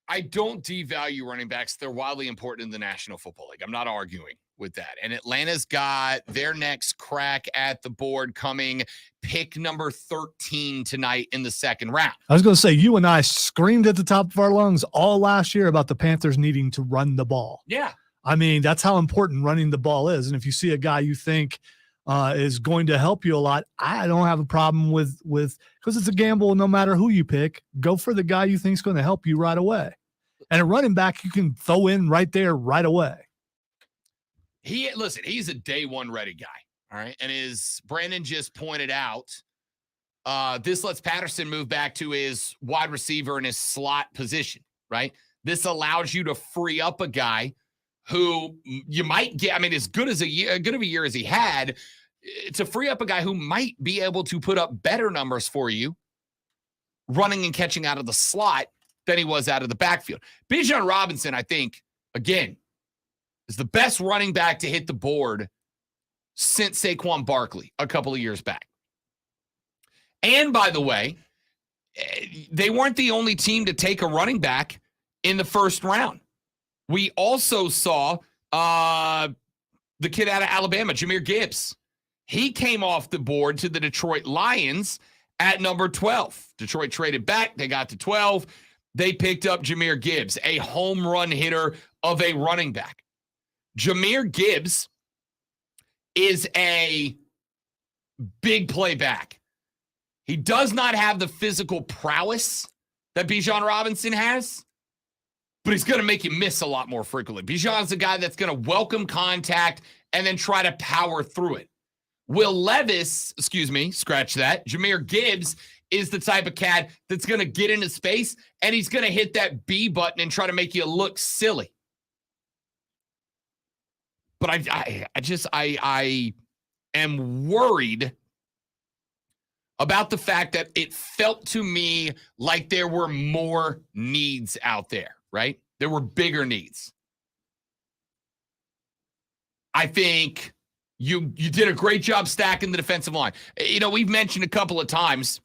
I don't devalue running backs. They're wildly important in the National Football League. I'm not arguing with that. And Atlanta's got their next crack at the board coming, pick number 13 tonight in the second round. I was going to say, you and I screamed at the top of our lungs all last year about the Panthers needing to run the ball. Yeah. I mean, that's how important running the ball is. And if you see a guy you think is going to help you a lot, I don't have a problem with because it's a gamble. No matter who you pick, go for the guy you think is going to help you right away. And a running back you can throw in right there right away. He's a day one ready guy. All right. And as Brandon just pointed out, this lets Patterson move back to his wide receiver in his slot position, right? This allows you to free up a guy who you might get. I mean, as good of a year as he had, to free up a guy who might be able to put up better numbers for you running and catching out of the slot than he was out of the backfield. Bijan Robinson, I think, again, is the best running back to hit the board since Saquon Barkley a couple of years back. And by the way, they weren't the only team to take a running back in the first round. We also saw the kid out of Alabama, Jahmyr Gibbs. He came off the board to the Detroit Lions at number 12. Detroit traded back. They got to 12. They picked up Jahmyr Gibbs, a home run hitter of a running back. Jahmyr Gibbs is a big play back. He does not have the physical prowess that Bijan Robinson has, but he's going to make you miss a lot more frequently. Bijan's the guy that's going to welcome contact and then try to power through it. Scratch that. Jahmyr Gibbs is the type of cat that's going to get into space and he's going to hit that B button and try to make you look silly. But I am worried about the fact that it felt to me like there were more needs out there, right? There were bigger needs. I think you did a great job stacking the defensive line. You know, we've mentioned a couple of times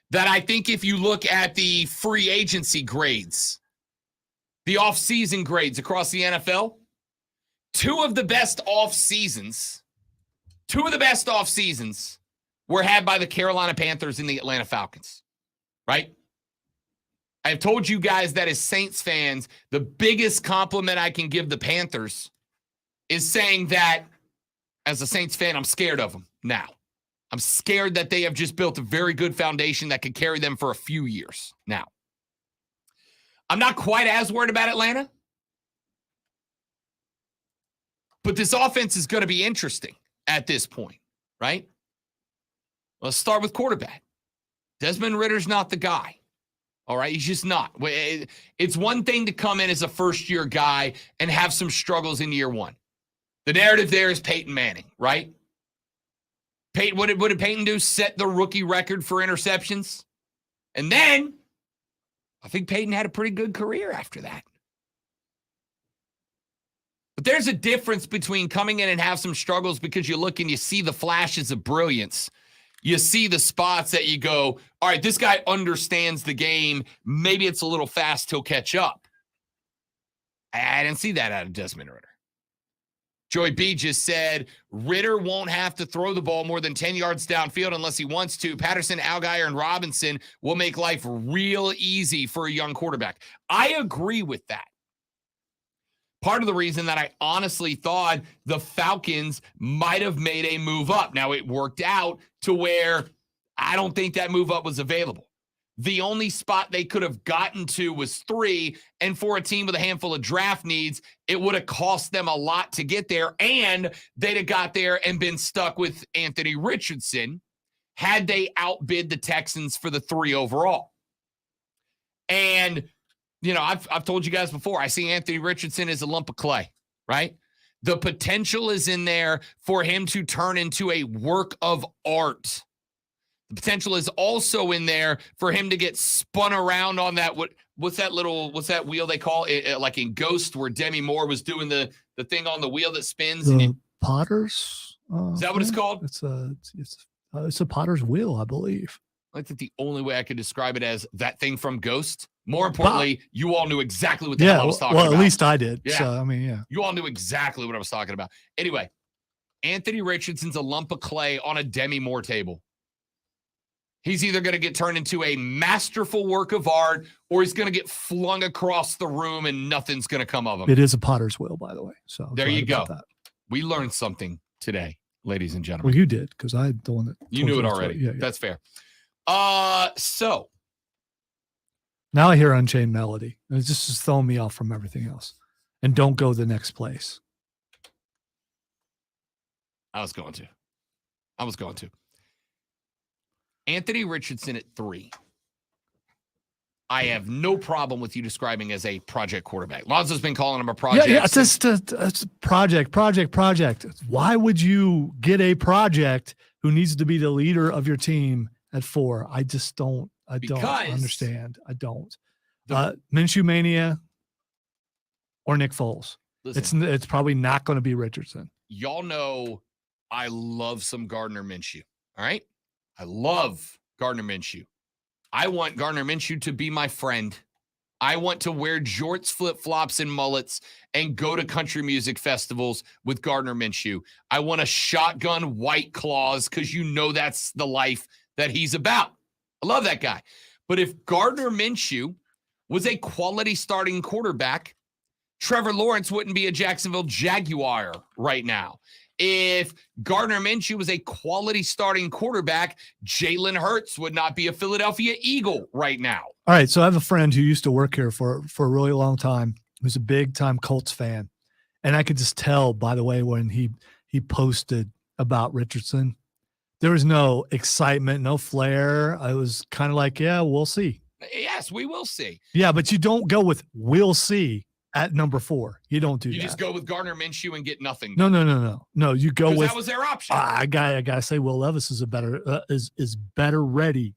that I think if you look at the free agency grades, the offseason grades across the NFL, two of the best off seasons were had by the Carolina Panthers and the Atlanta Falcons, right? I've told you guys that as Saints fans, the biggest compliment I can give the Panthers is saying that as a Saints fan, I'm scared of them now. I'm scared that they have just built a very good foundation that could carry them for a few years now. I'm not quite as worried about Atlanta, but this offense is going to be interesting at this point, right? Let's start with quarterback. Desmond Ritter's not the guy. All right, he's just not. It's one thing to come in as a first-year guy and have some struggles in year one. The narrative there is Peyton Manning, right? What did Peyton do? Set the rookie record for interceptions. And then I think Peyton had a pretty good career after that. But there's a difference between coming in and have some struggles because you look and you see the flashes of brilliance. You see the spots that you go, all right, this guy understands the game. Maybe it's a little fast. He'll catch up. I didn't see that out of Desmond Ridder. Joey B just said, Ridder won't have to throw the ball more than 10 yards downfield unless he wants to. Patterson, Allgeier, and Robinson will make life real easy for a young quarterback. I agree with that. Part of the reason that I honestly thought the Falcons might have made a move up. Now, it worked out to where I don't think that move up was available. The only spot they could have gotten to was 3, and for a team with a handful of draft needs, it would have cost them a lot to get there, and they'd have got there and been stuck with Anthony Richardson had they outbid the Texans for the 3 overall. And, you know, I've told you guys before, I see Anthony Richardson as a lump of clay, right? The potential is in there for him to turn into a work of art. The potential is also in there for him to get spun around on that. What's that wheel they call it? Like in Ghost, where Demi Moore was doing the thing on the wheel that spins. The Potter's. Is that what it's called? It's a Potter's wheel, I believe. I think the only way I could describe it as that thing from Ghost. More importantly, you all knew exactly what the hell I was talking about. Well, at least I did. Yeah. So, I mean, yeah. You all knew exactly what I was talking about. Anyway, Anthony Richardson's a lump of clay on a Demi Moore table. He's either going to get turned into a masterful work of art or he's going to get flung across the room and nothing's going to come of him. It is a Potter's wheel, by the way. So there you go. We learned something today, ladies and gentlemen. Well, you did, because I the one that you knew it already. Yeah. That's fair. So now I hear Unchained Melody. And it's just throwing me off from everything else. And don't go the next place. I was going to. Anthony Richardson at 3. I have no problem with you describing as a project quarterback. Lonzo's been calling him a project. Yeah, it's just it's project. Why would you get a project who needs to be the leader of your team at 4? I just don't. I don't understand. I don't. Minshew Mania or Nick Foles. Listen, it's probably not going to be Richardson. Y'all know I love some Gardner Minshew. All right? I love Gardner Minshew. I want Gardner Minshew to be my friend. I want to wear jorts, flip-flops, and mullets and go to country music festivals with Gardner Minshew. I want a shotgun White Claws because you know that's the life that he's about. I love that guy. But if Gardner Minshew was a quality starting quarterback, Trevor Lawrence wouldn't be a Jacksonville Jaguar right now. If Gardner Minshew was a quality starting quarterback, Jalen Hurts would not be a Philadelphia Eagle right now. All right, so I have a friend who used to work here for a really long time, who's a big-time Colts fan. And I could just tell, by the way, when he posted about Richardson, there was no excitement, no flair. I was kind of like, yeah, we'll see. Yes, we will see. Yeah, but you don't go with we'll see at number 4. You don't do that. You just go with Gardner Minshew and get nothing. No. You go with that was their option. I gotta say, Will Levis is is better ready.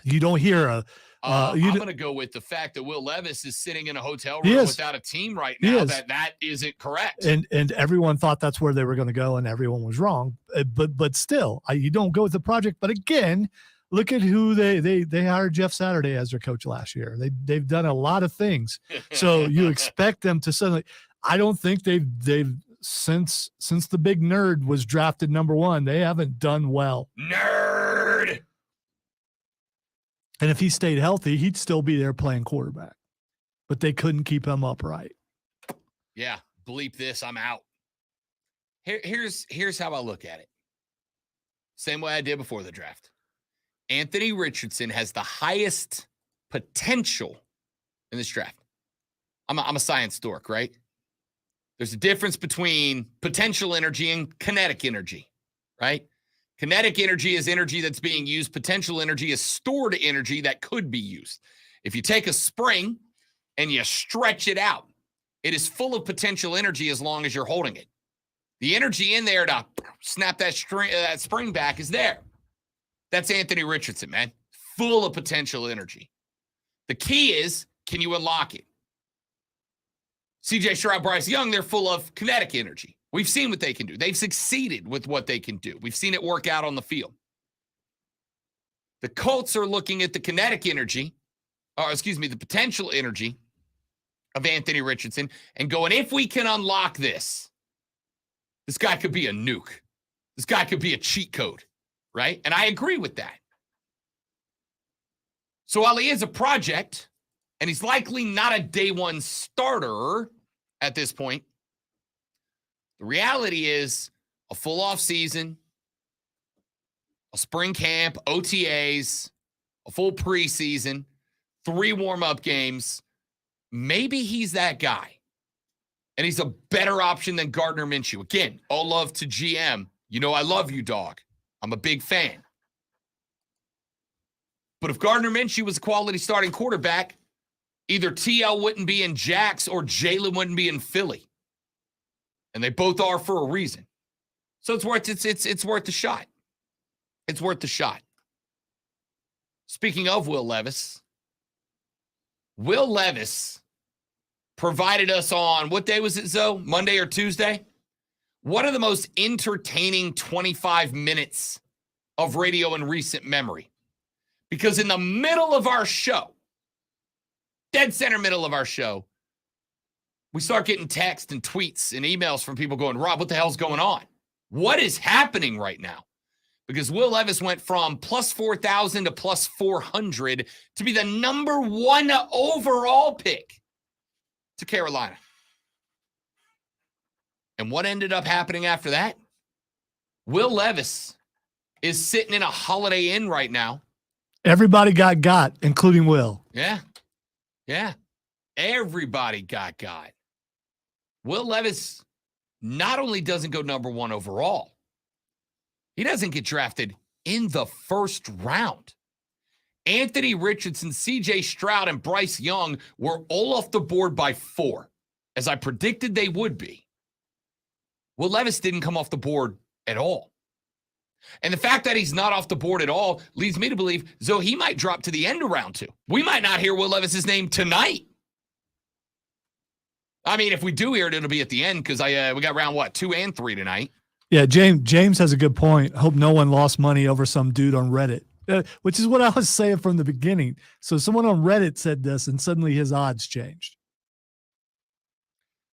You don't hear I'm going to go with the fact that Will Levis is sitting in a hotel room without a team right now. That isn't correct. And everyone thought that's where they were going to go, and everyone was wrong. But still, you don't go with the project. But again, look at who they hired Jeff Saturday as their coach last year. They've done a lot of things, so you expect them to suddenly. I don't think they've since the big nerd was drafted number 1. They haven't done well. Nerd. And if he stayed healthy, he'd still be there playing quarterback. But they couldn't keep him upright. Yeah, bleep this. I'm out. Here's how I look at it. Same way I did before the draft. Anthony Richardson has the highest potential in this draft. I'm a science dork, right? There's a difference between potential energy and kinetic energy, right? Kinetic energy is energy that's being used. Potential energy is stored energy that could be used. If you take a spring and you stretch it out, it is full of potential energy as long as you're holding it. The energy in there to snap that spring back is there. That's Anthony Richardson, man. Full of potential energy. The key is, can you unlock it? CJ Stroud, Bryce Young, they're full of kinetic energy. We've seen what they can do. They've succeeded with what they can do. We've seen it work out on the field. The Colts are looking at the kinetic energy, the potential energy of Anthony Richardson and going, if we can unlock this guy could be a nuke. This guy could be a cheat code, right? And I agree with that. So while he is a project, and he's likely not a day one starter at this point, the reality is a full off season, a spring camp, OTAs, a full preseason, 3 warm-up games. Maybe he's that guy. And he's a better option than Gardner Minshew. Again, all love to GM. You know I love you, dog. I'm a big fan. But if Gardner Minshew was a quality starting quarterback, either TL wouldn't be in Jax or Jalen wouldn't be in Philly. And they both are for a reason. So it's worth the shot. It's worth the shot. Speaking of Will Levis provided us on, what day was it, Zoe? Monday or Tuesday? One of the most entertaining 25 minutes of radio in recent memory. Because in the middle of our show, dead center middle of our show, we start getting texts and tweets and emails from people going, Rob, what the hell's going on? What is happening right now? Because Will Levis went from plus 4,000 to plus 400 to be the number 1 overall pick to Carolina. And what ended up happening after that? Will Levis is sitting in a Holiday Inn right now. Everybody got, including Will. Yeah. Everybody got. Will Levis not only doesn't go number 1 overall, he doesn't get drafted in the first round. Anthony Richardson, CJ Stroud, and Bryce Young were all off the board by 4, as I predicted they would be. Will Levis didn't come off the board at all. And the fact that he's not off the board at all leads me to believe, Zoe, he might drop to the end of round 2. We might not hear Will Levis's name tonight. I mean, if we do hear it, it'll be at the end because we got round, 2 and 3 tonight. Yeah, James has a good point. Hope no one lost money over some dude on Reddit. which is what I was saying from the beginning. So someone on Reddit said this, and suddenly his odds changed.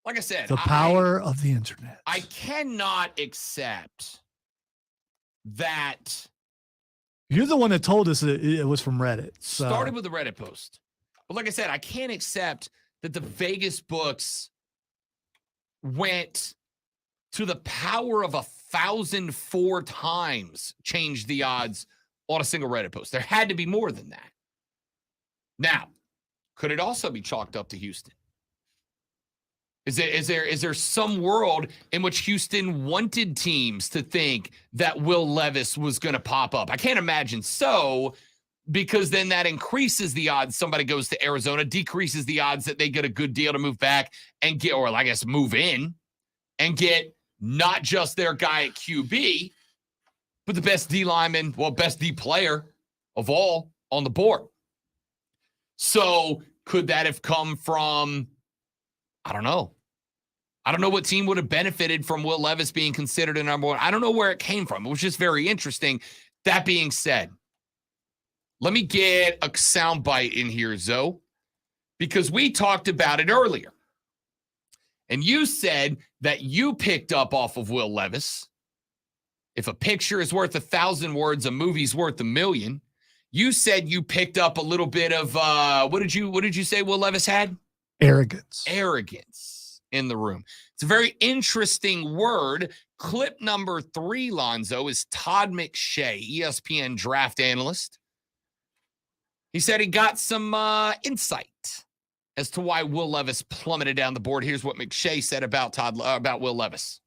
Like I said, The power of the internet. I cannot accept that. You're the one that told us it was from Reddit. So. Started with a Reddit post. But like I said, I can't accept that the Vegas books went to the power of 1,004 times changed the odds on a single Reddit post. There had to be more than that. Now, could it also be chalked up to Houston? Is there some world in which Houston wanted teams to think that Will Levis was going to pop up? I can't imagine so, because then that increases the odds somebody goes to Arizona, decreases the odds that they get a good deal to move back and get, or I guess move in and get not just their guy at QB, but the best D lineman, well, best D player of all on the board. So could that have come from, I don't know. I don't know what team would have benefited from Will Levis being considered a number one. I don't know where it came from. It was just very interesting. That being said, let me get a soundbite in here, Zoe, because we talked about it earlier. And you said that you picked up off of Will Levis. If a picture is worth 1,000 words, a movie's worth 1,000,000. You said you picked up a little bit of what did you say Will Levis had? Arrogance In the room. It's a very interesting word. Clip number 3, Lonzo, is Todd McShay, ESPN draft analyst. He said he got some insight as to why Will Levis plummeted down the board. Here's what McShay said about Will Levis.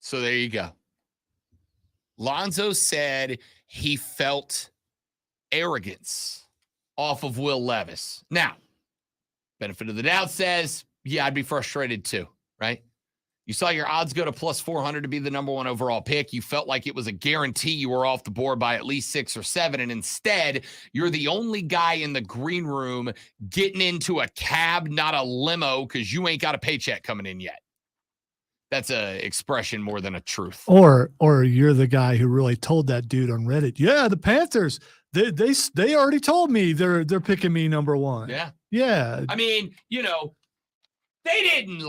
So there you go. Lonzo said he felt arrogance off of Will Levis. Now, benefit of the doubt says, yeah, I'd be frustrated too, right? You saw your odds go to plus 400 to be the number one overall pick. You felt like it was a guarantee you were off the board by at least 6 or 7. And instead, you're the only guy in the green room getting into a cab, not a limo, because you ain't got a paycheck coming in yet. That's a expression more than a truth. Or you're the guy who really told that dude on Reddit, yeah, the Panthers, they already told me they're picking me number one. Yeah. Yeah. I mean, they didn't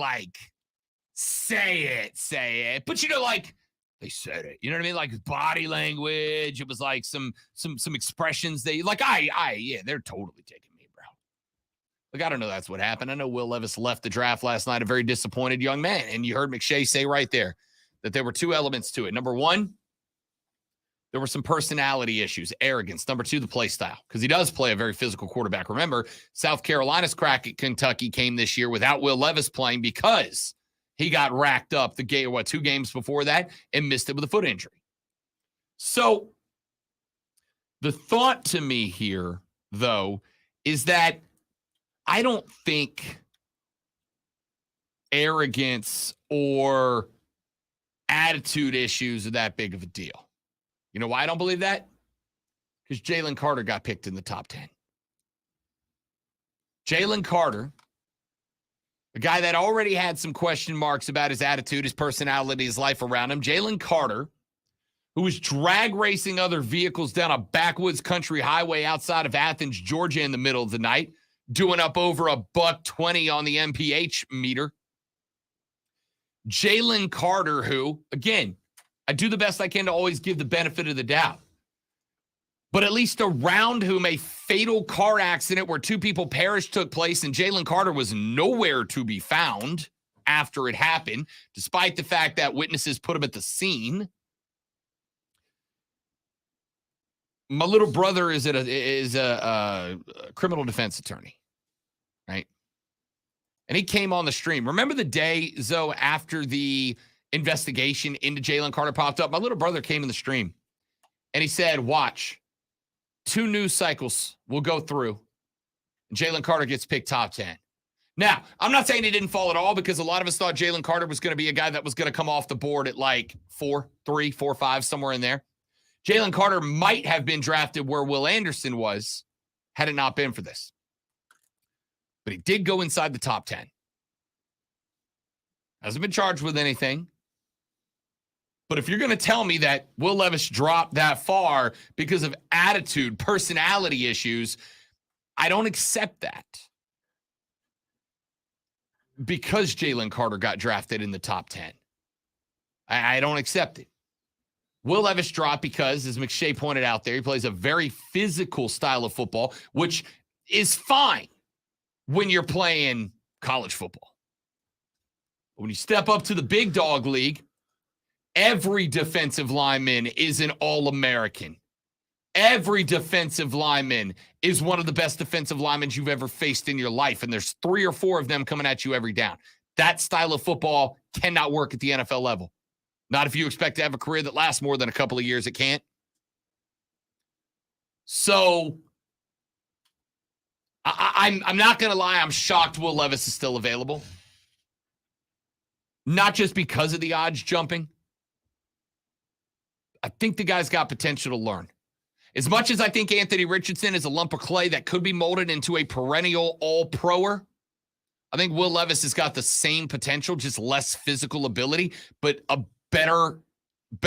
say it, but they said it. You know what I mean? Like body language. It was like some expressions they're totally taking me, bro. Look, I don't know that's what happened. I know Will Levis left the draft last night a very disappointed young man. And you heard McShay say right there that there were 2 elements to it. Number 1, there were some personality issues, arrogance. Number 2, the play style, because he does play a very physical quarterback. Remember, South Carolina's crack at Kentucky came this year without Will Levis playing because he got racked up 2 games before that and missed it with a foot injury. So the thought to me here, though, is that I don't think arrogance or attitude issues are that big of a deal. You know why I don't believe that? Because Jalen Carter got picked in the top 10. Jalen Carter, a guy that already had some question marks about his attitude, his personality, his life around him. Jalen Carter, who was drag racing other vehicles down a backwoods country highway outside of Athens, Georgia in the middle of the night, doing up over $120 on the MPH meter. Jalen Carter, who, again, I do the best I can to always give the benefit of the doubt. But at least around whom a fatal car accident where 2 people perished took place, and Jalen Carter was nowhere to be found after it happened, despite the fact that witnesses put him at the scene. My little brother is a criminal defense attorney, right? And he came on the stream. Remember the day, Zoe, after the investigation into Jalen Carter popped up? My little brother came in the stream, and he said, watch. 2 news cycles will go through. Jalen Carter gets picked top 10. Now, I'm not saying he didn't fall at all because a lot of us thought Jalen Carter was going to be a guy that was going to come off the board at like 4, 3, 4, 5, somewhere in there. Jalen Carter might have been drafted where Will Anderson was had it not been for this. But he did go inside the top 10. Hasn't been charged with anything. But if you're going to tell me that Will Levis dropped that far because of attitude, personality issues, I don't accept that. Because Jalen Carter got drafted in the top 10. I don't accept it. Will Levis dropped because, as McShay pointed out there, he plays a very physical style of football, which is fine when you're playing college football. When you step up to the big dog league, every defensive lineman is an All-American. Every defensive lineman is one of the best defensive linemen you've ever faced in your life, and there's 3 or 4 of them coming at you every down. That style of football cannot work at the NFL level. Not if you expect to have a career that lasts more than a couple of years. It can't. So I'm not going to lie. I'm shocked Will Levis is still available. Not just because of the odds jumping. I think the guy's got potential to learn. As much as I think Anthony Richardson is a lump of clay that could be molded into a perennial all-proer, I think Will Levis has got the same potential, just less physical ability, but a better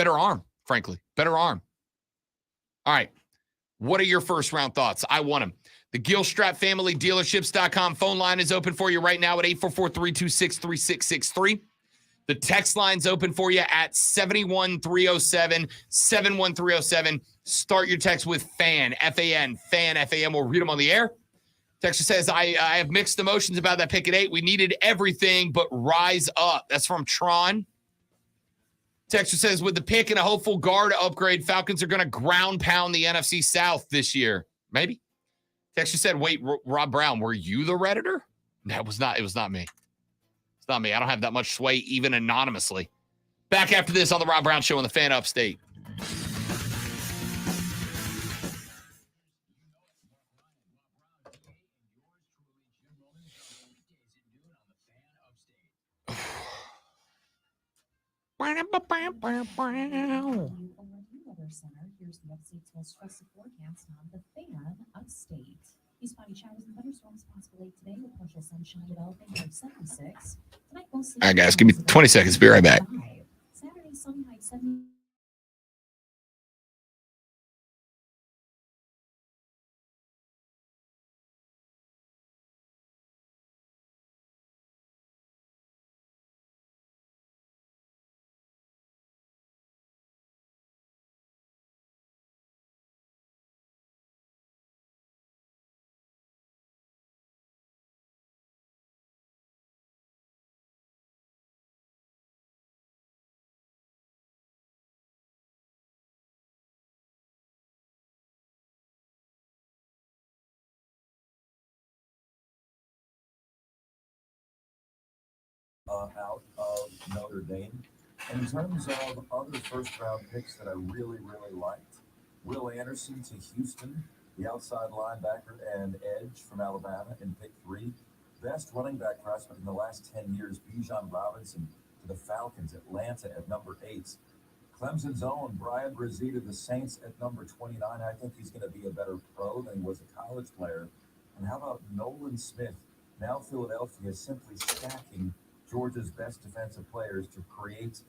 arm, frankly. Better arm. All right. What are your first-round thoughts? I want them. The Gilstrap Family Dealerships.com phone line is open for you right now at 844-326-3663. The text line's open for you at 71307, 71307. Start your text with FAN, F-A-N, FAN, F-A-N. We'll read them on the air. Texter says, I have mixed emotions about that pick at 8. We needed everything but rise up. That's from Tron. Texter says, with the pick and a hopeful guard upgrade, Falcons are going to ground pound the NFC South this year. Maybe. Texter said, wait, Rob Brown, were you the Redditor? No, it was not me. It's not me. I don't have that much sway, even anonymously. Back after this on the Rob Brown Show on the Fan Upstate. Here's the updates most trusted forecast on the Fan Upstate. These spotty showers and thunderstorms possible late today with partial sunshine developing near 76. Tonight, mostly. All right, guys, give me 20 seconds. Be right back. Saturday, sun high 70. Out of Notre Dame. And in terms of other first-round picks that I really, really liked, Will Anderson to Houston, the outside linebacker and edge from Alabama in pick 3. Best running back prospect in the last 10 years, Bijan Robinson to the Falcons, Atlanta at number 8. Clemson's own Brian Brzee to the Saints at number 29. I think he's going to be a better pro than he was a college player. And how about Nolan Smith? Now Philadelphia is simply stacking Georgia's best defensive players to create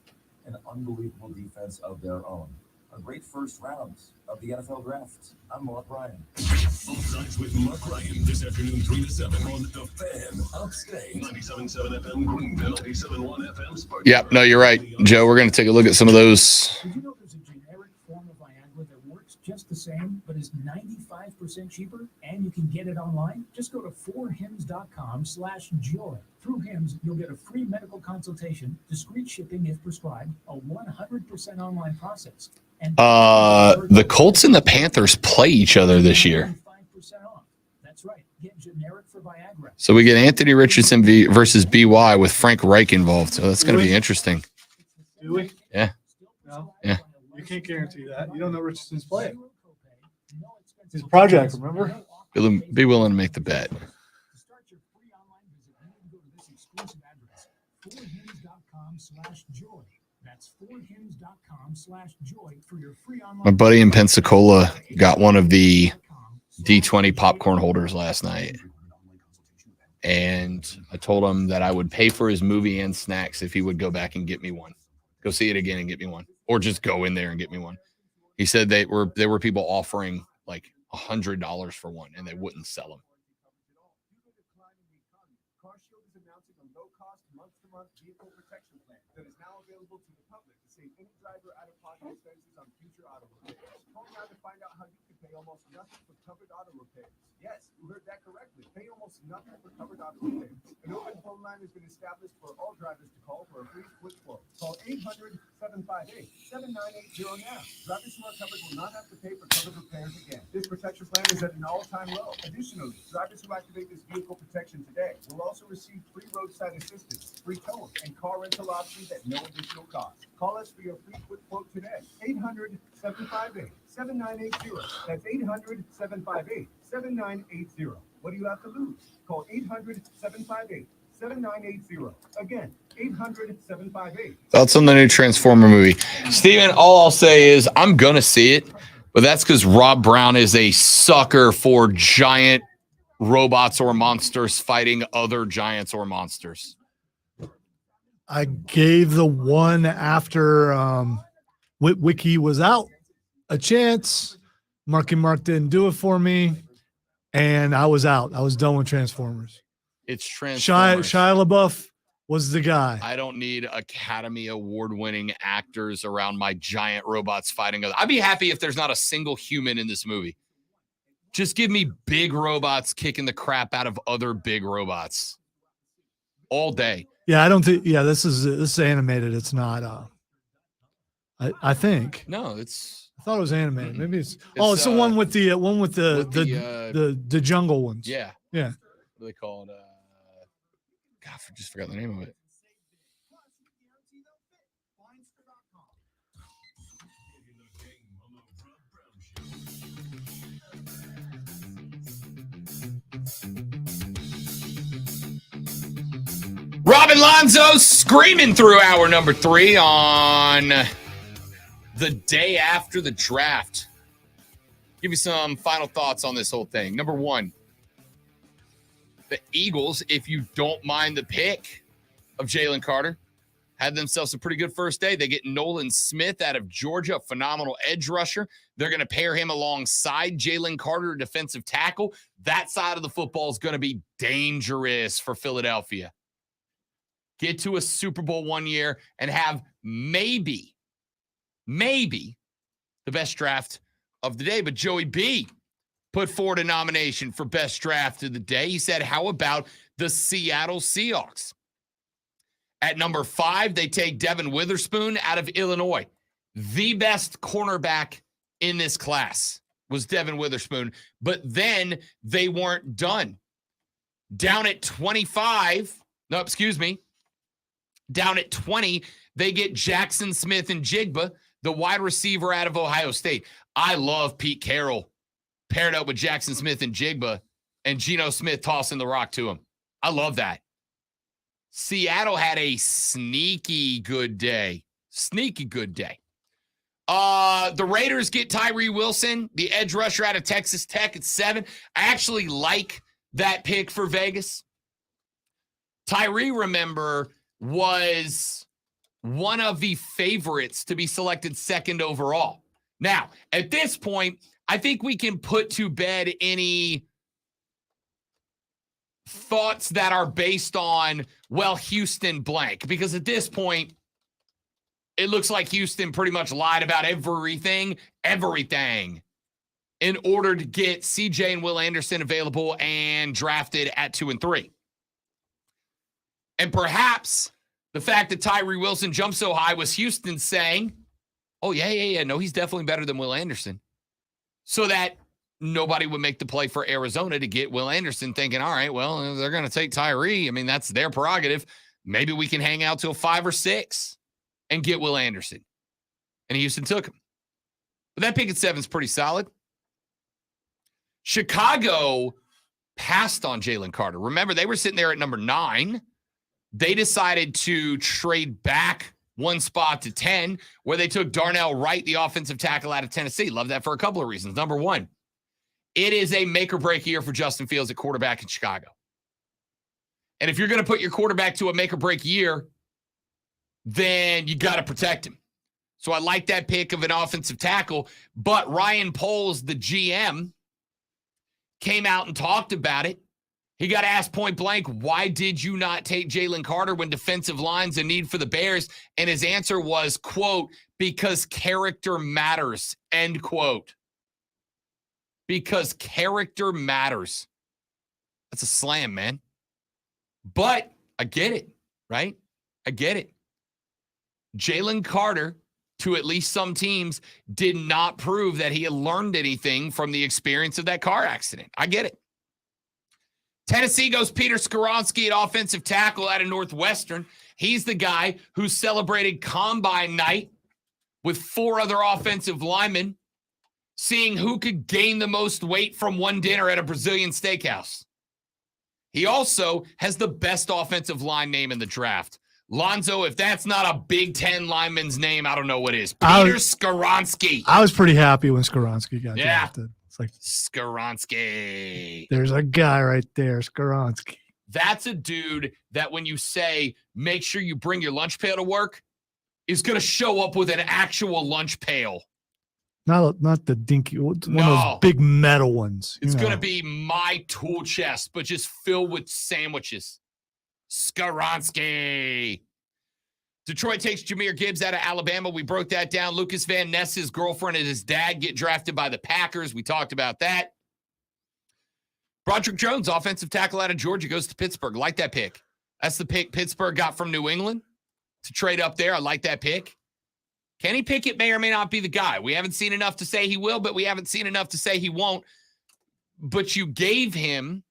an unbelievable defense of their own. A great first round of the NFL draft. I'm Mark Ryan. Both sides with Mark Ryan this afternoon, 3 to 7 on the Fan Upstate. 97.7 FM Greenville, 87.1 FM Spartanburg. Yep, no, you're right, Joe. We're going to take a look at some of those. Did you know there's a generic form of Viagra that works just the same, but is 95% cheaper, and you can get it online? Just go to 4hims.com/joy. Through Hims, you'll get a free medical consultation, discreet shipping if prescribed, a 100% online process. And The Colts and the Panthers play each other this year. 5% off. That's right. Get generic for Viagra. So we get Anthony Richardson versus BY with Frank Reich involved. So that's going to be interesting. Do we? Yeah. No. Yeah. You can't guarantee that. You don't know Richardson's playing. His project, remember? Be willing to make the bet. To start your free online visit, you need to go to this exclusive address, forhims.com/joy. That's forhims.com/joy for your free online. My buddy in Pensacola got one of the D20 popcorn holders last night. And I told him that I would pay for his movie and snacks if he would go back and get me one. Go see it again and get me one. Or just go in there and get me one. He said there were people offering like $100 for one and they wouldn't sell them. CarShield is announcing a low-cost month-to-month vehicle protection plan that is now available to the public to save any driver out-of-pocket expenses on future auto repairs. Call now to find out how you can pay almost nothing for covered auto repairs. Yes, you heard that correctly. Pay almost nothing for covered auto repairs. An open phone line has been established for all drivers to call for a free quick quote. Call 800-758-7980 now. Drivers who are covered will not have to pay for covered repairs again. This protection plan is at an all-time low. Additionally, drivers who activate this vehicle protection today will also receive free roadside assistance, free towing, and car rental options at no additional cost. Call us for your free quick quote today. 800-758-7980. That's 800-758-7980. What do you have to lose? Call 800-758-7980. Again, 800-758. Thoughts on the new Transformer movie? Steven, all I'll say is I'm going to see it, but that's because Rob Brown is a sucker for giant robots or monsters fighting other giants or monsters. I gave the one after Wiki was out a chance. Marky Mark didn't do it for me, and I was out. I was done with Transformers. It's Transformers. Shia LaBeouf was the guy. I don't need Academy Award-winning actors around my giant robots fighting other. I'd be happy if there's not a single human in this movie. Just give me big robots kicking the crap out of other big robots all day. Yeah, I don't think. Yeah, this is animated. It's not. I think. No, it's. I thought it was animated. Maybe it's the one with the jungle ones. Yeah. Yeah. What do they call it? God, I just forgot the name of it. Robin Lonzo screaming through hour number 3 on the day after the draft. Give you some final thoughts on this whole thing. Number 1, the Eagles, if you don't mind the pick of Jalen Carter, had themselves a pretty good first day. They get Nolan Smith out of Georgia, a phenomenal edge rusher. They're going to pair him alongside Jalen Carter, defensive tackle. That side of the football is going to be dangerous for Philadelphia. Get to a Super Bowl one year and have maybe the best draft of the day. But Joey B put forward a nomination for best draft of the day. He said, how about the Seattle Seahawks? At number 5, they take Devin Witherspoon out of Illinois. The best cornerback in this class was Devin Witherspoon. But then they weren't done. Down at 20, they get Jackson Smith and Jigba, the wide receiver out of Ohio State. I love Pete Carroll paired up with Jackson Smith and Jigba and Geno Smith tossing the rock to him. I love that. Seattle had a sneaky good day. The Raiders get Tyree Wilson, the edge rusher out of Texas Tech at 7. I actually like that pick for Vegas. Tyree, remember, was one of the favorites to be selected second overall. Now, at this point, I think we can put to bed any thoughts that are based on, well, Houston blank, because at this point, it looks like Houston pretty much lied about everything in order to get CJ and Will Anderson available and drafted at 2 and 3. And perhaps the fact that Tyree Wilson jumped so high was Houston saying, oh, yeah, no, he's definitely better than Will Anderson. So that nobody would make the play for Arizona to get Will Anderson, thinking, all right, well, they're going to take Tyree. I mean, that's their prerogative. Maybe we can hang out till 5 or 6 and get Will Anderson. And Houston took him. But that pick at 7 is pretty solid. Chicago passed on Jalen Carter. Remember, they were sitting there at number 9. They decided to trade back one spot to 10, where they took Darnell Wright, the offensive tackle out of Tennessee. Love that for a couple of reasons. Number one, it is a make or break year for Justin Fields at quarterback in Chicago. And if you're going to put your quarterback to a make or break year, then you got to protect him. So I like that pick of an offensive tackle. But Ryan Poles, the GM, came out and talked about it. He got asked point blank, why did you not take Jalen Carter when defensive line's a need for the Bears? And his answer was, quote, because character matters, end quote. Because character matters. That's a slam, man. But I get it, right? I get it. Jalen Carter, to at least some teams, did not prove that he had learned anything from the experience of that car accident. I get it. Tennessee goes Peter Skoronski at offensive tackle out of Northwestern. He's the guy who celebrated Combine Night with 4 other offensive linemen, seeing who could gain the most weight from one dinner at a Brazilian steakhouse. He also has the best offensive line name in the draft. Lonzo, if that's not a Big Ten lineman's name, I don't know what is. Peter Skoronski. I was pretty happy when Skoronski got drafted. It's like Skoronski. There's a guy right there, Skoronski. That's a dude that when you say, make sure you bring your lunch pail to work, is going to show up with an actual lunch pail. Not the dinky, one of those big metal ones. It's going to be my tool chest, but just filled with sandwiches. Skoronski. Detroit takes Jahmyr Gibbs out of Alabama. We broke that down. Lucas Van Ness's girlfriend and his dad get drafted by the Packers. We talked about that. Broderick Jones, offensive tackle out of Georgia, goes to Pittsburgh. Like that pick. That's the pick Pittsburgh got from New England to trade up there. I like that pick. Kenny Pickett may or may not be the guy. We haven't seen enough to say he will, but we haven't seen enough to say he won't. But you gave him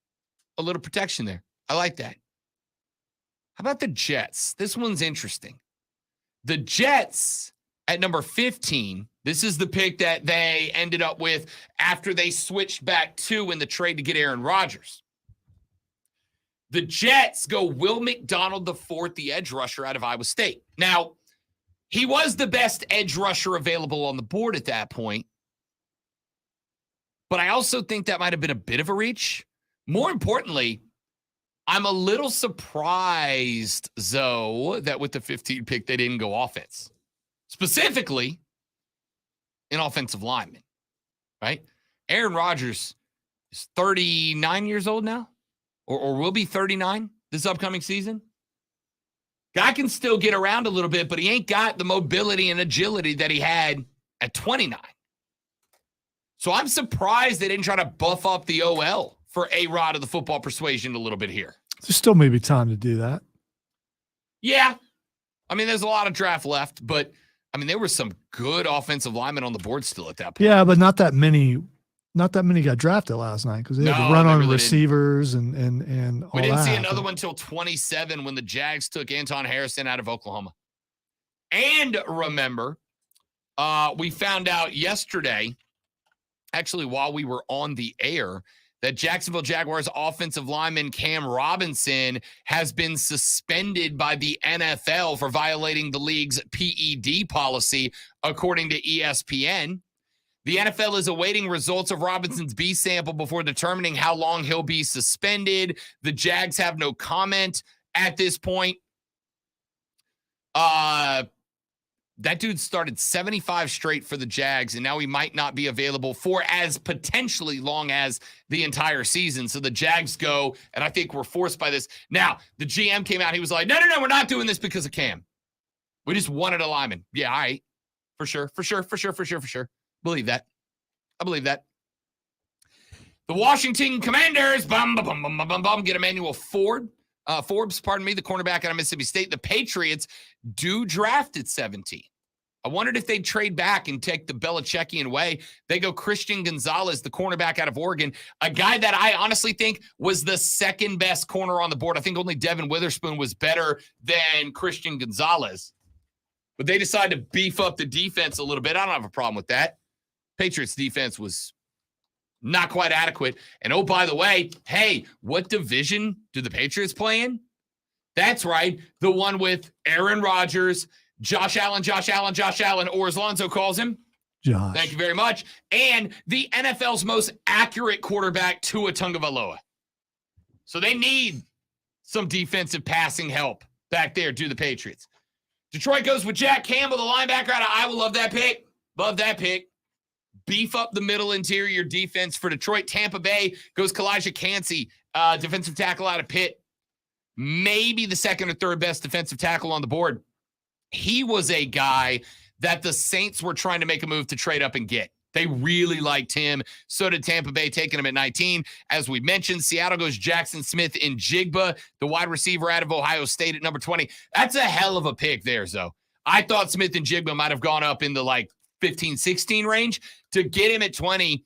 a little protection there. I like that. How about the Jets? This one's interesting. The Jets at number 15, this is the pick that they ended up with after they switched back 2 in the trade to get Aaron Rodgers. The Jets go Will McDonald IV, the edge rusher out of Iowa State. Now, he was the best edge rusher available on the board at that point. But I also think that might have been a bit of a reach. More importantly, I'm a little surprised, though, that with the 15 pick, they didn't go offense. Specifically, an offensive lineman, right? Aaron Rodgers is 39 years old now, or will be 39 this upcoming season. Guy can still get around a little bit, but he ain't got the mobility and agility that he had at 29. So I'm surprised they didn't try to buff up the OL for A-Rod of the football persuasion a little bit here. There's still maybe time to do that. Yeah. I mean, there's a lot of draft left, but, I mean, there were some good offensive linemen on the board still at that point. Yeah, but not that many got drafted last night because they had to run on really receivers and all we didn't that. see another one until 27 when the Jags took Anton Harrison out of Oklahoma. And remember, we found out yesterday, actually while we were on the air, that Jacksonville Jaguars offensive lineman Cam Robinson has been suspended by the NFL for violating the league's PED policy, according to ESPN. The NFL is awaiting results of Robinson's B sample before determining how long he'll be suspended. The Jags have no comment at this point. That dude started 75 straight for the Jags, and now he might not be available for as potentially long as the entire season. So the Jags go, and I think we're forced by this. Now, the GM came out. He was like, no, we're not doing this because of Cam. We just wanted a lineman. Yeah, all right. For sure. Believe that. I believe that. The Washington Commanders, get Emmanuel Forbes, the cornerback out of Mississippi State. The Patriots do draft at 17. I wondered if they'd trade back and take the Belichickian way. They go Christian Gonzalez, the cornerback out of Oregon, a guy that I honestly think was the second best corner on the board. I think only Devin Witherspoon was better than Christian Gonzalez. But they decided to beef up the defense a little bit. I don't have a problem with that. Patriots defense was Not quite adequate. And oh, by the way, hey, what division do the Patriots play in? That's right, the one with Aaron Rodgers, Josh Allen, or as Lonzo calls him, Josh. thank you very much, and the NFL's most accurate quarterback, Tua Tagovailoa. So they need some defensive passing help back there to the Patriots. Detroit goes with Jack Campbell, the linebacker out of Iowa. Love that pick. Love that pick. Beef up the middle interior defense for Detroit. Tampa Bay goes Kalijah Cansey, defensive tackle out of Pitt. Maybe the second or third best defensive tackle on the board. He was a guy that the Saints were trying to make a move to trade up and get. They really liked him. So did Tampa Bay, taking him at 19. As we mentioned, Seattle goes Jackson Smith in Jigba, the wide receiver out of Ohio State at number 20. That's a hell of a pick there, Zoe. I thought Smith and Jigba might have gone up in the 15, 16 range. To get him at 20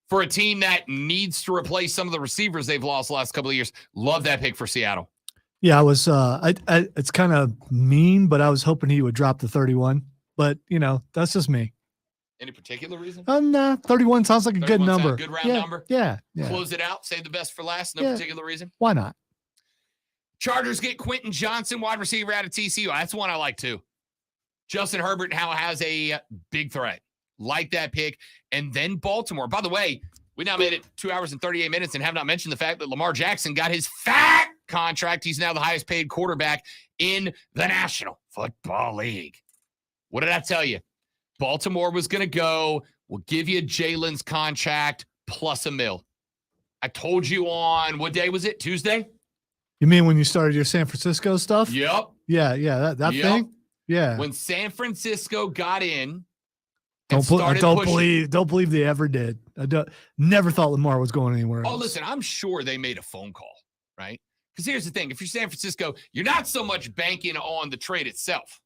for a team that needs to replace some of the receivers they've lost the last couple of years. Love that pick for Seattle. Yeah, I was. It's kind of mean, but I was hoping he would drop the 31. But that's just me. Any particular reason? 31 sounds like a good number. Good round number. Yeah. Close it out. Save the best for last. No particular reason. Why not? Chargers get Quentin Johnson, wide receiver out of TCU. That's one I like too. Justin Herbert now has a big threat. Like that pick. And then Baltimore. By the way, we now made it 2 hours and 38 minutes and have not mentioned the fact that Lamar Jackson got his fat contract. He's now the highest paid quarterback in the National Football League. What did I tell you? Baltimore was going to go, we'll give you Jalen's contract plus $1 million. I told you on, what day was it? Tuesday? You mean when you started your San Francisco stuff? Yep. Yeah. That Yep. thing? Yeah. When San Francisco got in, Don't believe they ever did. Never thought Lamar was going anywhere else. Oh, listen, I'm sure they made a phone call, right? Because here's the thing. If you're San Francisco, you're not so much banking on the trade itself.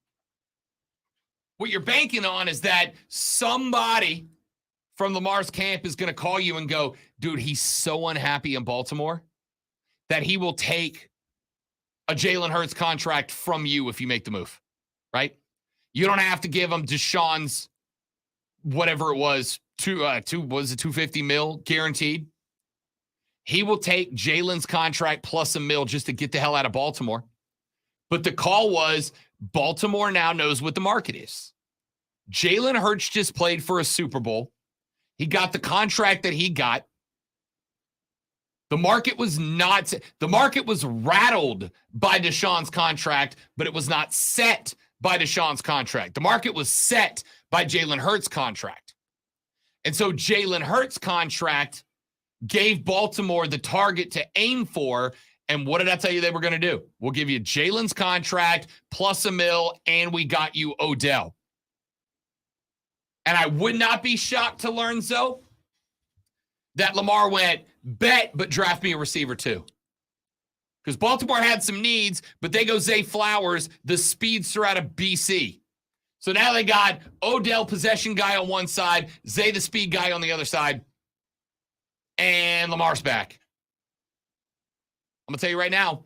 What you're banking on is that somebody from Lamar's camp is going to call you and go, dude, he's so unhappy in Baltimore that he will take a Jalen Hurts contract from you if you make the move, right? You don't have to give him Deshaun's whatever it was, $250 million guaranteed. He will take Jalen's contract plus $1 million just to get the hell out of Baltimore. But the call was Baltimore now knows what the market is. Jalen Hurts just played for a Super Bowl. He got the contract that he got. The market was rattled by Deshaun's contract, but it was not set by Deshaun's contract. The market was set by Jalen Hurts' contract. And so Jalen Hurts' contract gave Baltimore the target to aim for. And what did I tell you they were going to do? We'll give you Jalen's contract plus $1 million, and we got you Odell. And I would not be shocked to learn, Zoe, that Lamar went, bet, but draft me a receiver too. Because Baltimore had some needs, but they go Zay Flowers, the speedster out of BC. So now they got Odell, possession guy on one side, Zay, the speed guy on the other side, and Lamar's back. I'm going to tell you right now,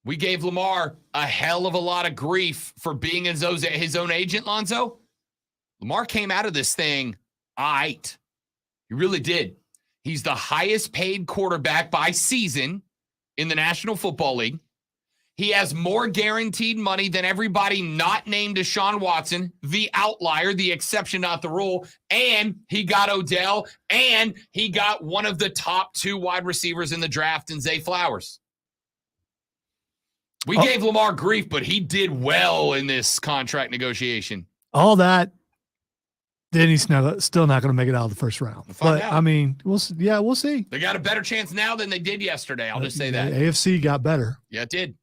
we gave Lamar a hell of a lot of grief for being his own agent, Lonzo. Lamar came out of this thing all right. He really did. He's the highest paid quarterback by season in the National Football League. He has more guaranteed money than everybody not named Deshaun Watson, the outlier, the exception, not the rule. And he got Odell, and he got one of the top 2 wide receivers in the draft in Zay Flowers. We gave Lamar grief, but he did well in this contract negotiation. All that, then he's still not going to make it out of the first round. But out. I mean, we'll see. They got a better chance now than they did yesterday. I'll just say that. The AFC got better. Yeah, it did.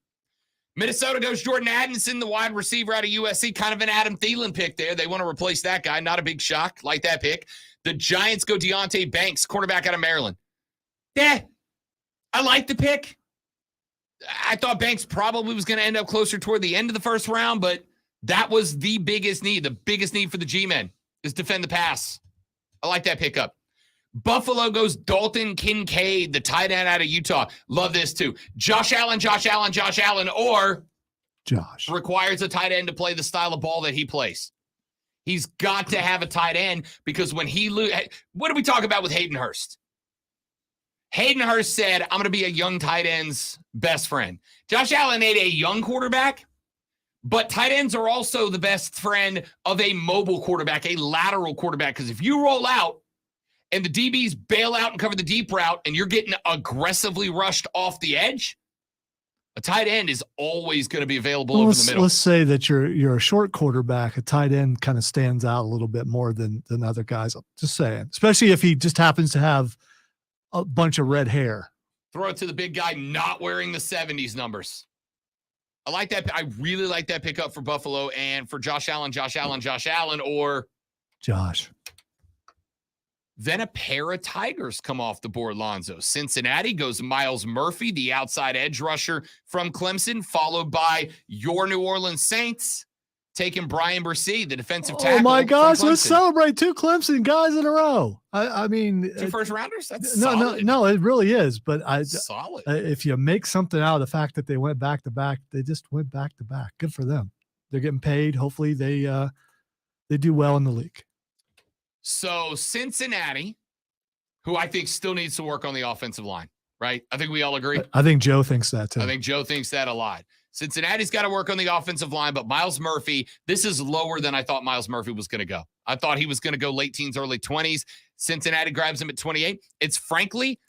Minnesota goes Jordan Addison, the wide receiver out of USC. Kind of an Adam Thielen pick there. They want to replace that guy. Not a big shock. Like that pick. The Giants go Deonte Banks, quarterback out of Maryland. Yeah, I like the pick. I thought Banks probably was going to end up closer toward the end of the first round, but that was the biggest need. The biggest need for the G-men is defend the pass. I like that pickup. Buffalo goes Dalton Kincaid, the tight end out of Utah. Love this too. Josh Allen, or Josh requires a tight end to play the style of ball that he plays. He's got to have a tight end because when he what do we talk about with Hayden Hurst? Hayden Hurst said, I'm going to be a young tight end's best friend. Josh Allen ain't a young quarterback, but tight ends are also the best friend of a mobile quarterback, a lateral quarterback. Because if you roll out and the DBs bail out and cover the deep route and you're getting aggressively rushed off the edge, a tight end is always going to be available over the middle. Let's say that you're a short quarterback. A tight end kind of stands out a little bit more than other guys. I'm just saying, especially if he just happens to have a bunch of red hair. Throw it to the big guy not wearing the 70s numbers. I like that. I really like that pickup for Buffalo and for Josh Allen, or Josh. Then a pair of Tigers come off the board, Lonzo. Cincinnati goes Miles Murphy, the outside edge rusher from Clemson, followed by your New Orleans Saints, taking Brian Bresee, the defensive tackle. Oh, my gosh. from Let's Clemson. celebrate 2 Clemson guys in a row. I mean. 2 first rounders? That's no, solid. no, it really is. But Solid. If you make something out of the fact that they went back to back, they just went back to back. Good for them. They're getting paid. Hopefully they do well in the league. So Cincinnati, who I think still needs to work on the offensive line, right? I think we all agree. I think Joe thinks that too. I think Joe thinks that a lot. Cincinnati's got to work on the offensive line, but Miles Murphy, this is lower than I thought Miles Murphy was going to go. I thought he was going to go late teens, early 20s. Cincinnati grabs him at 28. It's frankly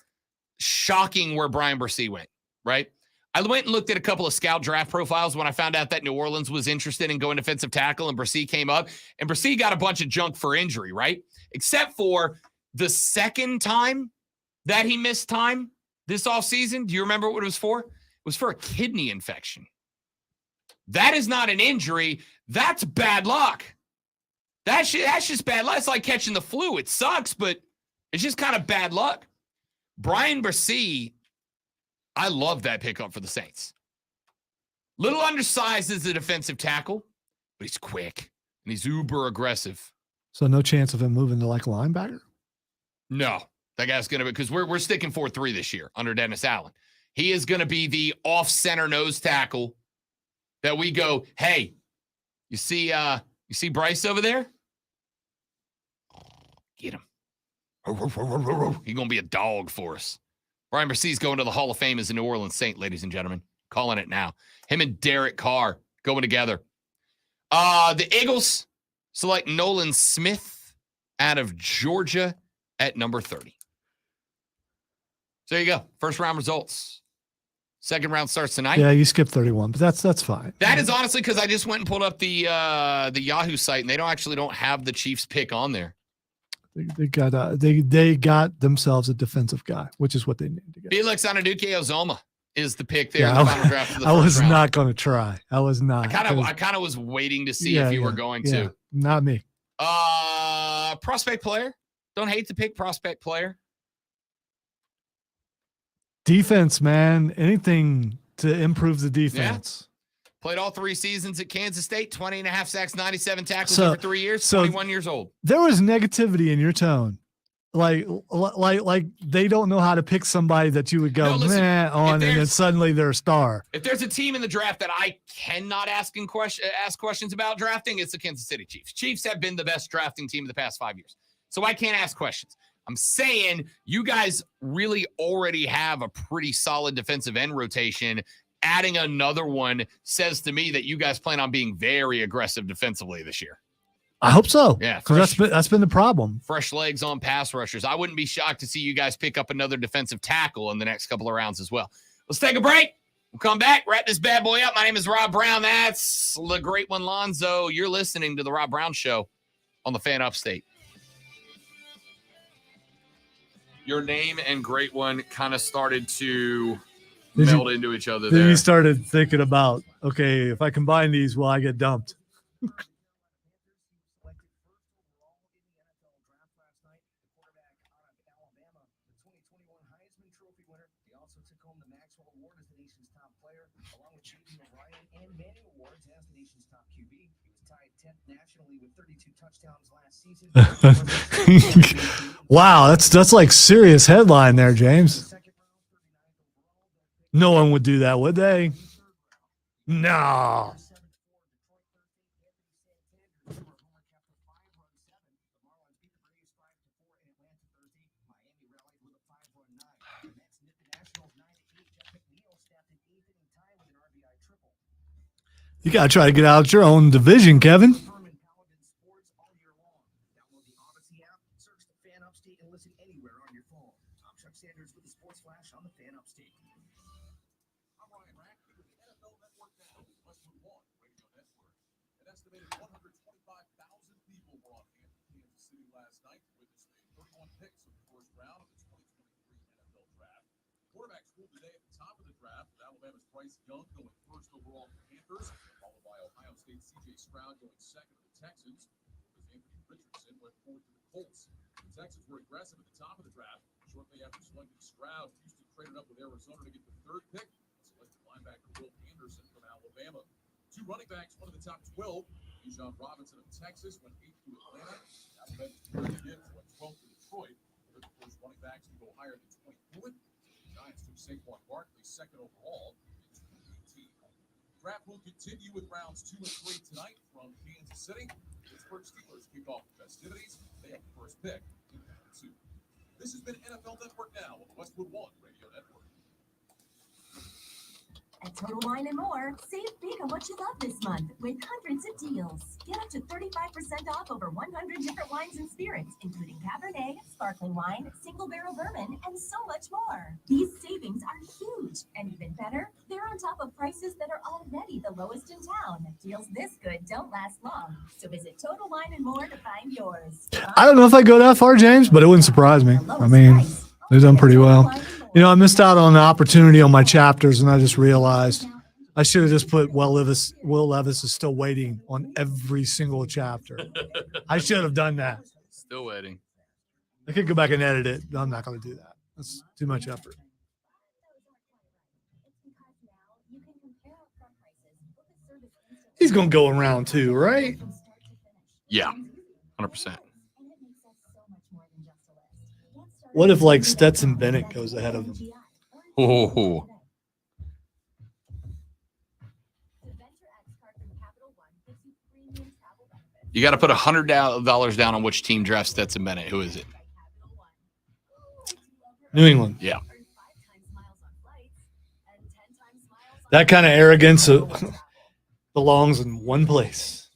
shocking where Brian Bresee went, right? I went and looked at a couple of scout draft profiles when I found out that New Orleans was interested in going defensive tackle, and Bresee came up, and Bresee got a bunch of junk for injury, right? Except for the second time that he missed time this offseason. Do you remember what it was for? It was for a kidney infection. That is not an injury. That's bad luck. That's just bad luck. It's like catching the flu. It sucks, but it's just kind of bad luck. Brian Bresee, I love that pickup for the Saints. Little undersized as a defensive tackle, but he's quick and he's uber aggressive. So no chance of him moving to like a linebacker? No, that guy's going to be, because we're sticking 4-3 this year under Dennis Allen. He is going to be the off-center nose tackle that we go, hey, you see Bryce over there? Get him. He's going to be a dog for us. Brian Bresee's going to the Hall of Fame as a New Orleans Saint, ladies and gentlemen. Calling it now. Him and Derek Carr going together. The Eagles select Nolan Smith out of Georgia at number 30. So there you go. First round results. Second round starts tonight. Yeah, you skipped 31, but that's fine. That is honestly because I just went and pulled up the Yahoo site, and they don't have the Chiefs pick on there. They got themselves a defensive guy, which is what they need to get. Felix Anaduke-Uzomah is the pick there Yeah, in the final draft of the I first was round. not going to try. I was not. I kind of was waiting to see if you were going to. Not me. Prospect player. Don't hate to pick prospect player. Defense, man. Anything to improve the defense. Played all 3 seasons at Kansas State, 20 and a half sacks, 97 tackles So- over 3 years, so 21 years old. There was negativity in your tone. Like they don't know how to pick somebody that you would go No, listen, meh on, and then there's- suddenly they're a star. If there's a team in the draft that I cannot ask questions about drafting, it's the Kansas City Chiefs. Chiefs have been the best drafting team of the past 5 years. So I can't ask questions. I'm saying you guys really already have a pretty solid defensive end rotation. Adding another one says to me that you guys plan on being very aggressive defensively this year. I hope so. Yeah, because that's been the problem. Fresh legs on pass rushers. I wouldn't be shocked to see you guys pick up another defensive tackle in the next couple of rounds as well. Let's take a break. We'll come back, wrap this bad boy up. My name is Rob Brown. That's the great one, Lonzo. You're listening to the Rob Brown Show on the Fan Upstate. Your name and great one kind of started to meld into each other Then there. you started thinking about, okay, if I combine these, will I get dumped? Wow, that's like serious headline there, James. No one would do that, would they? No. You got to try to get out your own division, Kevin. Furman Paladin Sports all year long. Download the Odyssey app, search the Fan Upstate, and listen anywhere on your phone. I'm Chuck Sanders with the Sports Flash on the Fan Upstate. I'm Ryan Rack with the NFL Network now, Westwood One Radio Network. An estimated 125,000 people were on hand in Kansas City last night to witness the 31 picks of the first round of the 2023 NFL Draft. Quarterbacks ruled today at the top of the draft, with Alabama's Bryce Young going first overall to the Panthers, followed by Ohio State's C.J. Stroud going second to the Texans, as Anthony Richardson went fourth to the Colts. The Texans were aggressive at the top of the draft. Shortly after selecting Stroud, Houston traded up with Arizona to get the third pick and selected linebacker Will Anderson from Alabama. Two running backs, one of the top 12. Bijan Robinson of Texas went 8th to Atlanta. Alabama's Terry Gibbs went 12th to Detroit. They're the first running backs to go higher than 20 fluid. The Giants took Saquon Barkley second overall in 2018. Draft will continue with rounds 2 and 3 tonight from Kansas City. Pittsburgh Steelers kick off the festivities. They have the first pick in round 2. This has been NFL Network Now on the Westwood One Radio Network. At Total Wine & More, save big on what you love this month with hundreds of deals. Get up to 35% off over 100 different wines and spirits, including Cabernet, sparkling wine, single barrel bourbon, and so much more. These savings are huge, and even better, they're on top of prices that are already the lowest in town. Deals this good don't last long, so visit Total Wine & More to find yours. I don't know if I go that far, James, but it wouldn't surprise me. I mean, they've done pretty well. You know, I missed out on the opportunity on my chapters, and I just realized I should have just put Will Levis is still waiting on every single chapter. I should have done that. Still waiting. I could go back and edit it. I'm not going to do that. That's too much effort. He's going to go in round 2, right? Yeah, 100%. What if, like, Stetson Bennett goes ahead of him? Oh. You got to put $100 down on which team drafts Stetson Bennett. Who is it? New England. Yeah. That kind of arrogance belongs in one place.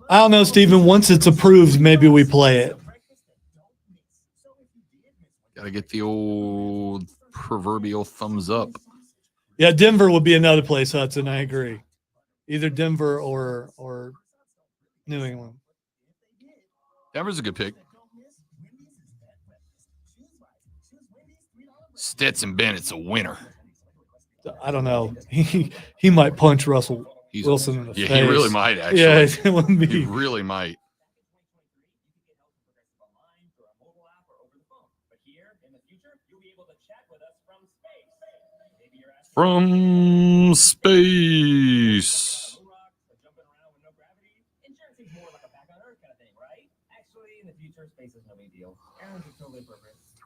I don't know, Stephen. Once it's approved, maybe we play it. Got to get the old proverbial thumbs up. Yeah, Denver would be another place, Hudson. I agree. Either Denver or New England. Denver's a good pick. Stetson Bennett's a winner. I don't know. He might punch Russell Wilson in the face. He really might, actually. Yeah, it wouldn't be. He really might. From space.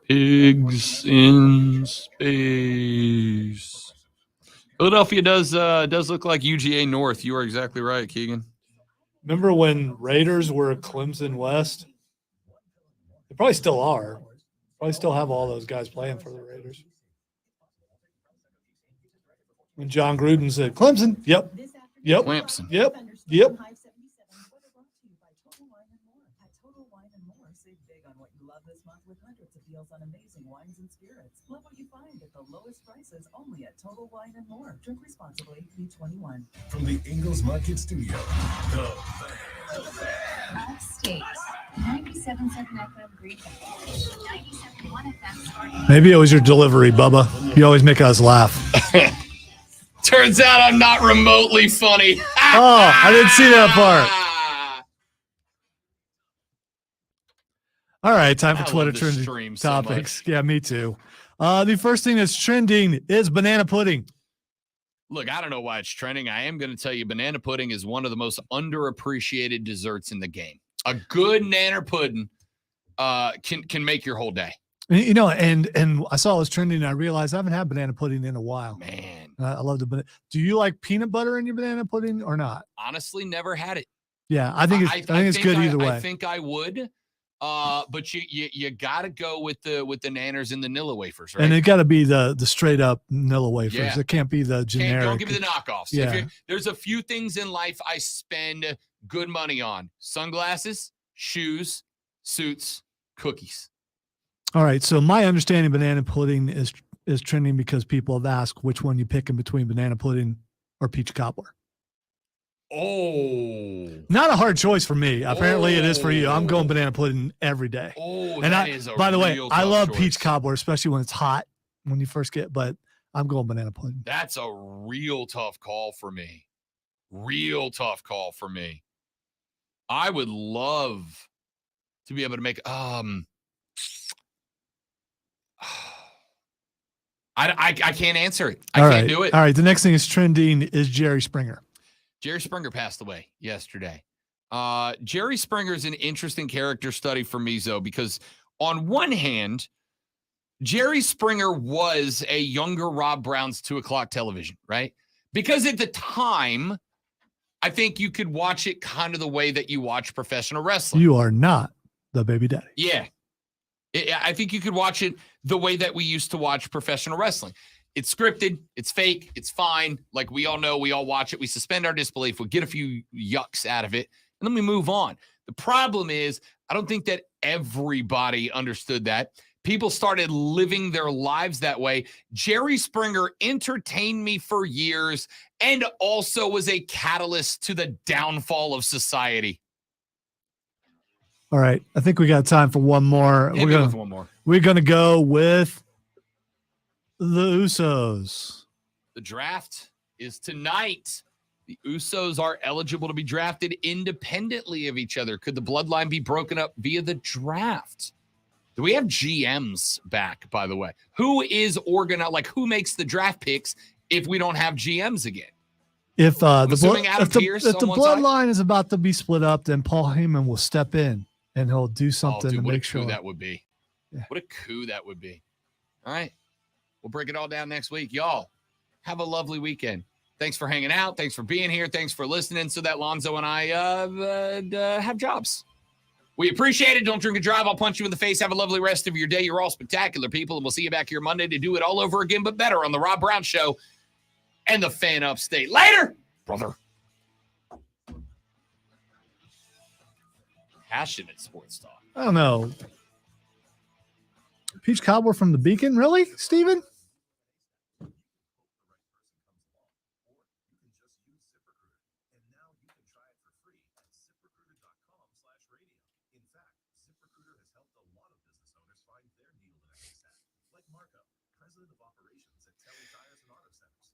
Pigs in space. Philadelphia does look like UGA North. You are exactly right, Keegan. Remember when Raiders were Clemson West? They probably still are. Probably still have all those guys playing for the Raiders. When John Gruden said, Clemson, yep. Clemson. Yep. On amazing wines and spirits. Love what you find at the lowest prices only at Total Wine & More. Drink responsibly. Be 21. From the Ingles Market Studio, the Upstate. 97.7 FM Green. 97.1 FM Spartan. Maybe it was your delivery, Bubba. You always make us laugh. Turns out I'm not remotely funny. Oh, I didn't see that part. All right, time for Twitter trending topics. Yeah, me too. The first thing that's trending is banana pudding. Look, I don't know why it's trending. I am going to tell you banana pudding is one of the most underappreciated desserts in the game. A good nanner pudding can make your whole day. You know, and I saw it was trending, and I realized I haven't had banana pudding in a while. Man. I love the banana. Do you like peanut butter in your banana pudding or not? Honestly, never had it. Yeah, I think it's good either way. I think I would. But you got to go with the Nanners and the Nilla wafers, right? And it got to be the straight up Nilla wafers. Yeah. It can't be the generic. Don't give me the knockoffs. Yeah. There's a few things in life I spend good money on: sunglasses, shoes, suits, cookies. All right. So my understanding, banana pudding is trending because people have asked which one you pick in between banana pudding or peach cobbler. Oh, not a hard choice for me. Apparently, it is for you. I'm going banana pudding every day. Oh, and that is a by the way, real I tough love choice. peach cobbler, especially when it's hot when you first get. But I'm going banana pudding. That's a real tough call for me. Real tough call for me. I would love to be able to make I can't answer it. I can't do it. All right. The next thing is trending is Jerry Springer. Jerry Springer passed away yesterday. Jerry Springer is an interesting character study for me, though, because on one hand, Jerry Springer was a younger Rob Brown's 2 o'clock television, right? Because at the time, I think you could watch it kind of the way that you watch professional wrestling. You are not the baby daddy. Yeah. I think you could watch it the way that we used to watch professional wrestling. It's scripted. It's fake. It's fine. Like we all know, we all watch it. We suspend our disbelief. We get a few yucks out of it, and then we move on. The problem is, I don't think that everybody understood that. People started living their lives that way. Jerry Springer entertained me for years and also was a catalyst to the downfall of society. All right. I think we got time for one more. Hit me with one more. We're going to go with the Usos. The draft is tonight. The Usos are eligible to be drafted independently of each other. Could the bloodline be broken up via the draft? Do we have GMs back, by the way? Who is organized? Like, who makes the draft picks if we don't have GMs again? If I'm assuming Adam Pearce if the on one side? bloodline is about to be split up, then Paul Heyman will step in and he'll do something to what make a coup sure. that would be. Yeah. What a coup that would be. All right. We'll break it all down next week. Y'all, have a lovely weekend. Thanks for hanging out. Thanks for being here. Thanks for listening so that Lonzo and I have jobs. We appreciate it. Don't drink and drive. I'll punch you in the face. Have a lovely rest of your day. You're all spectacular people, and we'll see you back here Monday to do it all over again, but better on the Rob Brown Show and the Fan Upstate. Later, brother. Passionate sports talk. I don't know. Peach cobbler from the Beacon? Really, Steven?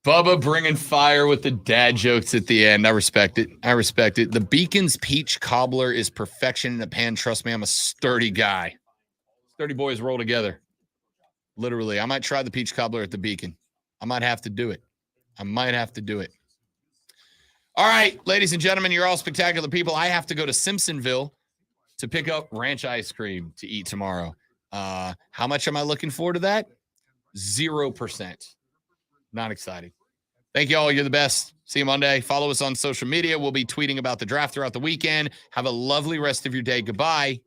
Bubba bringing fire with the dad jokes at the end. I respect it. I respect it. The Beacon's peach cobbler is perfection in a pan. Trust me, I'm a sturdy guy. Sturdy boys roll together. Literally. I might try the peach cobbler at the Beacon. I might have to do it. All right, ladies and gentlemen, you're all spectacular people. I have to go to Simpsonville to pick up ranch ice cream to eat tomorrow. How much am I looking forward to that? 0%. Not excited. Thank you all. You're the best. See you Monday. Follow us on social media. We'll be tweeting about the draft throughout the weekend. Have a lovely rest of your day. Goodbye.